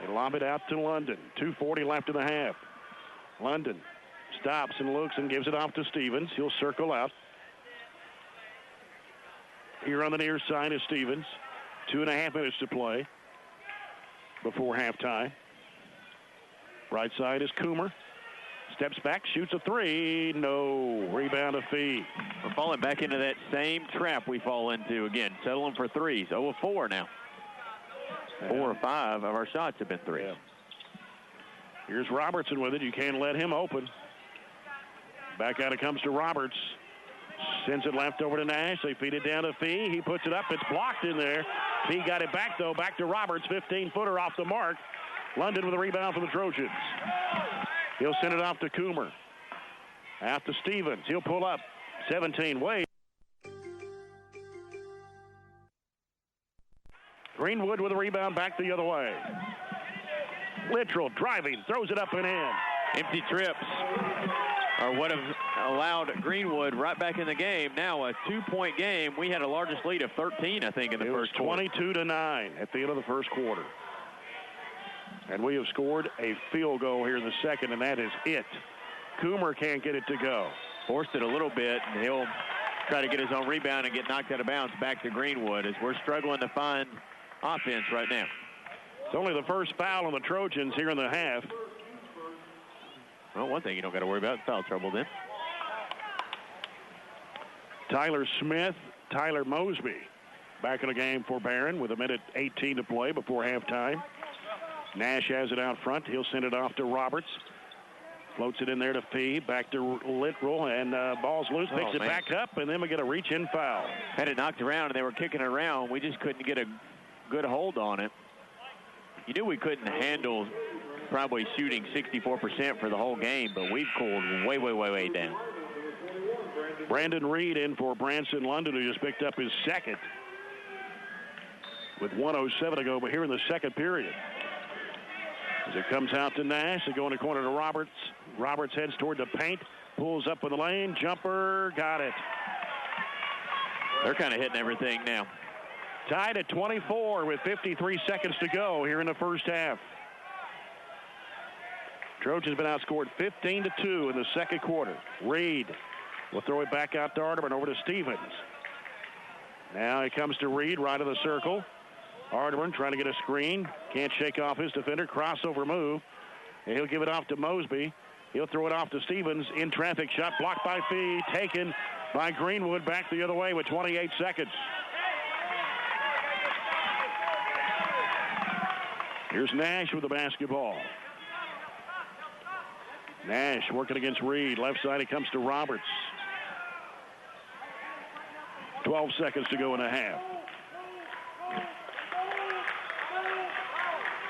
A: They lob it out to London. 2:40 left in the half. London stops and looks and gives it off to Stevens. He'll circle out. Here on the near side is Stevens. 2.5 minutes to play before halftime. Right side is Coomer. Steps back, shoots a 3. No. Rebound of Fee.
B: We're falling back into that same trap we fall into again. Settling for 3s. 0 of 4 now. 4 or 5 of our shots have been 3s.
A: Yeah. Here's Robertson with it. You can't let him open. Back out it comes to Roberts. Sends it left over to Nash. They feed it down to Fee. He puts it up. It's blocked in there. Fee got it back, though. Back to Roberts. 15-footer off the mark. London with a rebound for the Trojans. He'll send it off to Coomer. Out to Stevens. He'll pull up. 17 Wade. Greenwood with a rebound back the other way. Littrell driving, throws it up and in.
B: Empty trips are what have allowed Greenwood right back in the game. Now a 2-point game. We had a largest lead of 13, I think, in the first quarter.
A: 22-9 at the end of the first quarter. And we have scored a field goal here in the second, and that is it. Coomer can't get it to go.
B: Forced it a little bit, and he'll try to get his own rebound and get knocked out of bounds back to Greenwood as we're struggling to find offense right now.
A: It's only the first foul on the Trojans here in the half.
B: Well, one thing you don't got to worry about is foul trouble then.
A: Tyler Smith, Tyler Mosby back in the game for Barren with 1:18 to play before halftime. Nash has it out front. He'll send it off to Roberts. Floats it in there to Fee. Back to Littrell, and ball's loose. Picks it back up, and then we get a reach-in foul.
B: Had it knocked around, and they were kicking it around. We just couldn't get a good hold on it. You knew we couldn't handle probably shooting 64% for the whole game, but we've cooled way down.
A: Brandon Reed in for Branson London, who just picked up his second with 1:07 to go, but here in the second period. As it comes out to Nash, they go in the corner to Roberts. Roberts heads toward the paint, pulls up in the lane, jumper, got it.
B: They're kind of hitting everything now.
A: Tied at 24 with 53 seconds to go here in the first half. Trojans been outscored 15-2 in the second quarter. Reed will throw it back out to Arterburn, over to Stevens. Now it comes to Reed, right of the circle. Arterburn trying to get a screen. Can't shake off his defender. Crossover move. And he'll give it off to Mosby. He'll throw it off to Stevens. In traffic, shot blocked by Fee. Taken by Greenwood. Back the other way with 28 seconds. Here's Nash with the basketball. Nash working against Reed. Left side, it comes to Roberts. 12 seconds to go in a half.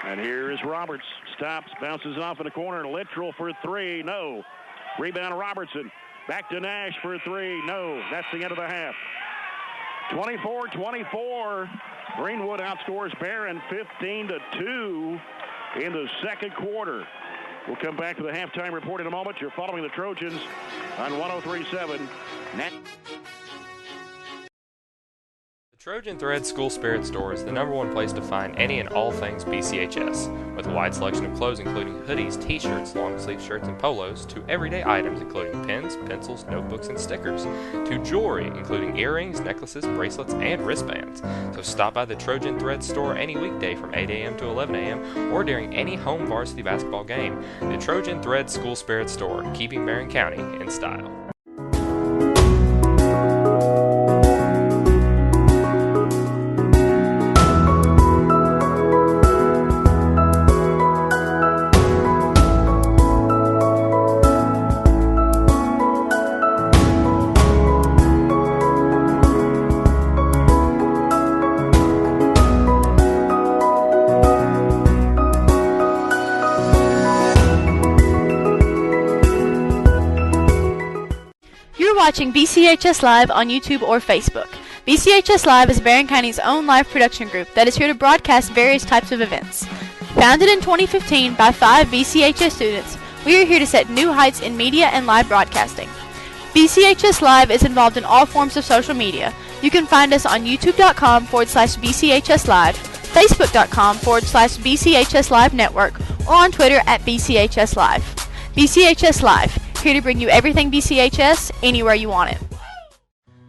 A: And here is Roberts. Stops, bounces off in the corner. Littrell for three. No. Rebound Robertson. Back to Nash for three. No. That's the end of the half. 24-24. Greenwood outscores Barren 15-2 in the second quarter. We'll come back to the halftime report in a moment. You're following the Trojans on 103.7.
H: The Trojan Thread School Spirit Store is the #1 place to find any and all things BCHS, with a wide selection of clothes including hoodies, t-shirts, long-sleeve shirts, and polos, to everyday items including pens, pencils, notebooks, and stickers, to jewelry including earrings, necklaces, bracelets, and wristbands. So stop by the Trojan Thread Store any weekday from 8 a.m. to 11 a.m. or during any home varsity basketball game. The Trojan Thread School Spirit Store, keeping Barren County in style.
J: Watching BCHS Live on YouTube or Facebook. BCHS Live is Barren County's own live production group that is here to broadcast various types of events. Founded in 2015 by 5 BCHS students, we are here to set new heights in media and live broadcasting. BCHS Live is involved in all forms of social media. You can find us on youtube.com/BCHS Live, facebook.com/BCHS Live Network, or on Twitter @BCHS Live. BCHS Live, here to bring you everything BCHS, anywhere you want it.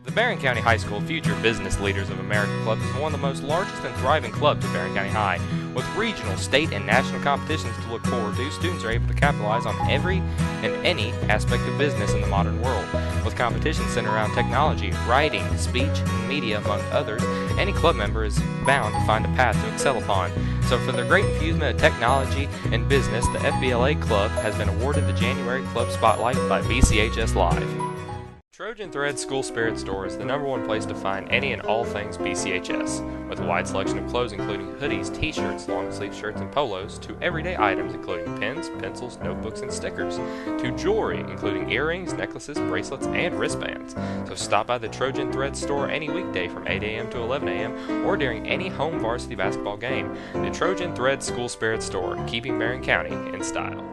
H: The Barren County High School Future Business Leaders of America Club is one of the most largest and thriving clubs at Barren County High. With regional, state, and national competitions to look forward to, students are able to capitalize on every and any aspect of business in the modern world. With competitions centered around technology, writing, speech, and media, among others, any club member is bound to find a path to excel upon. So for their great infusement of technology and business, the FBLA Club has been awarded the January Club Spotlight by BCHS Live. Trojan Thread School Spirit Store is the #1 place to find any and all things BCHS, with a wide selection of clothes including hoodies, t-shirts, long-sleeve shirts, and polos, to everyday items including pens, pencils, notebooks, and stickers, to jewelry including earrings, necklaces, bracelets, and wristbands. So stop by the Trojan Thread Store any weekday from 8 a.m. to 11 a.m. or during any home varsity basketball game. The Trojan Thread School Spirit Store, keeping Barren County in style.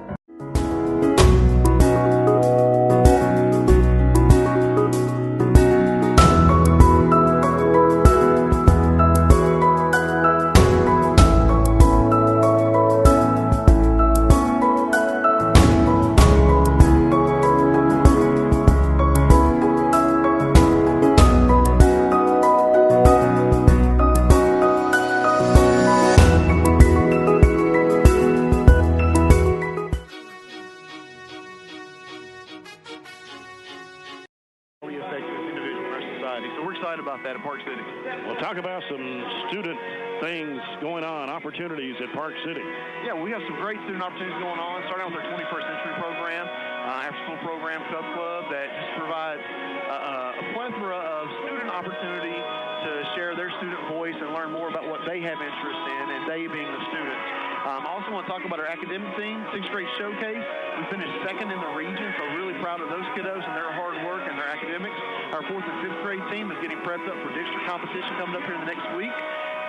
A: Opportunities at Park City.
N: Yeah, we have some great student opportunities going on, starting with our 21st Century program, after-school program, Cub Club, that just provides a plethora of student opportunity to share their student voice and learn more about what they have interest in, and they being the students. I also want to talk about our academic team, 6th grade showcase. We finished 2nd in the region, so really proud of those kiddos and their hard work and their academics. Our 4th and 5th grade team is getting prepped up for district competition coming up here in the next week.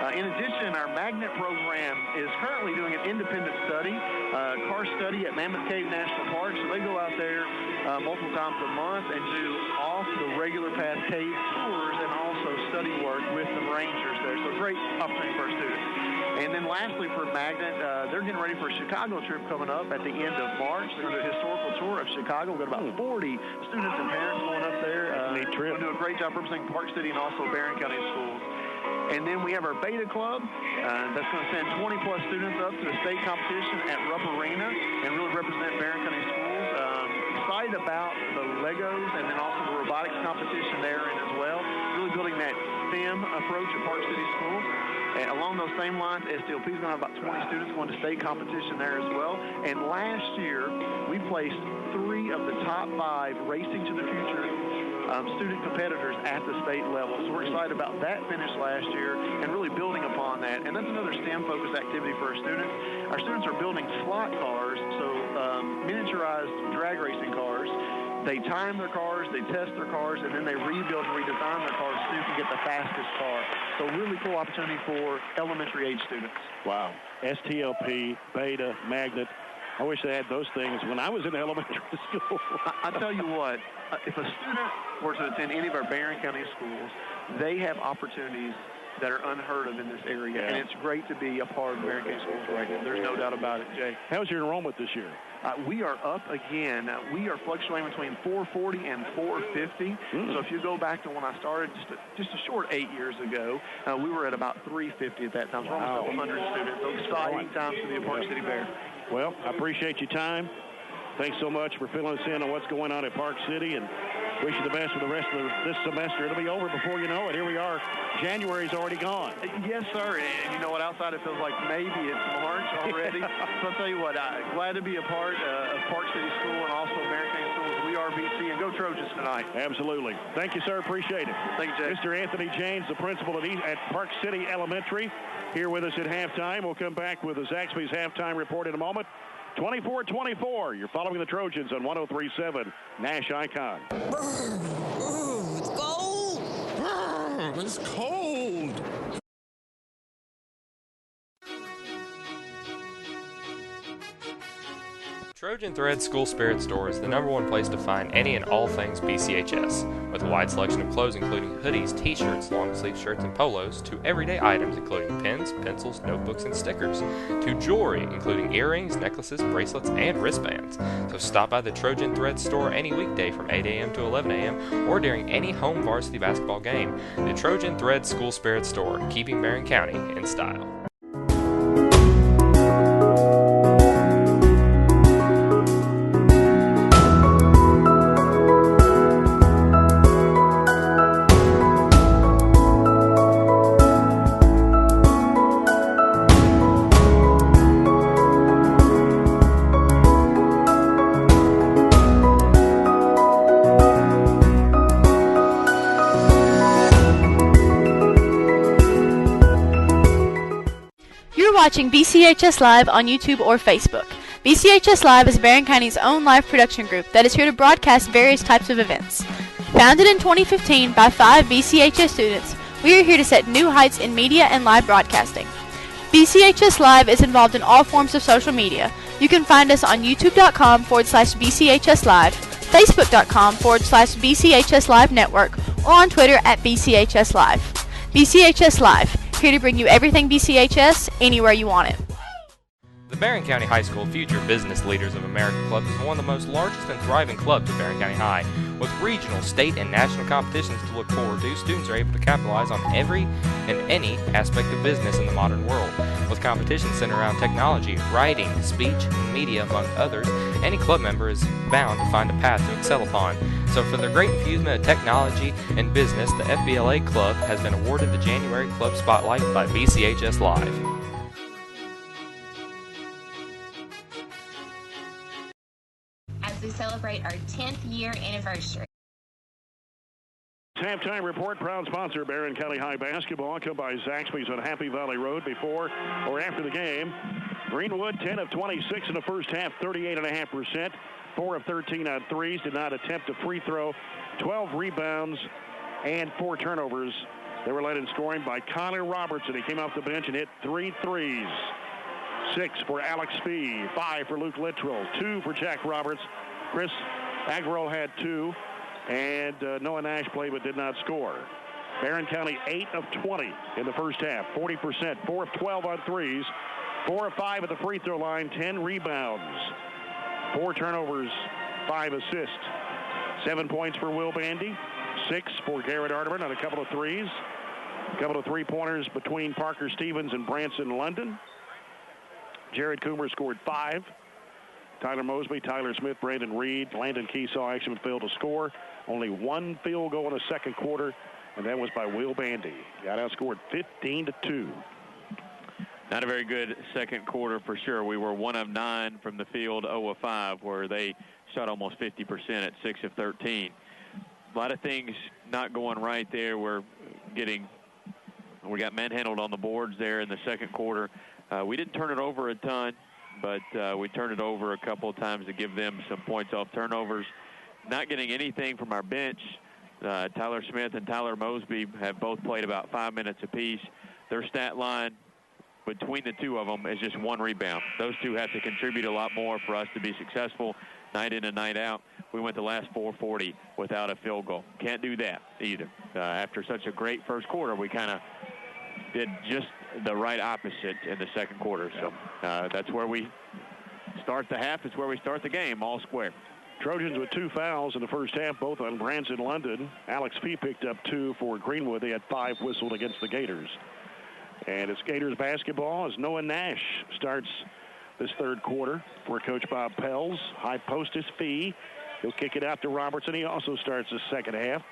N: In addition, our magnet program is currently doing an independent study, car study at Mammoth Cave National Park. So they go out there multiple times a month and do off the regular path cave tours and also study work with the rangers there. So great opportunity for our students. And then lastly for Magnet, they're getting ready for a Chicago trip coming up at the end of March. They're going to do a historical tour of Chicago. We've got about 40 students and parents going up there.
A: Neat trip.
N: They'll do a great job representing Park City and also Barren County schools. And then we have our Beta Club that's going to send 20-plus students up to the state competition at Rupp Arena and really represent Barren County schools. Excited about the Legos and then also the robotics competition therein as well. Really building that STEM approach at Park City Schools. And along those same lines, STLP is going to have about 20 students going to state competition there as well. And last year, we placed 3 of the top 5 Racing to the Future student competitors at the state level. So we're excited about that finish last year and really building upon that. And that's another STEM-focused activity for our students. Our students are building slot cars, so miniaturized drag racing cars. They time their cars, they test their cars, and then they rebuild and redesign their cars so you can get the fastest car. So really cool opportunity for elementary age students.
A: Wow. STLP, Beta, Magnet. I wish they had those things when I was in elementary school.
N: I tell you what, if a student were to attend any of our Barren County schools, they have opportunities that are unheard of in this area. Yeah. And it's great to be a part of Barren County schools right now. There's no doubt about it, Jay.
A: How's your enrollment this year?
N: We are up again. We are fluctuating between 440 and 450. So if you go back to when I started just a short 8 years ago, we were at about 350 at that time. So we're almost 100 students. So exciting times to be a Park City Bear.
A: Well, I appreciate your time. Thanks so much for filling us in on what's going on at Park City, and wish you the best for the rest of this semester. It'll be over before you know it. Here we are. January's already gone.
N: Yes, sir. And you know what? Outside it feels like maybe it's March already. So I'll tell you what, glad to be a part of Park City School and also Barren County Schools. We are BC, and go Trojans tonight.
A: Absolutely. Thank you, sir. Appreciate it.
N: Thank you, Jay.
A: Mr. Anthony James, the principal at Park City Elementary, here with us at halftime. We'll come back with the Zaxby's halftime report in a moment. 24-24. You're following the Trojans on 103.7 Nash Icon.
D: It's cold. It's cold.
H: Trojan Thread School Spirit Store is the #1 place to find any and all things BCHS, with a wide selection of clothes including hoodies, t-shirts, long-sleeve shirts, and polos, to everyday items including pens, pencils, notebooks, and stickers, to jewelry including earrings, necklaces, bracelets, and wristbands. So stop by the Trojan Thread Store any weekday from 8 a.m. to 11 a.m. or during any home varsity basketball game. The Trojan Thread School Spirit Store, keeping Barren County in style.
J: You're watching BCHS Live on YouTube or Facebook. BCHS Live is Barren County's own live production group that is here to broadcast various types of events. Founded in 2015 by 5 BCHS students, we are here to set new heights in media and live broadcasting. BCHS Live is involved in all forms of social media. You can find us on youtube.com/BCHS Live, facebook.com/BCHS Live Network, or on Twitter at BCHS Live. BCHS Live, here to bring you everything BCHS, anywhere you want it.
H: The Barren County High School Future Business Leaders of America Club is one of the most largest and thriving clubs at Barren County High. With regional, state, and national competitions to look forward to, students are able to capitalize on every and any aspect of business in the modern world. With competitions centered around technology, writing, speech, and media, among others, any club member is bound to find a path to excel upon. So for their great infusement of technology and business, the FBLA Club has been awarded the January Club Spotlight by BCHS Live.
O: As we celebrate our 10th year anniversary.
A: Halftime report, proud sponsor, Barren County High basketball, come by Zaxby's on Happy Valley Road before or after the game. Greenwood, 10 of 26 in the first half, 38.5%, 4 of 13 on threes, did not attempt a free throw, 12 rebounds and 4 turnovers. They were led in scoring by Connor Robertson. He came off the bench and hit 3 threes. 6 for Alex Fee, 5 for Luke Littrell, 2 for Jack Roberts. Chris Agro had 2, and Noah Nash played but did not score. Barren County 8 of 20 in the first half, 40%, 4 of 12 on threes, 4 of 5 at the free throw line, 10 rebounds, 4 turnovers, 5 assists. 7 points for Will Bandy, 6 for Garrett Arterman on a couple of threes, a couple of three-pointers between Parker Stevens and Branson London. Jared Coomer scored 5. Tyler Mosby, Tyler Smith, Brandon Reed, Landon Keesaw actually failed to score. Only 1 field goal in the second quarter, and that was by Will Bandy. Got outscored 15-2.
B: Not a very good second quarter for sure. We were 1 of 9 from the field, 0 of 5, where they shot almost 50% at 6 of 13. A lot of things not going right there. We got manhandled on the boards there in the second quarter. We didn't turn it over a ton, but we turned it over a couple of times to give them some points off turnovers. Not getting anything from our bench. Tyler Smith and Tyler Mosby have both played about 5 minutes apiece. Their stat line between the two of them is just 1 rebound. Those two have to contribute a lot more for us to be successful night in and night out. We went the last 4:40 without a field goal. Can't do that either. After such a great first quarter, we kind of did just the right opposite in the second quarter. So that's where we start the half. It's where we start the game, all square.
A: Trojans with 2 fouls in the first half, both on Branson London. Alex Fee picked up 2 for Greenwood. They had 5 whistled against the Gators. And it's Gators basketball as Noah Nash starts this third quarter for Coach Bob Pels. High post is Fee. He'll kick it out to Robertson. He also starts the second half.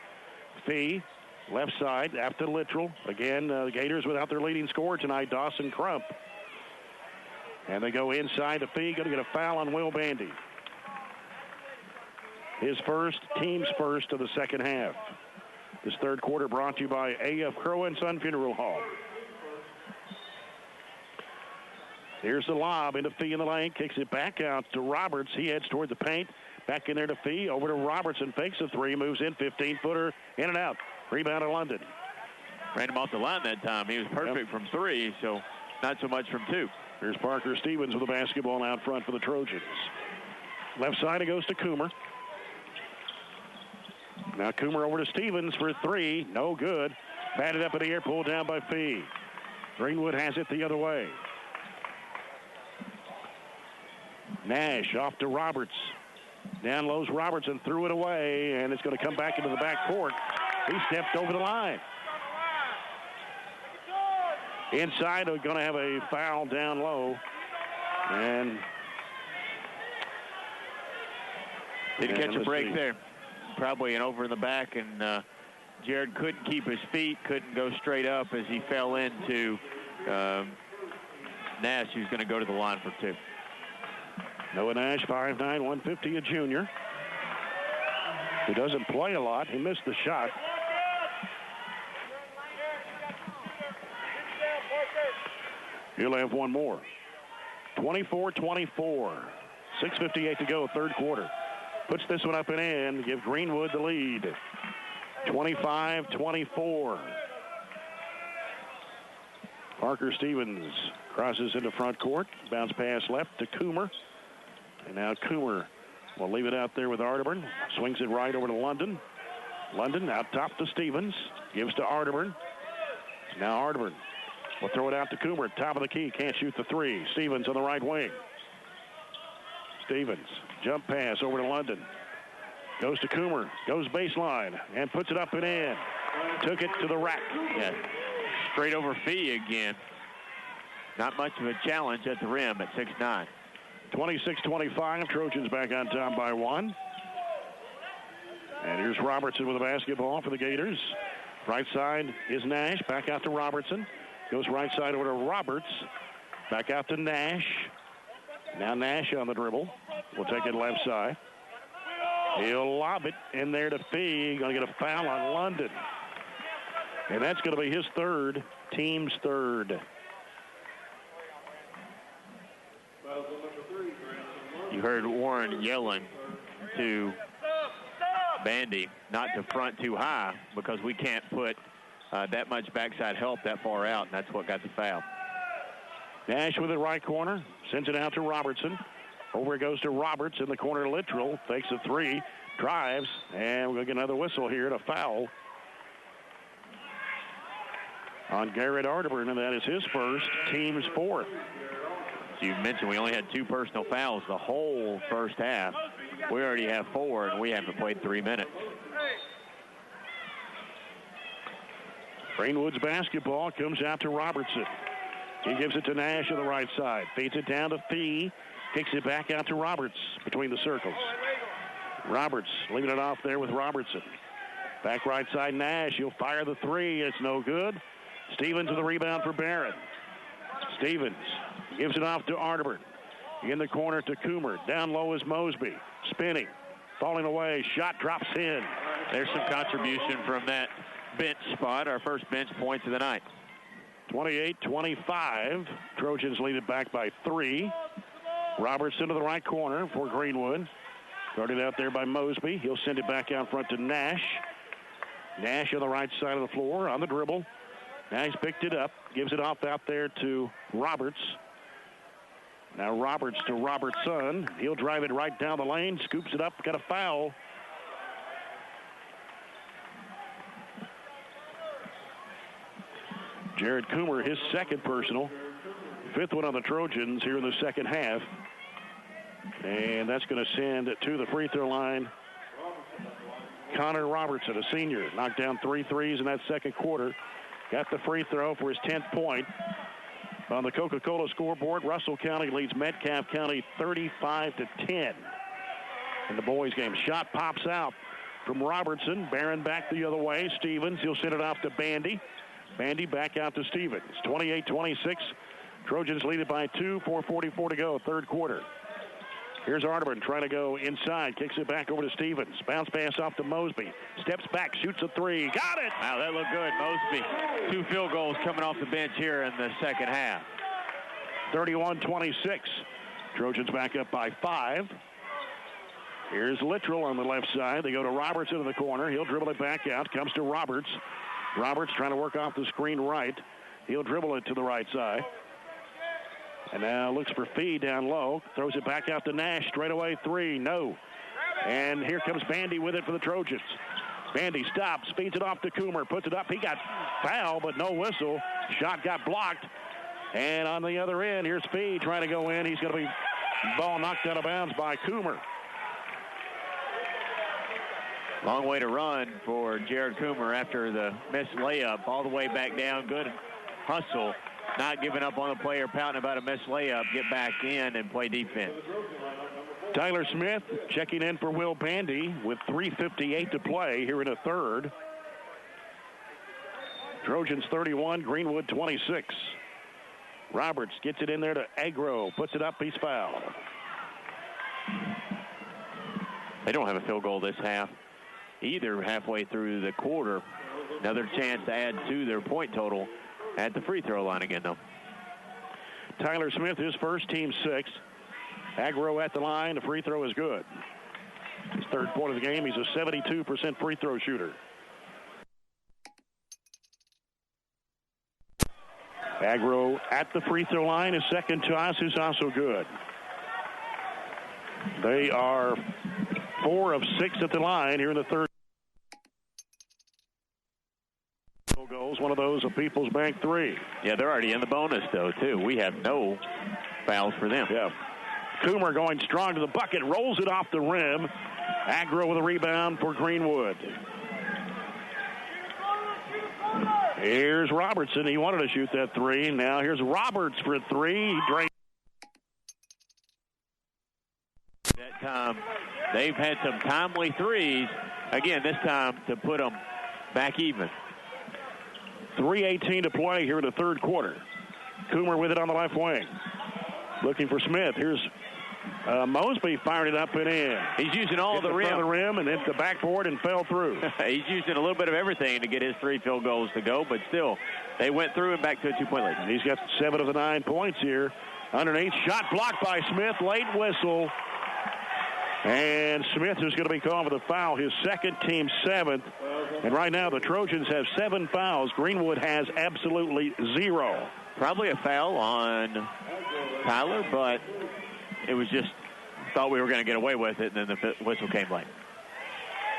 A: Fee, left side, after Littrell. Again, the Gators without their leading scorer tonight, Dawson Crump. And they go inside to Fee. Going to get a foul on Will Bandy. His first, team's first of the second half. This third quarter brought to you by A.F. Crow & Son Funeral Home. Here's the lob into Fee in the lane. Kicks it back out to Roberts. He heads toward the paint. Back in there to Fee. Over to Robertson. Fakes a 3. Moves in. 15-footer. In and out. Rebound to London.
B: Ran him off the line that time. He was perfect from 3, so not so much from 2.
A: Here's Parker Stevens with the basketball out front for the Trojans. Left side it goes to Coomer. Now Coomer over to Stevens for 3. No good. Batted up in the air. Pulled down by Fee. Greenwood has it the other way. Nash off to Roberts. Down lows Robertson, threw it away, and it's going to come back into the back court. He stepped over the line. Inside, they're going to have a foul down low. And
B: didn't catch a break there. Probably an over in the back, and Jared couldn't keep his feet, couldn't go straight up as he fell into Nash, who's going to go to the line for 2.
A: Noah Nash, 5'9", 150, a junior. He doesn't play a lot. He missed the shot. He'll have one more. 24-24. 6:58 to go, third quarter. Puts this one up and in. Give Greenwood the lead. 25-24. Parker Stevens crosses into front court. Bounce pass left to Coomer. And now Coomer will leave it out there with Arterburn. Swings it right over to London. London out top to Stevens. Gives to Arterburn. Now Arterburn will throw it out to Coomer. Top of the key. Can't shoot the three. Stevens on the right wing. Stevens. Jump pass over to London. Goes to Coomer. Goes baseline. And puts it up and in. Took it to the rack.
B: Yeah. Straight over Fee again. Not much of a challenge at the rim at 6'9".
A: 26-25. Trojans back on top by one. And here's Robertson with a basketball for the Gators. Right side is Nash. Back out to Robertson. Goes right side over to Roberts. Back out to Nash. Now Nash on the dribble. Will take it left side. He'll lob it in there to Fee. Going to get a foul on London. And that's going to be his third, team's third.
B: You heard Warren yelling to Bandy not to front too high because we can't put that much backside help that far out, and that's what got the foul.
A: Nash with it right corner. Sends it out to Robertson. Over it goes to Roberts in the corner. Littrell takes a three. Drives. And we're going to get another whistle here and a foul on Garrett Arterburn, and that is his first, team's fourth.
B: So you mentioned we only had 2 personal fouls the whole first half. We already have 4, and we haven't played 3 minutes.
A: Greenwood's basketball comes out to Robertson. He gives it to Nash on the right side. Feeds it down to Fee. Kicks it back out to Roberts between the circles. Roberts leaving it off there with Robertson. Back right side, Nash. He'll fire the three. It's no good. Stevens with the rebound for Barren. Stevens gives it off to Arterburn. In the corner to Coomer. Down low is Mosby. Spinning. Falling away. Shot drops in.
B: There's some contribution from that bench spot. Our first bench points of the night.
A: 28-25. Trojans lead it back by 3. Robertson to the right corner for Greenwood. Started out there by Mosby. He'll send it back out front to Nash. Nash on the right side of the floor on the dribble. Nash picked it up. Gives it off out there to Roberts. Now Roberts to Robertson. He'll drive it right down the lane. Scoops it up. Got a foul. Jared Coomer, his second personal. 5th one on the Trojans here in the second half. And that's going to send it to the free throw line. Connor Robertson, a senior, knocked down 3 threes in that second quarter. Got the free throw for his 10th point. On the Coca-Cola scoreboard, Russell County leads Metcalfe County 35-10 in the boys game. Shot pops out from Robertson. Barren back the other way. Stevens, he'll send it off to Bandy. Bandy back out to Stevens. 28-26. Trojans lead it by 2. 4:44 to go, third quarter. Here's Arterburn trying to go inside. Kicks it back over to Stevens. Bounce pass off to Mosby. Steps back, shoots a three. Got it!
B: Wow, that looked good. Mosby, 2 field goals coming off the bench here in the second half.
A: 31-26. Trojans back up by 5. Here's Littrell on the left side. They go to Roberts into the corner. He'll dribble it back out. Comes to Roberts. Roberts trying to work off the screen right. He'll dribble it to the right side. And now looks for Fee down low. Throws it back out to Nash. Straight away 3. No. And here comes Bandy with it for the Trojans. Bandy stops. Feeds it off to Coomer. Puts it up. He got fouled, but no whistle. Shot got blocked. And on the other end, here's Fee trying to go in. He's going to be ball knocked out of bounds by Coomer.
B: Long way to run for Jared Coomer after the missed layup. All the way back down. Good hustle. Not giving up on the player, pouting about a missed layup. Get back in and play defense.
A: Tyler Smith checking in for Will Bandy with 3:58 to play here in the third. Trojans 31, Greenwood 26. Roberts gets it in there to Agro. Puts it up. He's fouled.
B: They don't have a field goal this half either halfway through the quarter. Another chance to add to their point total at the free throw line again, though.
A: Tyler Smith, his first, team 6. Agro at the line. The free throw is good. His third point of the game. He's a 72% free throw shooter. Agro at the free throw line. His second toss is also good. They are 4 of 6 at the line here in the third. Goes one of those, a People's Bank 3.
B: Yeah, they're already in the bonus, though, too. We have no fouls for them.
A: Yeah. Coomer going strong to the bucket, rolls it off the rim. Agro with a rebound for Greenwood. Here's Robertson. He wanted to shoot that 3. Now here's Roberts for a 3. He drained.
B: That time, they've had some timely 3s. Again, this time to put them back even.
A: 3:18 to play here in the third quarter. Coomer with it on the left wing. Looking for Smith. Here's Mosby fired it up and in.
B: He's using all
A: the rim and hit the backboard and fell through.
B: He's using a little bit of everything to get his 3 field goals to go, but still, they went through and back to a 2-point lead.
A: He's got 7 of the 9 points here. Underneath, shot blocked by Smith. Late whistle. And Smith is going to be called for the foul, his second, team 7th. And right now the Trojans have 7 fouls. Greenwood has absolutely 0.
B: Probably a foul on Tyler, but it was just thought we were going to get away with it, and then the whistle came late.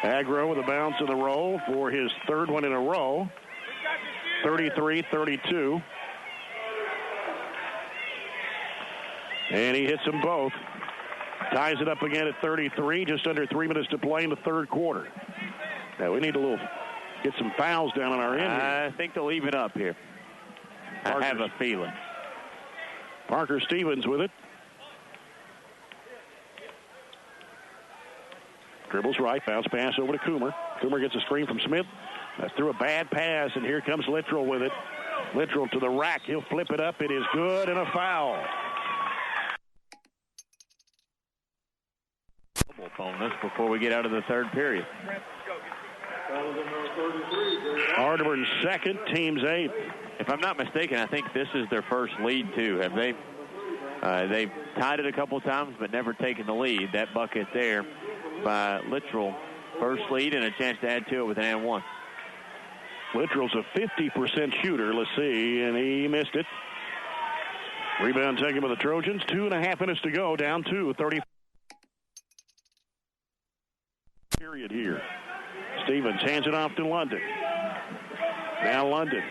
A: Agro with a bounce in the roll for his 3rd one in a row. 33-32. And he hits them both. Ties it up again at 33, just under 3 minutes to play in the third quarter. Now we need to get some fouls down on our end here.
B: I think they'll even up here. I have a feeling.
A: Parker Stevens with it. Dribbles right, bounce pass over to Coomer. Coomer gets a screen from Smith. Threw a bad pass, and here comes Littrell with it. Littrell to the rack. He'll flip it up. It is good, and a foul.
B: Bonus before we get out of the third period.
A: Ardeburn's second, team's 8th.
B: If I'm not mistaken, I think this is their first lead too. Have they? They've tied it a couple times, but never taken the lead. That bucket there by Littrell, first lead and a chance to add to it with an and 1.
A: Littrell's a 50% shooter. Let's see, and he missed it. Rebound taken by the Trojans. 2.5 minutes to go. Down 2-30. Period here. Stevens hands it off to London. Now London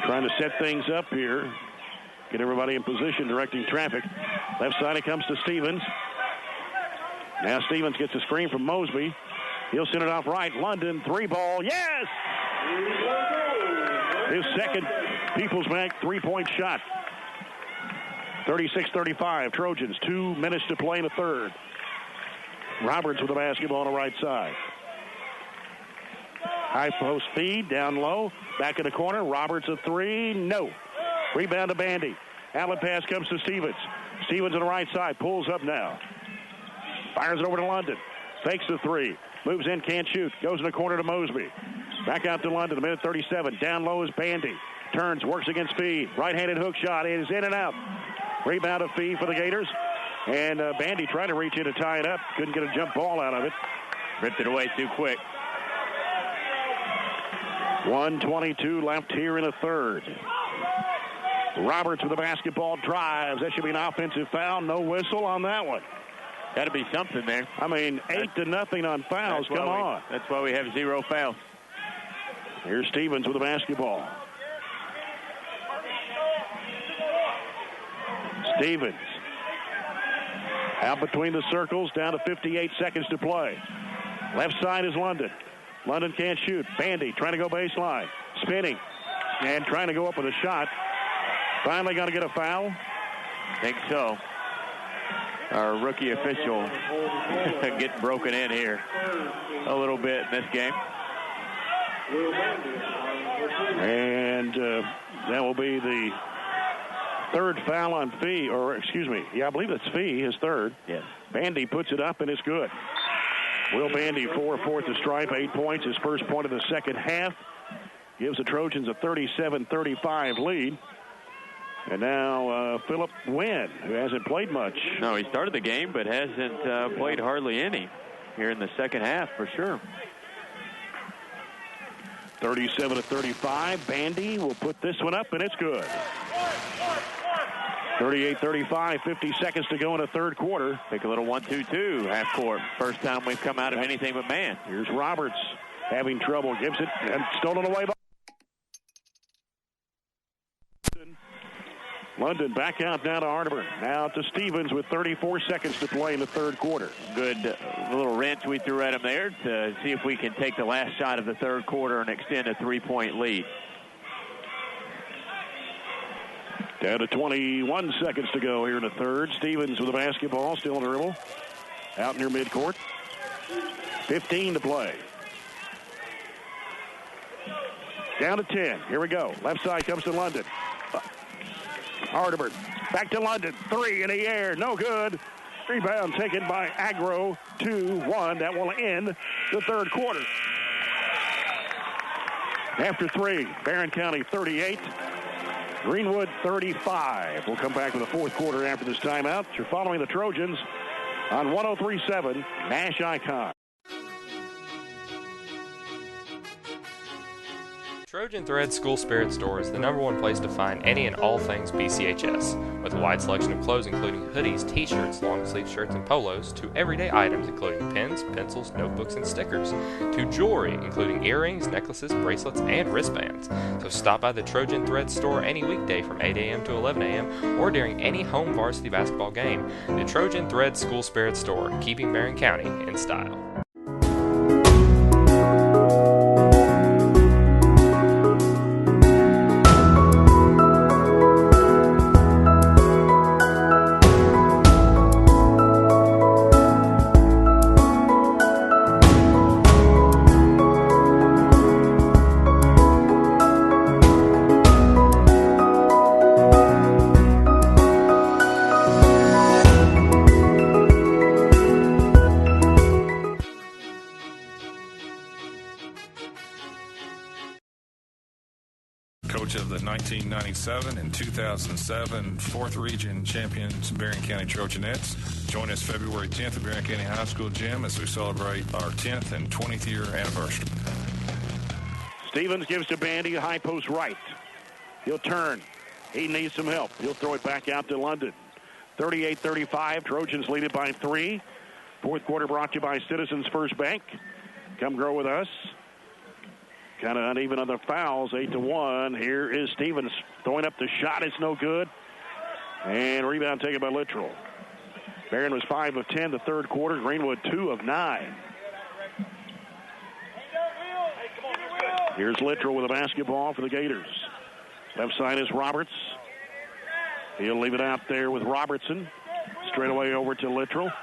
A: trying to set things up here. Get everybody in position, directing traffic. Left side it comes to Stevens. Now Stevens gets a screen from Mosby. He'll send it off right. London, 3-ball. Yes! His second People's Bank 3-point shot. 36-35. Trojans, 2 minutes to play in the third. Roberts with the basketball on the right side. High post feed, down low. Back in the corner. Roberts a 3. No. Rebound to Bandy. Outlet pass comes to Stevens. Stevens on the right side. Pulls up now. Fires it over to London. Fakes the 3. Moves in, can't shoot. Goes in the corner to Mosby. Back out to London. 1:37. Down low is Bandy. Turns, works against Fee. Right-handed hook shot. It is in and out. Rebound of Fee for the Gators. And Bandy trying to reach in to tie it up. Couldn't get a jump ball out of it.
B: Ripped it away too quick.
A: 1:22 left here in the third. Roberts with the basketball drives. That should be an offensive foul. No whistle on that one.
B: Got to be something there.
A: I mean, 8-0 on fouls. Come on.
B: That's why we have 0 fouls.
A: Here's Stevens with the basketball. Stevens. Out between the circles, down to 58 seconds to play. Left side is London. London can't shoot. Bandy trying to go baseline. Spinning. And trying to go up with a shot. Finally going to get a foul.
B: Think so. Our rookie official getting broken in here a little bit in this game.
A: And that will be the third foul on Fee, or excuse me, I believe that's Fee, his third.
B: Yes.
A: Bandy puts it up and it's good. Will Bandy, 4-4 the stripe, 8 points, his first point of the second half. Gives the Trojans a 37-35 lead. And now Philip Wynn, who hasn't played much.
B: No, he started the game, but hasn't played hardly any here in the second half for sure.
A: 37-35. Bandy will put this one up, and it's good. 38-35, 50 seconds to go in the third quarter.
B: Take a little 1-2-2 half court. First time we've come out of anything but man.
A: Here's Roberts having trouble. Gives it and stolen away by London. Back out now to Arterburn. Now to Stevens with 34 seconds to play in the third quarter.
B: Good little wrench we threw at him there to see if we can take the last shot of the third quarter and extend a 3-point lead.
A: Down to 21 seconds to go here in the third. Stevens with the basketball, still in the dribble. Out near midcourt. 15 to play. Down to 10. Here we go. Left side comes to London. Arterburn. Back to London. 3 in the air. No good. Rebound taken by Agro. 2-1. That will end the third quarter. After 3, Barren County 38. Greenwood 35. We'll come back with the fourth quarter after this timeout. You're following the Trojans on 103.7 Nash Icon.
H: Trojan Thread School Spirit Store is the #1 place to find any and all things BCHS, with a wide selection of clothes including hoodies, t-shirts, long-sleeve shirts, and polos, to everyday items including pens, pencils, notebooks, and stickers, to jewelry including earrings, necklaces, bracelets, and wristbands. So stop by the Trojan Thread Store any weekday from 8 a.m. to 11 a.m. or during any home varsity basketball game. The Trojan Thread School Spirit Store, keeping Barren County in style.
I: Coach of the 1997 and 2007 4th Region champions Barren County Trojanettes. Join us February 10th at Barren County High School Gym as we celebrate our 10th and 20th year anniversary.
A: Stevens gives to Bandy, high post right. He'll turn. He needs some help. He'll throw it back out to London. 38-35. Trojans lead it by 3. Fourth quarter brought to you by Citizens First Bank. Come grow with us. Kind of uneven on the fouls, 8-1. Here is Stevens throwing up the shot. It's no good. And rebound taken by Littrell. Barren was 5 of 10 the third quarter. Greenwood 2 of 9. Here's Littrell with a basketball for the Gators. Left side is Roberts. He'll leave it out there with Robertson. Straight away over to Littrell.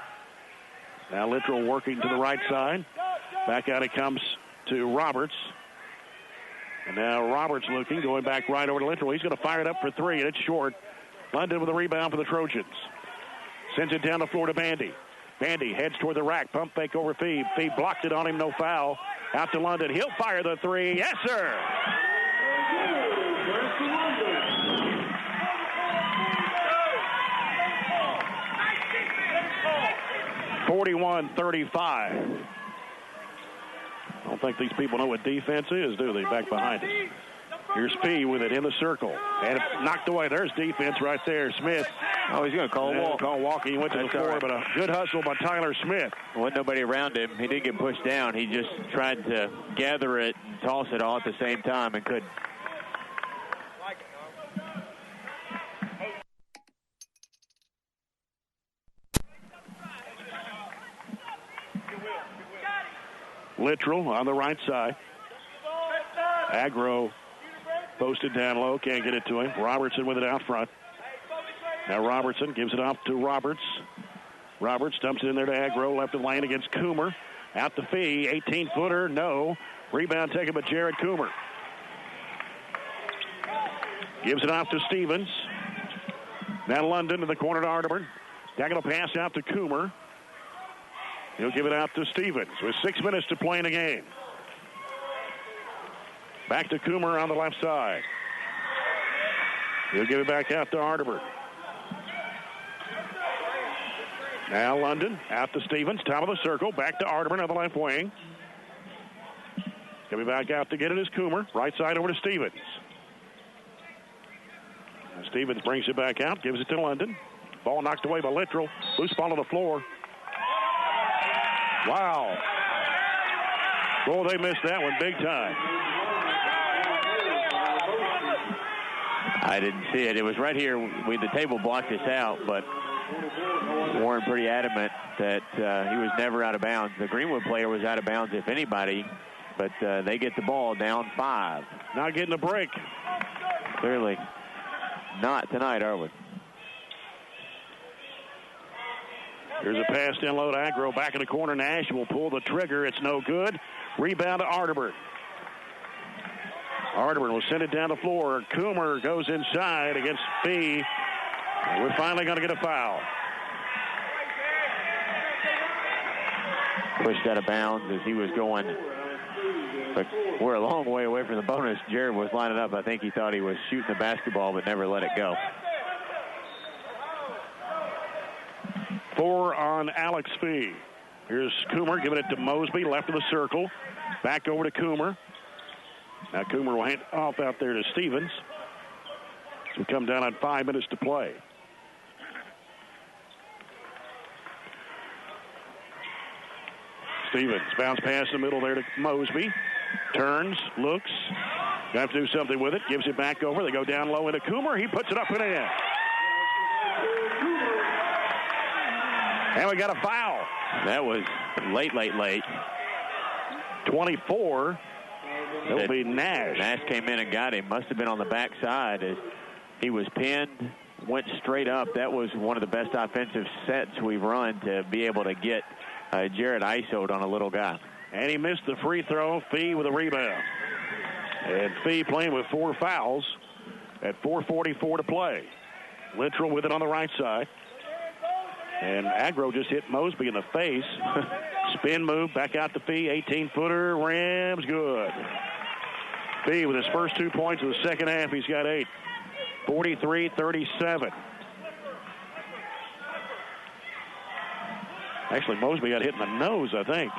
A: Now Littrell working to the right side. Back out it comes to Roberts. And now Roberts looking, going back right over to Littrell. He's going to fire it up for 3, and it's short. London with a rebound for the Trojans. Sends it down the floor to Bandy. Bandy heads toward the rack. Pump fake over Feeb. Feeb blocked it on him, no foul. Out to London. He'll fire the 3. Yes, sir. (41-35). I don't think these people know what defense is, do they? Back behind us. Here's P with it in the circle. And it knocked away. There's defense right there. Smith.
B: Oh, he's going to call a walk.
A: Call walking. He went to the floor, but a good hustle by Tyler Smith.
B: Wasn't nobody around him. He didn't get pushed down. He just tried to gather it and toss it all at the same time and couldn't.
A: Littrell on the right side. Agro posted down low. Can't get it to him. Robertson with it out front. Now Robertson gives it off to Roberts. Roberts dumps it in there to Agro. Left of the lane against Coomer. Out to Fee. 18-footer. No. Rebound taken by Jared Coomer. Gives it off to Stevens. Now London to the corner to Arterburn. Diagonal pass out to Coomer. He'll give it out to Stevens with 6 minutes to play in the game. Back to Coomer on the left side. He'll give it back out to Arterburn. Now London out to Stevens, top of the circle, back to Arterburn on the left wing. Coming back out to get it is Coomer. Right side over to Stevens. And Stevens brings it back out, gives it to London. Ball knocked away by Littrell. Loose ball on the floor. Wow. Boy, they missed that one big time.
B: I didn't see it. It was right here. The table blocked us out, but Warren pretty adamant that he was never out of bounds. The Greenwood player was out of bounds, if anybody, but they get the ball down 5.
A: Not getting a break.
B: Clearly not tonight, are we?
A: Here's a pass down low to Agro. Back in the corner, Nash will pull the trigger. It's no good. Rebound to Arterburn. Arterburn will send it down the floor. Coomer goes inside against Fee. We're finally going to get a foul.
B: Pushed out of bounds as he was going. But we're a long way away from the bonus. Jared was lining up. I think he thought he was shooting the basketball, but never let it go.
A: 4 on Alex Fee. Here's Coomer giving it to Mosby, left of the circle. Back over to Coomer. Now Coomer will hand it off out there to Stevens. We come down on 5 minutes to play. Stevens bounce pass in the middle there to Mosby. Turns, looks. Got to do something with it. Gives it back over. They go down low into Coomer. He puts it up and in. And we got a foul.
B: That was late.
A: 24. It'll be Nash.
B: Nash came in and got him. Must have been on the backside as he was pinned, went straight up. That was one of the best offensive sets we've run to be able to get Jared iso'd on a little guy.
A: And he missed the free throw. Fee with a rebound. And Fee playing with 4 fouls at 4:44 to play. Littrell with it on the right side. And Agro just hit Mosby in the face. Spin move, back out to Fee. 18-footer, rams, good. Fee with his first 2 points of the second half. He's got 8. 43-37. Actually, Mosby got hit in the nose, I think.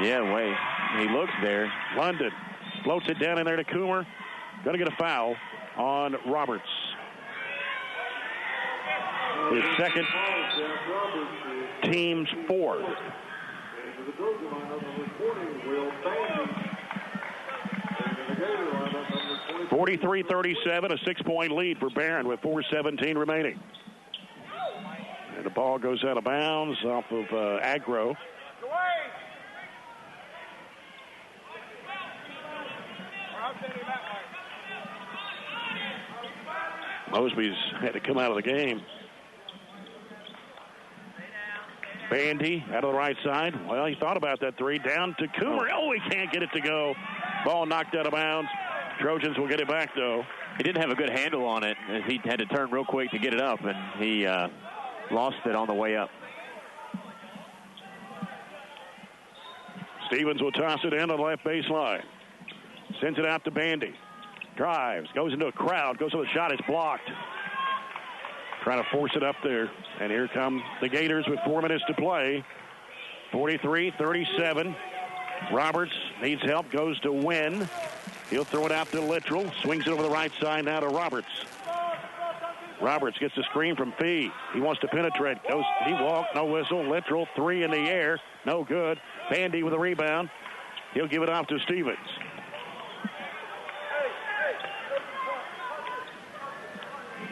B: Yeah, way. He looks there.
A: London floats it down in there to Coomer. Going to get a foul on Roberts. His second, team's 4th. 43-37, a 6-point lead for Barren with 4:17 remaining. And the ball goes out of bounds off of Agro. Mosby's had to come out of the game. Bandy out of the right side. Well, he thought about that 3. Down to Coomer. Oh, he can't get it to go. Ball knocked out of bounds. Trojans will get it back, though.
B: He didn't have a good handle on it as he had to turn real quick to get it up, and he lost it on the way up.
A: Stevens will toss it in on the left baseline. Sends it out to Bandy. Drives. Goes into a crowd. Goes to the shot. It's blocked. Trying to force it up there. And here come the Gators with 4 minutes to play. 43-37. Roberts needs help. Goes to Wynn. He'll throw it out to Littrell. Swings it over the right side now to Roberts. Roberts gets the screen from Fee. He wants to penetrate. Goes. He walked. No whistle. Littrell 3 in the air. No good. Bandy with a rebound. He'll give it off to Stevens.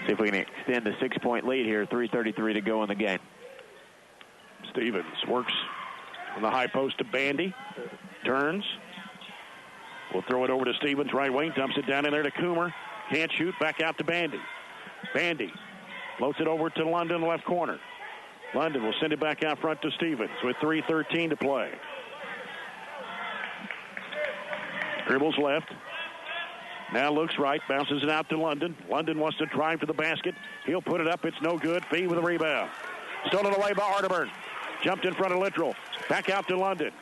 B: See if we can extend the 6-point lead here. 3:33 to go in the game.
A: Stevens works on the high post to Bandy. Turns. We'll throw it over to Stevens, right wing. Dumps it down in there to Coomer. Can't shoot. Back out to Bandy. Bandy floats it over to London, left corner. London will send it back out front to Stevens with 3:13 to play. Dribbles left. Now looks right, bounces it out to London. London wants to drive to the basket. He'll put it up. It's no good. Fee with a rebound. Stolen away by Arterburn. Jumped in front of Littrell. Back out to London.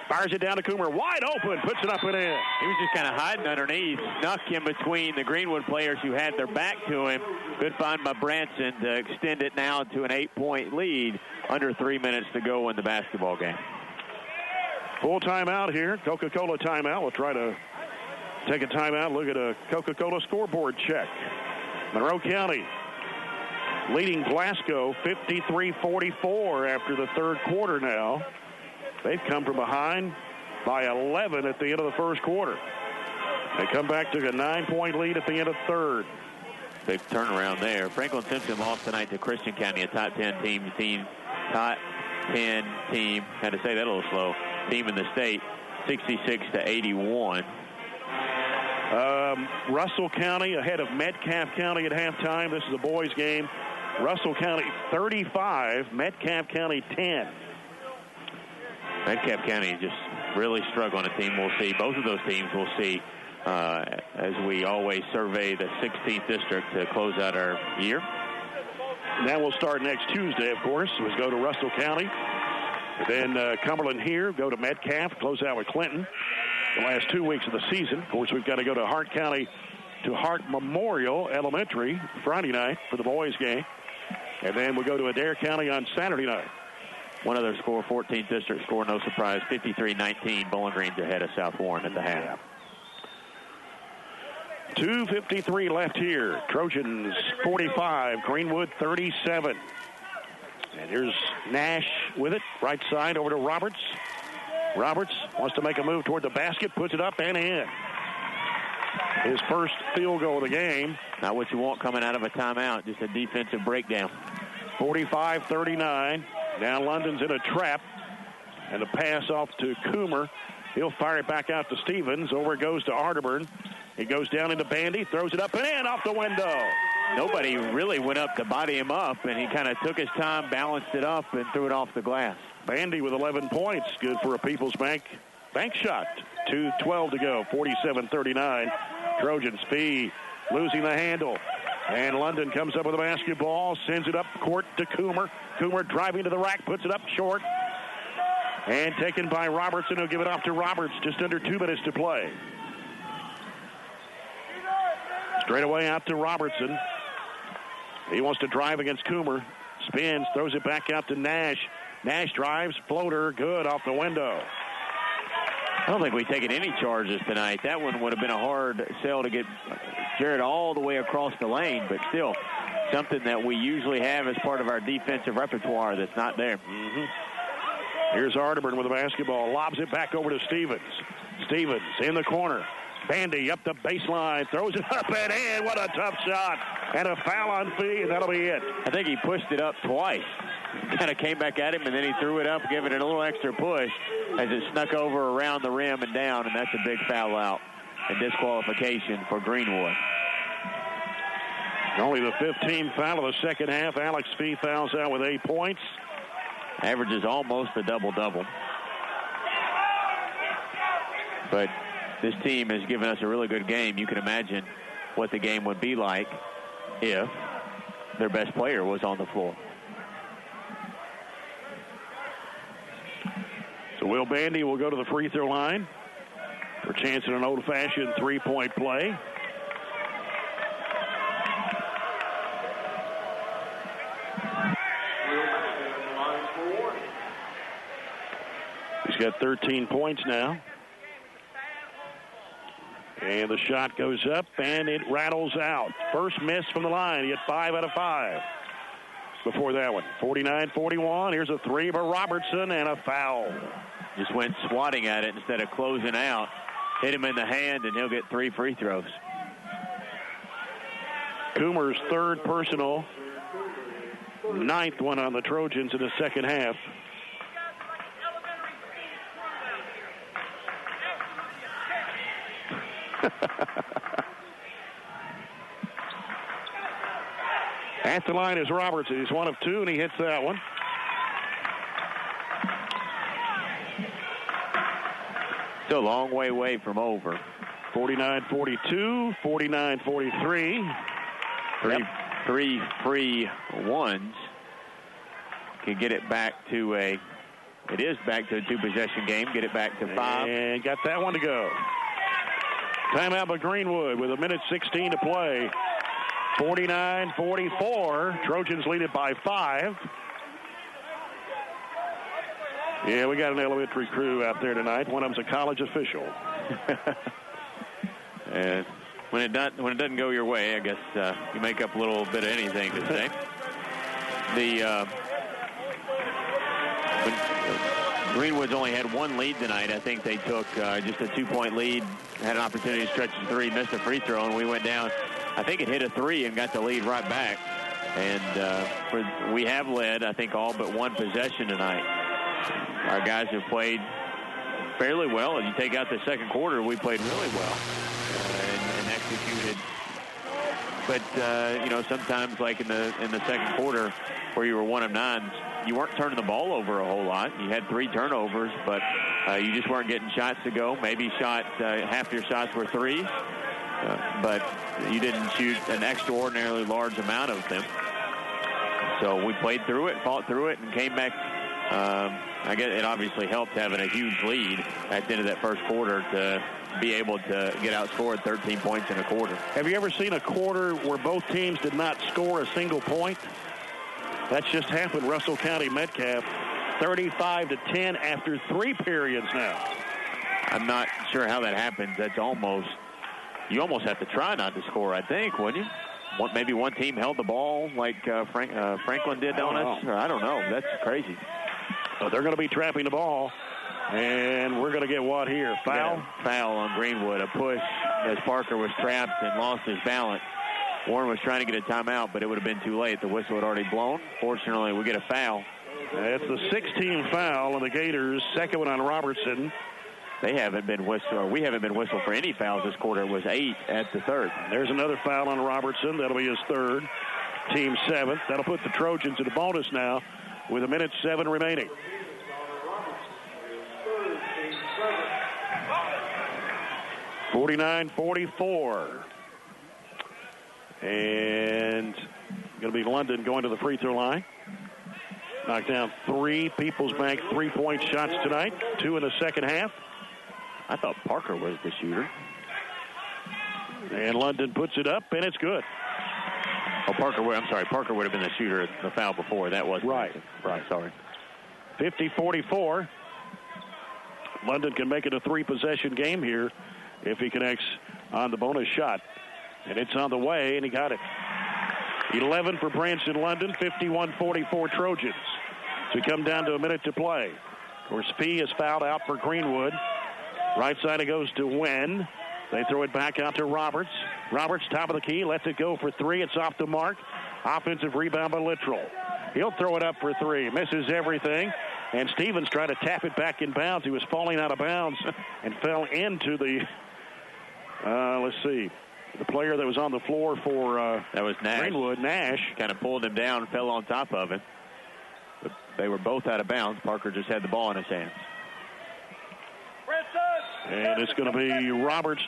A: Fires it down to Coomer. Wide open. Puts it up and in.
B: He was just kind of hiding underneath. Snuck in between the Greenwood players who had their back to him. Good find by Branson to extend it now to an 8-point lead. Under 3 minutes to go in the basketball game.
A: Full timeout here. Coca-Cola timeout. We'll try to take a timeout. Look at a Coca-Cola scoreboard check. Monroe County leading Glasgow 53-44 after the third quarter now. They've come from behind by 11 at the end of the first quarter. They come back to a 9-point lead at the end of third.
B: Big turnaround there. Franklin Simpson lost tonight to Christian County, a top 10 team, top 10 team. Had to say that a little slow. Team in the state, 66-81.
A: Russell County ahead of Metcalfe County at halftime. This is a boys game. Russell County 35, Metcalfe County 10.
B: Metcalfe County just really struggling a team. We'll see. Both of those teams we'll see as we always survey the 16th district to close out our year.
A: That will start next Tuesday, of course. We'll go to Russell County. And then Cumberland here, go to Metcalfe, close out with Clinton. The last 2 weeks of the season. Of course, we've got to go to Hart County, to Hart Memorial Elementary Friday night for the boys game. And then we'll go to Adair County on Saturday night.
B: One other score, 14th district score, no surprise, 53-19. Bowling Green's ahead of South Warren at the half.
A: 2:53 left here. Trojans 45, Greenwood 37. And here's Nash with it, right side over to Roberts. Roberts wants to make a move toward the basket, puts it up and in. His first field goal of the game.
B: Not what you want coming out of a timeout, just a defensive breakdown.
A: 45-39. Now London's in a trap. And the pass off to Coomer. He'll fire it back out to Stevens. Over it goes to Arterburn. He goes down into Bandy, throws it up and in off the window.
B: Nobody really went up to body him up, and he kind of took his time, balanced it up, and threw it off the glass.
A: Bandy with 11 points. Good for a People's Bank shot. 2:12 to go. 47-39. Trojans Fee losing the handle. And London comes up with a basketball, sends it up court to Coomer. Coomer driving to the rack, puts it up short. And taken by Robertson. He'll give it off to Roberts. Just under 2 minutes to play. Straight away out to Robertson. He wants to drive against Coomer. Spins, throws it back out to Nash. Nash drives, floater, good off the window.
B: I don't think we've taken any charges tonight. That one would have been a hard sell to get Jared all the way across the lane, but still something that we usually have as part of our defensive repertoire that's not there.
A: Here's Arterburn with the basketball. Lobs it back over to Stevens. Stevens in the corner. Bandy up the baseline. Throws it up and in. What a tough shot. And a foul on Fee, and that'll be it.
B: I think he pushed it up twice. Kind of came back at him, and then he threw it up, giving it a little extra push as it snuck over around the rim and down, and that's a big foul out and disqualification for Greenwood.
A: Only the 15th foul of the second half. Alex Fee fouls out with 8 points.
B: Averages almost a double-double. But this team has given us a really good game. You can imagine what the game would be like if their best player was on the floor.
A: So Will Bandy will go to the free throw line for a chance at an old-fashioned three-point play. He's got 13 points now. And the shot goes up, and it rattles out. First miss from the line. He had 5 out of 5 before that one. 49-41. Here's a three by Robertson, and a foul.
B: Just went swatting at it instead of closing out. Hit him in the hand, and he'll get 3 free throws.
A: Coomer's third personal. 9th one on the Trojans in the second half. At the line is Robertson. He's 1 of 2, and he hits that one.
B: Still a long way away from over.
A: 49-42, 49-43.
B: Three free ones can get it back to a it is back to a 2-possession game. Get it back to 5.
A: And got that one to go. Timeout by Greenwood with 1:16 to play. 49-44. Trojans lead it by 5. Yeah, we got an elementary crew out there tonight. One of them's a college official.
B: And when it doesn't go your way, I guess you make up a little bit of anything to say. Greenwood's only had 1 lead tonight. I think they took just a 2-point lead, had an opportunity to stretch to 3, missed a free throw, and we went down. I think it hit a 3 and got the lead right back. And we have led, I think, all but 1 possession tonight. Our guys have played fairly well. If you take out the second quarter, we played really well and executed. But sometimes, like in the second quarter, where you were 1 of 9, you weren't turning the ball over a whole lot. You had 3 turnovers, but you just weren't getting shots to go. Maybe half your shots were 3s, but you didn't shoot an extraordinarily large amount of them. So we played through it, fought through it, and came back. I guess it obviously helped having a huge lead at the end of that first quarter to be able to get outscored 13 points in a quarter.
A: Have you ever seen a quarter where both teams did not score a single point? That's just happened. Russell County Metcalf, 35-10 after 3 periods now.
B: I'm not sure how that happens. You almost have to try not to score, I think, wouldn't you? Maybe one team held the ball like Franklin did on us. I don't know. That's crazy.
A: So they're going to be trapping the ball, and we're going to get what here? Foul?
B: Yeah, foul on Greenwood. A push as Parker was trapped and lost his balance. Warren was trying to get a timeout, but it would have been too late. The whistle had already blown. Fortunately, we get a foul.
A: It's the 16th foul on the Gators. Second one on Robertson.
B: We haven't been whistled for any fouls this quarter. It was 8 at the third.
A: There's another foul on Robertson. That'll be his 3rd. Team 7th. That'll put the Trojans in the bonus now with 1:07 remaining. (49-44). And going to be London going to the free throw line. Knocked down 3 Peoples Bank 3-point shots tonight. 2 in the second half.
B: I thought Parker was the shooter.
A: And London puts it up, and it's good.
B: Oh, Parker would have been the shooter, the foul before. That was
A: right.
B: Sorry.
A: 50-44. London can make it a 3-possession game here if he connects on the bonus shot. And it's on the way, and he got it. 11 for Branson London, 51-44 Trojans. So we come down to a minute to play. Of course, Fee is fouled out for Greenwood. Right side it goes to Wen. They throw it back out to Roberts. Roberts, top of the key, lets it go for 3. It's off the mark. Offensive rebound by Littrell. He'll throw it up for 3. Misses everything. And Stevens tried to tap it back in bounds. He was falling out of bounds and fell into the, the player that was on the floor for
B: that was Nash.
A: Greenwood. Nash
B: kind of pulled him down and fell on top of him. But they were both out of bounds. Parker just had the ball in his hands.
A: And it's going to be Roberts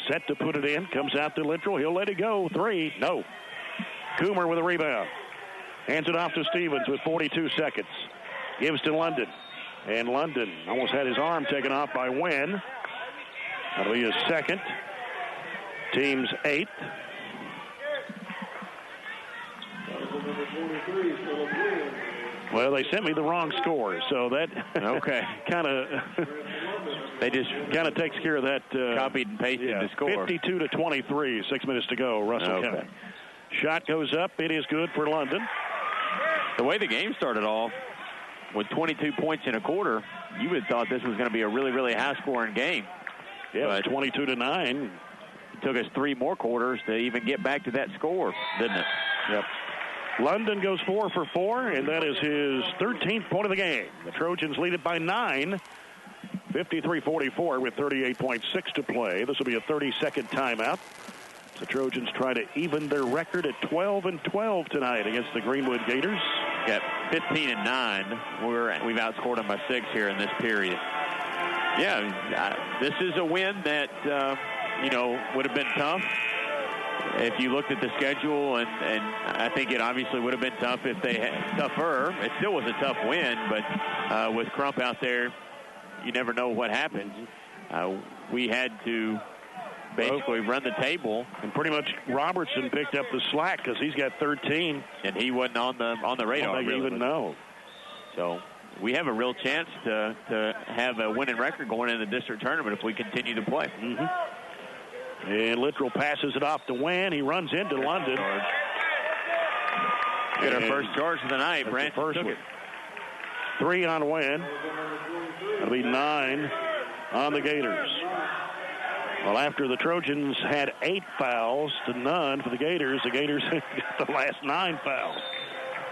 A: set to put it in. Comes out to Littrell. He'll let it go. 3. No. Coomer with a rebound. Hands it off to Stevens with 42 seconds. Gives to London. And London almost had his arm taken off by Wen. That'll be his 2nd. Team's 8th. Well, they sent me the wrong score, so that
B: okay.
A: kind of
B: they just
A: kind of takes care of that.
B: Copied and pasted the score.
A: 52-23, 6 minutes to go. Russell County. Shot goes up. It is good for London.
B: The way the game started off with 22 points in a quarter, you would have thought this was going to be a really, really high-scoring game.
A: Yeah, it was 22-9.
B: It took us 3 more quarters to even get back to that score, didn't it?
A: Yep. London goes 4 for 4, and that is his 13th point of the game. The Trojans lead it by 9, 53-44 with 38.6 to play. This will be a 30-second timeout. The Trojans try to even their record at 12-12 tonight against the Greenwood Gators.
B: Got 15-9. We've outscored them by 6 here in this period. Yeah, this is a win that would have been tough. if you looked at the schedule, and I think it obviously would have been tough if they had tougher. It still was a tough win, but with Crump out there, you never know what happens. We had to basically run the table,
A: and pretty much Robertson picked up the slack because he's got 13,
B: and he wasn't on the radar.
A: I don't even know.
B: So we have a real chance to have a winning record going into the district tournament if we continue to play.
A: And Littrell passes it off to Wynn. He runs into London.
B: Get our first charge of the night. Branch took it.
A: 3 on Wynn. That'll be 9 on the Gators. Well, after the Trojans had 8 fouls to none for the Gators got the last 9 fouls.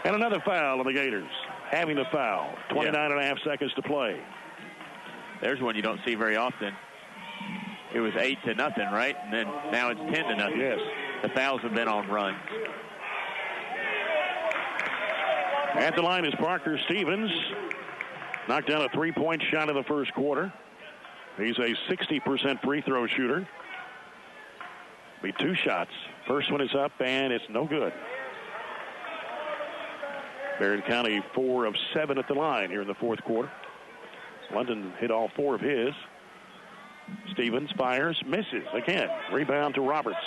A: And another foul on the Gators, having the foul. 29.5 seconds to play.
B: There's one you don't see very often. It was 8-0, right? And then now it's 10-0.
A: Yes.
B: The fouls have been on runs.
A: At the line is Parker Stevens. Knocked down a 3-point shot in the first quarter. He's a 60% free throw shooter. Be 2 shots. First one is up, and it's no good. Barren County 4 of 7 at the line here in the fourth quarter. London hit all 4 of his. Stevens fires, misses again. Rebound to Roberts.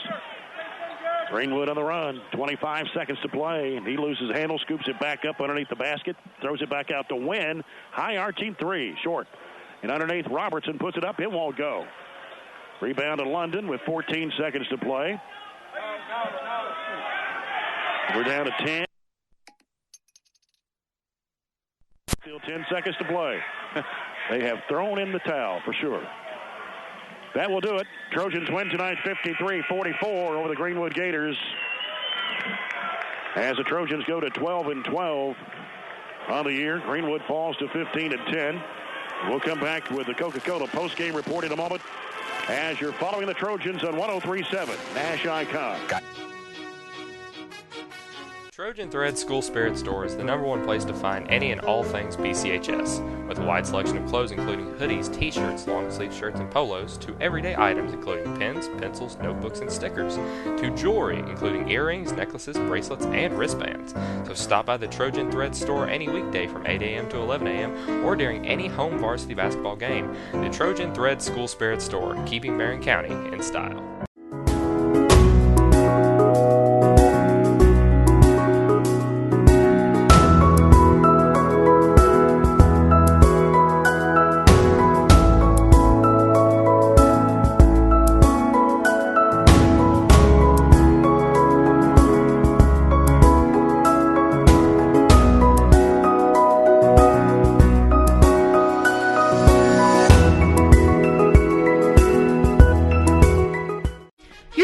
A: Greenwood on the run. 25 seconds to play, and he loses handle, scoops it back up underneath the basket, throws it back out to Wynn. High arching 3, short. And underneath, Robertson puts it up. It won't go. Rebound to London with 14 seconds to play. We're down to 10. Still 10 seconds to play. They have thrown in the towel for sure. That will do it. Trojans win tonight 53-44 over the Greenwood Gators. As the Trojans go to 12-12 on the year, Greenwood falls to 15-10. We'll come back with the Coca-Cola postgame report in a moment as you're following the Trojans on 103.7 Nash Icon.
H: Trojan Thread School Spirit Store is the #1 place to find any and all things BCHS, with a wide selection of clothes including hoodies, t-shirts, long-sleeve shirts, and polos, to everyday items including pens, pencils, notebooks, and stickers, to jewelry including earrings, necklaces, bracelets, and wristbands. So stop by the Trojan Thread Store any weekday from 8 a.m. to 11 a.m. or during any home varsity basketball game. The Trojan Thread School Spirit Store, keeping Barren County in style.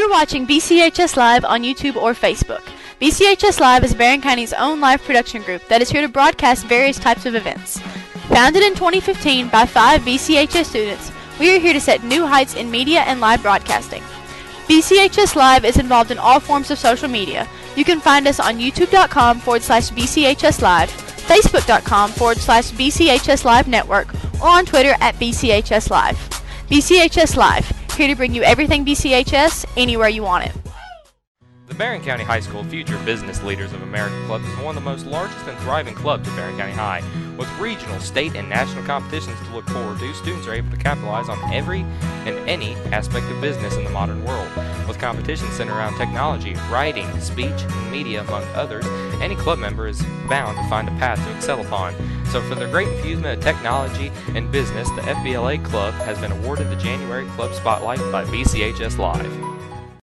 J: Watching BCHS Live on YouTube or Facebook. BCHS Live is Barren County's own live production group that is here to broadcast various types of events. Founded in 2015 by 5 BCHS students, we are here to set new heights in media and live broadcasting. BCHS Live is involved in all forms of social media. You can find us on youtube.com/BCHS Live, facebook.com/BCHS Live Network, or on Twitter @BCHS Live. BCHS Live, here to bring you everything BCHS, anywhere you want it.
H: The Barren County High School Future Business Leaders of America Club is one of the most largest and thriving clubs at Barren County High. With regional, state, and national competitions to look forward to, students are able to capitalize on every and any aspect of business in the modern world. With competitions centered around technology, writing, speech, and media, among others, any club member is bound to find a path to excel upon. So for their great infusement of technology and business, the FBLA Club has been awarded the January Club Spotlight by BCHS Live.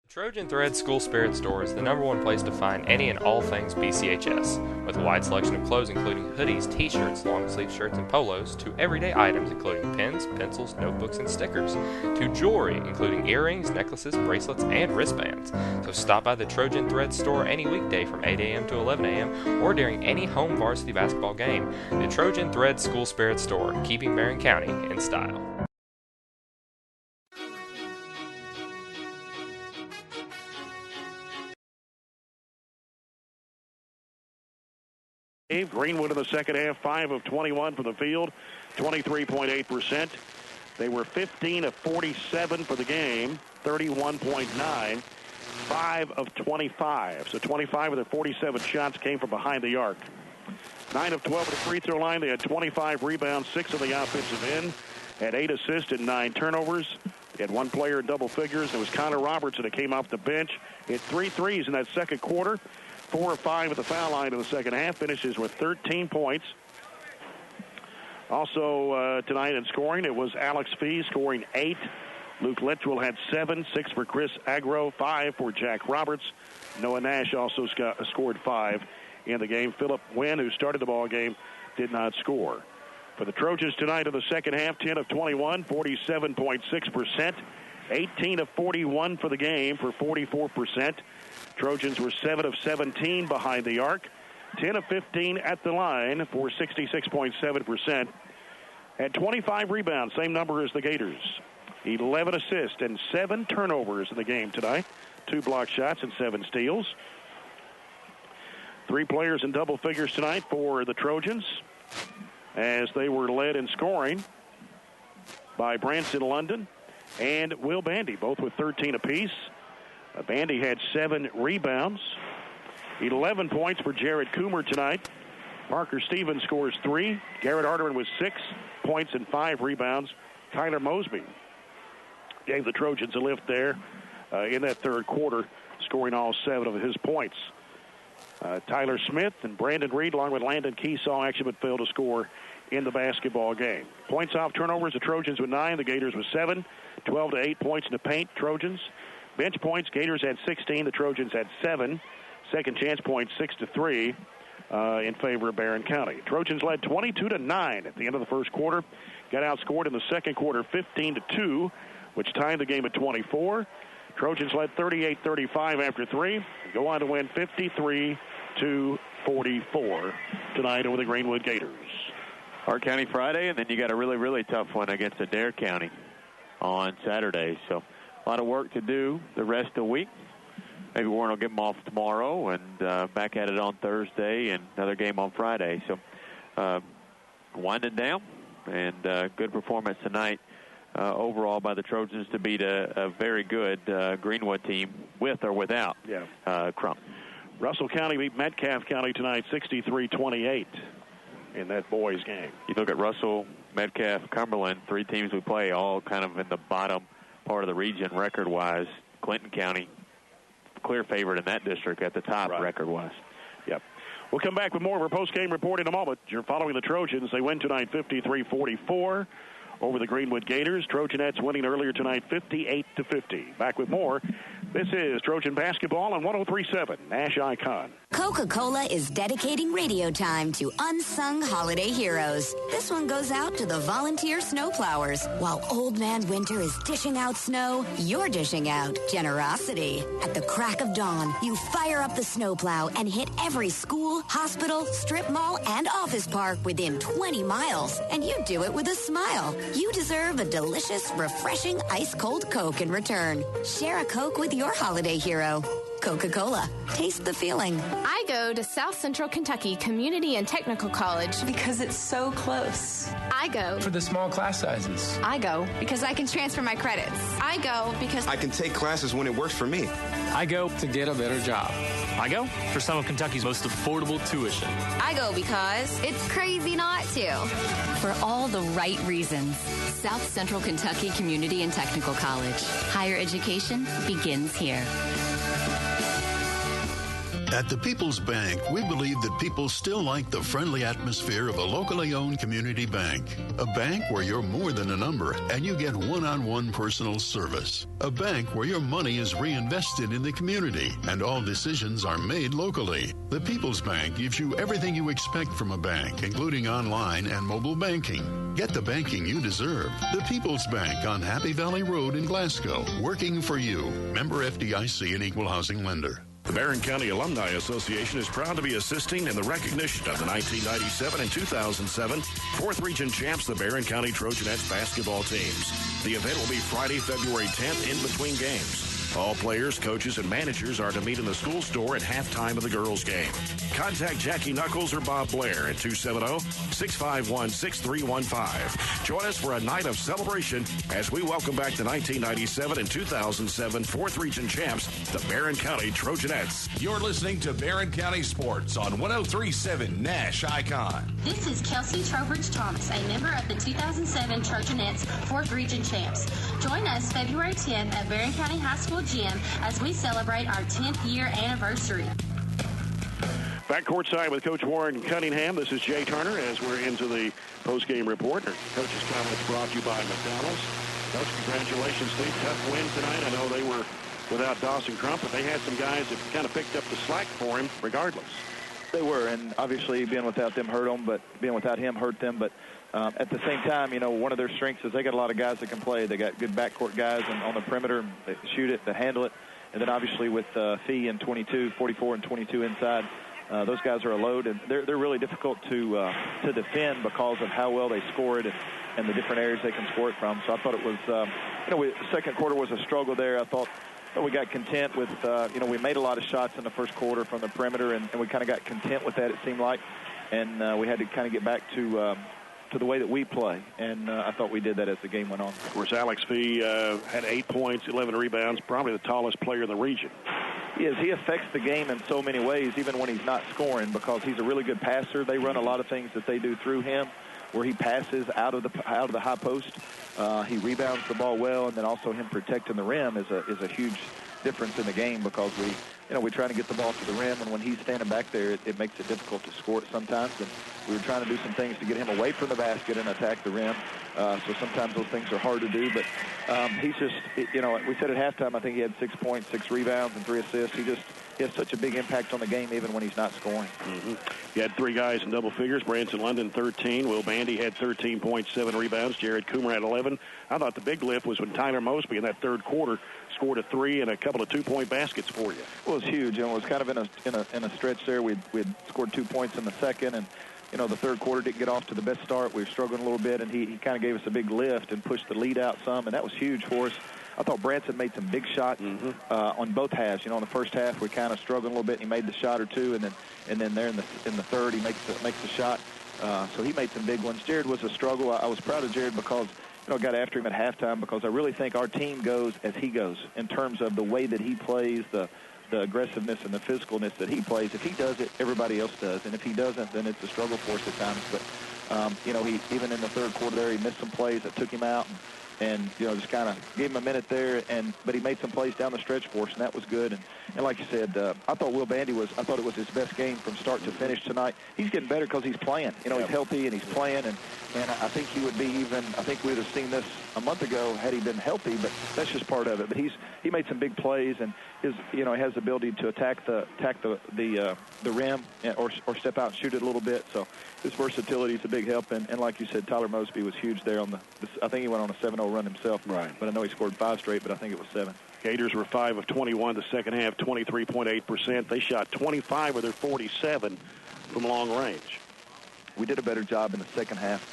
H: Trojan Thread School Spirit Store is the #1 place to find any and all things BCHS, with a wide selection of clothes including hoodies, t-shirts, long-sleeve shirts, and polos, to everyday items including pens, pencils, notebooks, and stickers, to jewelry including earrings, necklaces, bracelets, and wristbands. So stop by the Trojan Thread Store any weekday from 8 a.m. to 11 a.m. or during any home varsity basketball game. The Trojan Thread School Spirit Store, keeping Barren County in style.
A: Greenwood in the second half, 5 of 21 from the field, 23.8%. They were 15 of 47 for the game, 31.9. 5 of 25. So 25 of their 47 shots came from behind the arc. 9 of 12 at the free throw line. They had 25 rebounds, 6 on the offensive end, had 8 assists and 9 turnovers. They had one player in double figures. It was Connor Robertson that came off the bench. Hit 3 threes in that second quarter. 4 of 5 at the foul line in the second half. Finishes with 13 points. Also tonight in scoring, it was Alex Fee scoring 8. Luke Litchfield had 7, 6 for Chris Agro, 5 for Jack Roberts. Noah Nash also scored 5 in the game. Philip Wynn, who started the ball game, did not score. For the Trojans tonight in the second half, 10 of 21, 47.6%. 18 of 41 for the game for 44%. Trojans were 7 of 17 behind the arc. 10 of 15 at the line for 66.7%. Had 25 rebounds, same number as the Gators. 11 assists and 7 turnovers in the game tonight. 2 block shots and 7 steals. 3 players in double figures tonight for the Trojans, as they were led in scoring by Branson London and Will Bandy, both with 13 apiece. Bandy had 7 rebounds. 11 points for Jared Coomer tonight. Parker Stevens scores 3. Garrett Arterman with 6 points and 5 rebounds. Tyler Mosby gave the Trojans a lift there in that third quarter, scoring all 7 of his points. Tyler Smith and Brandon Reed, along with Landon Key, saw action but failed to score in the basketball game. Points off turnovers, the Trojans with 9, the Gators with 7. 12 to 8 points in the paint, Trojans. Bench points, Gators had 16, the Trojans had 7. Second chance points, 6 to 3 in favor of Barren County. Trojans led 22-9 at the end of the first quarter. Got outscored in the second quarter 15-2, which tied the game at 24. Trojans led 38-35 after 3. Go on to win 53-44 tonight over the Greenwood Gators.
B: Hart County Friday, and then you got a really, really tough one against Adair County on Saturday. So a lot of work to do the rest of the week. Maybe Warren will get them off tomorrow and back at it on Thursday and another game on Friday. So winding down, and good performance tonight overall by the Trojans to beat a very good Greenwood team with or without Crump.
A: Russell County beat Metcalfe County tonight 63-28 in that boys game.
B: You look at Russell, Metcalfe, Cumberland, 3 teams we play, all kind of in the bottom part of the region record-wise. Clinton County, clear favorite in that district at the top record-wise.
A: Yep. We'll come back with more of our post-game report in a moment. You're following the Trojans. They win tonight 53-44 over the Greenwood Gators. Trojanettes winning earlier tonight 58-50. Back with more. This is Trojan Basketball on 103.7 Nash Icon.
P: Coca-Cola is dedicating radio time to unsung holiday heroes. This one goes out to the volunteer snowplowers. While Old Man Winter is dishing out snow, you're dishing out generosity. At the crack of dawn, you fire up the snowplow and hit every school, hospital, strip mall, and office park within 20 miles. And you do it with a smile. You deserve a delicious, refreshing, ice-cold Coke in return. Share a Coke with your holiday hero. Coca-Cola. Taste the feeling.
Q: I go to South Central Kentucky Community and Technical College because it's so close. I go
R: for the small class sizes.
Q: I go because I can transfer my credits. I go because
S: I can take classes when it works for me.
R: I go to get a better job.
T: I go for some of Kentucky's most affordable tuition.
Q: I go because it's crazy not to.
U: For all the right reasons. South Central Kentucky Community and Technical College. Higher education begins here.
C: At the People's Bank, we believe that people still like the friendly atmosphere of a locally owned community bank. A bank where you're more than a number and you get one-on-one personal service. A bank where your money is reinvested in the community and all decisions are made locally. The People's Bank gives you everything you expect from a bank, including online and mobile banking. Get the banking you deserve. The People's Bank on Happy Valley Road in Glasgow. Working for you. Member FDIC and Equal Housing Lender.
F: The Barren County Alumni Association is proud to be assisting in the recognition of the 1997 and 2007 4th Region champs, the Barren County Trojanettes basketball teams. The event will be Friday, February 10th in between games. All players, coaches, and managers are to meet in the school store at halftime of the girls' game. Contact Jackie Knuckles or Bob Blair at 270-651-6315. Join us for a night of celebration as we welcome back the 1997 and 2007 4th Region champs, the Barren County Trojanettes.
E: You're listening to Barren County Sports on 103.7 Nash Icon.
O: This is Kelsey Trowbridge Thomas, a member of the 2007 Trojanettes 4th Region champs. Join us February 10th at Barren County High School Gym as we celebrate our 10th year anniversary.
A: Back courtside with Coach Warren Cunningham. This is Jay Turner as we're into the post-game report. Coach's comments brought to you by McDonald's. Coach, congratulations, Steve. Tough win tonight. I know they were without Dawson Crump, but they had some guys that kind of picked up the slack for him regardless.
V: They were, and obviously being without them hurt them, but being without him hurt them. But at the same time, you know, one of their strengths is they got a lot of guys that can play. They got good backcourt guys and on the perimeter that shoot it, that handle it. And then obviously with Fee and 44 and 22 inside, those guys are a load, and they're really difficult to defend because of how well they score it and the different areas they can score it from. So I thought it was, second quarter was a struggle there. I thought we got content with, we made a lot of shots in the first quarter from the perimeter, and we kind of got content with that, it seemed like. And we had to kind of get back to the way that we play, and I thought we did that as the game went on.
A: Of course, Alex Fee had 8 points, 11 rebounds, probably the tallest player in the region.
V: He affects the game in so many ways, even when he's not scoring, because he's a really good passer. They run a lot of things that they do through him, where he passes out of the high post. He rebounds the ball well, and then also him protecting the rim is a huge difference in the game, because we try to get the ball to the rim, and when he's standing back there, it makes it difficult to score it sometimes. And we were trying to do some things to get him away from the basket and attack the rim. So sometimes those things are hard to do, but he's just, we said at halftime, I think he had 6 points, 6 rebounds, and 3 assists. He has such a big impact on the game even when he's not scoring.
A: He had 3 guys in double figures. Branson London, 13. Will Bandy had 13 points, 7 rebounds. Jared Coomer had 11. I thought the big lift was when Tyler Mosby in that third quarter scored a 3 and a couple of 2-point baskets for you.
V: Well, it was huge. It was kind of in a stretch there. We'd scored 2 points in the second, and the third quarter didn't get off to the best start. We were struggling a little bit, and he kind of gave us a big lift and pushed the lead out some, and that was huge for us. I thought Branson made some big shots on both halves. In the first half, we kind of struggled a little bit, and he made the shot or two, and then there in the third, he makes the shot. So he made some big ones. Jared was a struggle. I was proud of Jared because I got after him at halftime, because I really think our team goes as he goes in terms of the way that he plays, the aggressiveness and the physicalness that he plays. If he does it, everybody else does. And if he doesn't, then it's a struggle for us at times. But, he even in the third quarter there, he missed some plays that took him out. And just kind of gave him a minute there, but he made some plays down the stretch for us, and that was good. And like you said, I thought Will Bandy I thought it was his best game from start to finish tonight. He's getting better because he's playing. He's healthy and he's playing, and I think he would be even. I think we would have seen this a month ago had he been healthy, but that's just part of it. But he made some big plays, and he has the ability to attack the rim or step out and shoot it a little bit. So his versatility is a big help. And like you said, Tyler Mosby was huge there I think he went on a 7-0 run himself.
A: Right.
V: But I know he scored 5 straight, but I think it was 7.
A: Gators were 5 of 21 the second half, 23.8%. They shot 25 of their 47 from long range.
V: We did a better job in the second half.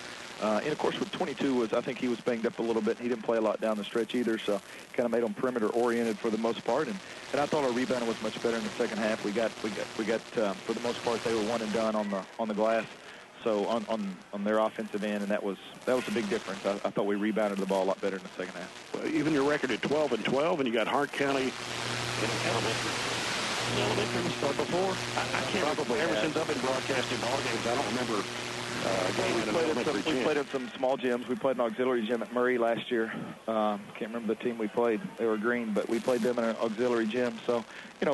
V: And, of course, with 22 I think he was banged up a little bit. He didn't play a lot down the stretch either, so kind of made them perimeter-oriented for the most part. And I thought our rebounding was much better in the second half. We got for the most part, they were one and done on the glass. So on their offensive end, and that was a big difference. I thought we rebounded the ball a lot better in the second half.
A: Well, even your record at 12-12, and you got Hart County in elementary start before. I can't remember. Ever since I've been broadcasting ball games, I don't remember.
V: We played at some small gyms. We played an auxiliary gym at Murray last year. Can't remember the team we played. They were green, but we played them in an auxiliary gym. So,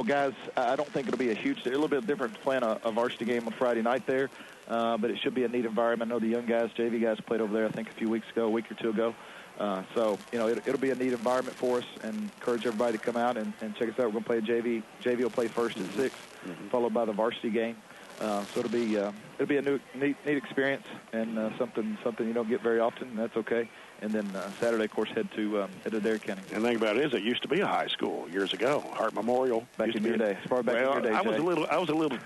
V: guys, I don't think it'll be a little bit different playing a varsity game on Friday night there. But it should be a neat environment. I know the young guys, JV guys, played over there, I think, a week or two ago. So, it'll be a neat environment for us, and encourage everybody to come out and check us out. We're going to play a JV. JV will play first at 6, followed by the varsity game. So it'll be a neat experience, and something you don't get very often, and that's okay. And then Saturday, of course, head to Adair County.
A: And the thing about it is, it used to be a high school years ago. Hart Memorial.
V: Back in your day, as far back in your day.
A: I was a little.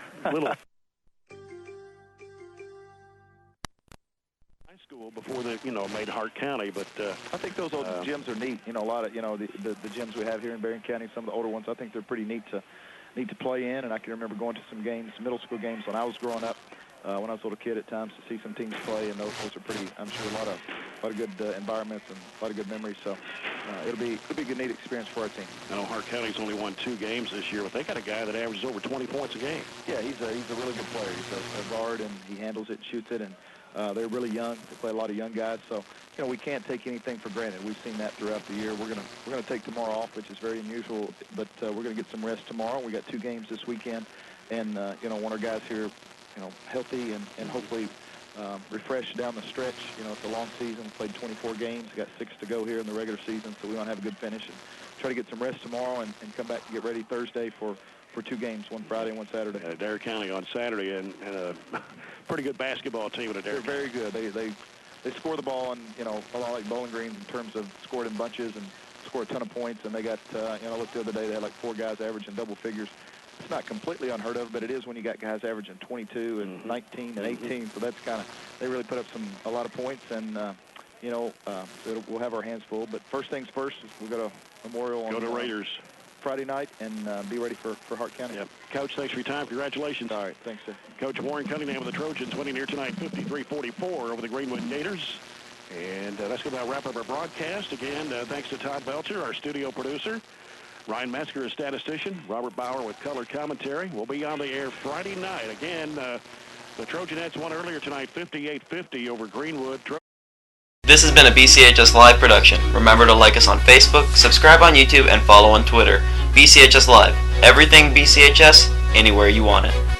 A: High school Greenville before they, made Hart County. But
V: I think those old gyms are neat. A lot of, the gyms we have here in Barren County, some of the older ones, I think they're pretty neat to play in. And I can remember going to some games, middle school games when I was growing up, when I was a little kid at times, to see some teams play, and those are pretty. I'm sure a lot of good environments and a lot of good memories. So it'll be a good, neat experience for our team.
A: I know Hart County's only won 2 games this year, but they got a guy that averages over 20 points a game.
V: Yeah, he's a really good player. He's a guard, and he handles it, shoots it, and they're really young. They play a lot of young guys, so we can't take anything for granted. We've seen that throughout the year. We're gonna take tomorrow off, which is very unusual, but we're gonna get some rest tomorrow. We got 2 games this weekend, and want our guys here, healthy and hopefully refreshed down the stretch. It's a long season. We played 24 games. We got 6 to go here in the regular season, so we want to have a good finish and try to get some rest tomorrow and come back and get ready Thursday for 2 games, one Friday and one Saturday.
A: Dare County on Saturday, and a pretty good basketball team at Dare.
V: They're very good. They score the ball, and a lot like Bowling Green in terms of scored in bunches and score a ton of points. And they got I looked the other day, they had like 4 guys averaging double figures. It's not completely unheard of, but it is when you got guys averaging 22 and 19 and 18. So that's they really put up a lot of points, and we'll have our hands full. But first things first, we've got a memorial.
A: Go to Raiders
V: Friday night, and be ready for Hart County.
A: Yep. Coach, thanks for your time. Congratulations.
V: All right, thanks, sir.
A: Coach Warren Cunningham of the Trojans winning here tonight 53-44 over the Greenwood Gators. And that's going to wrap up our broadcast. Again, thanks to Todd Belcher, our studio producer. Ryan Metzger, a statistician. Robert Bauer with color commentary. We'll be on the air Friday night. Again, the Trojanettes won earlier tonight 58-50 over Greenwood.
L: This has been a BCHS Live production. Remember to like us on Facebook, subscribe on YouTube, and follow on Twitter. BCHS Live. Everything BCHS, anywhere you want it.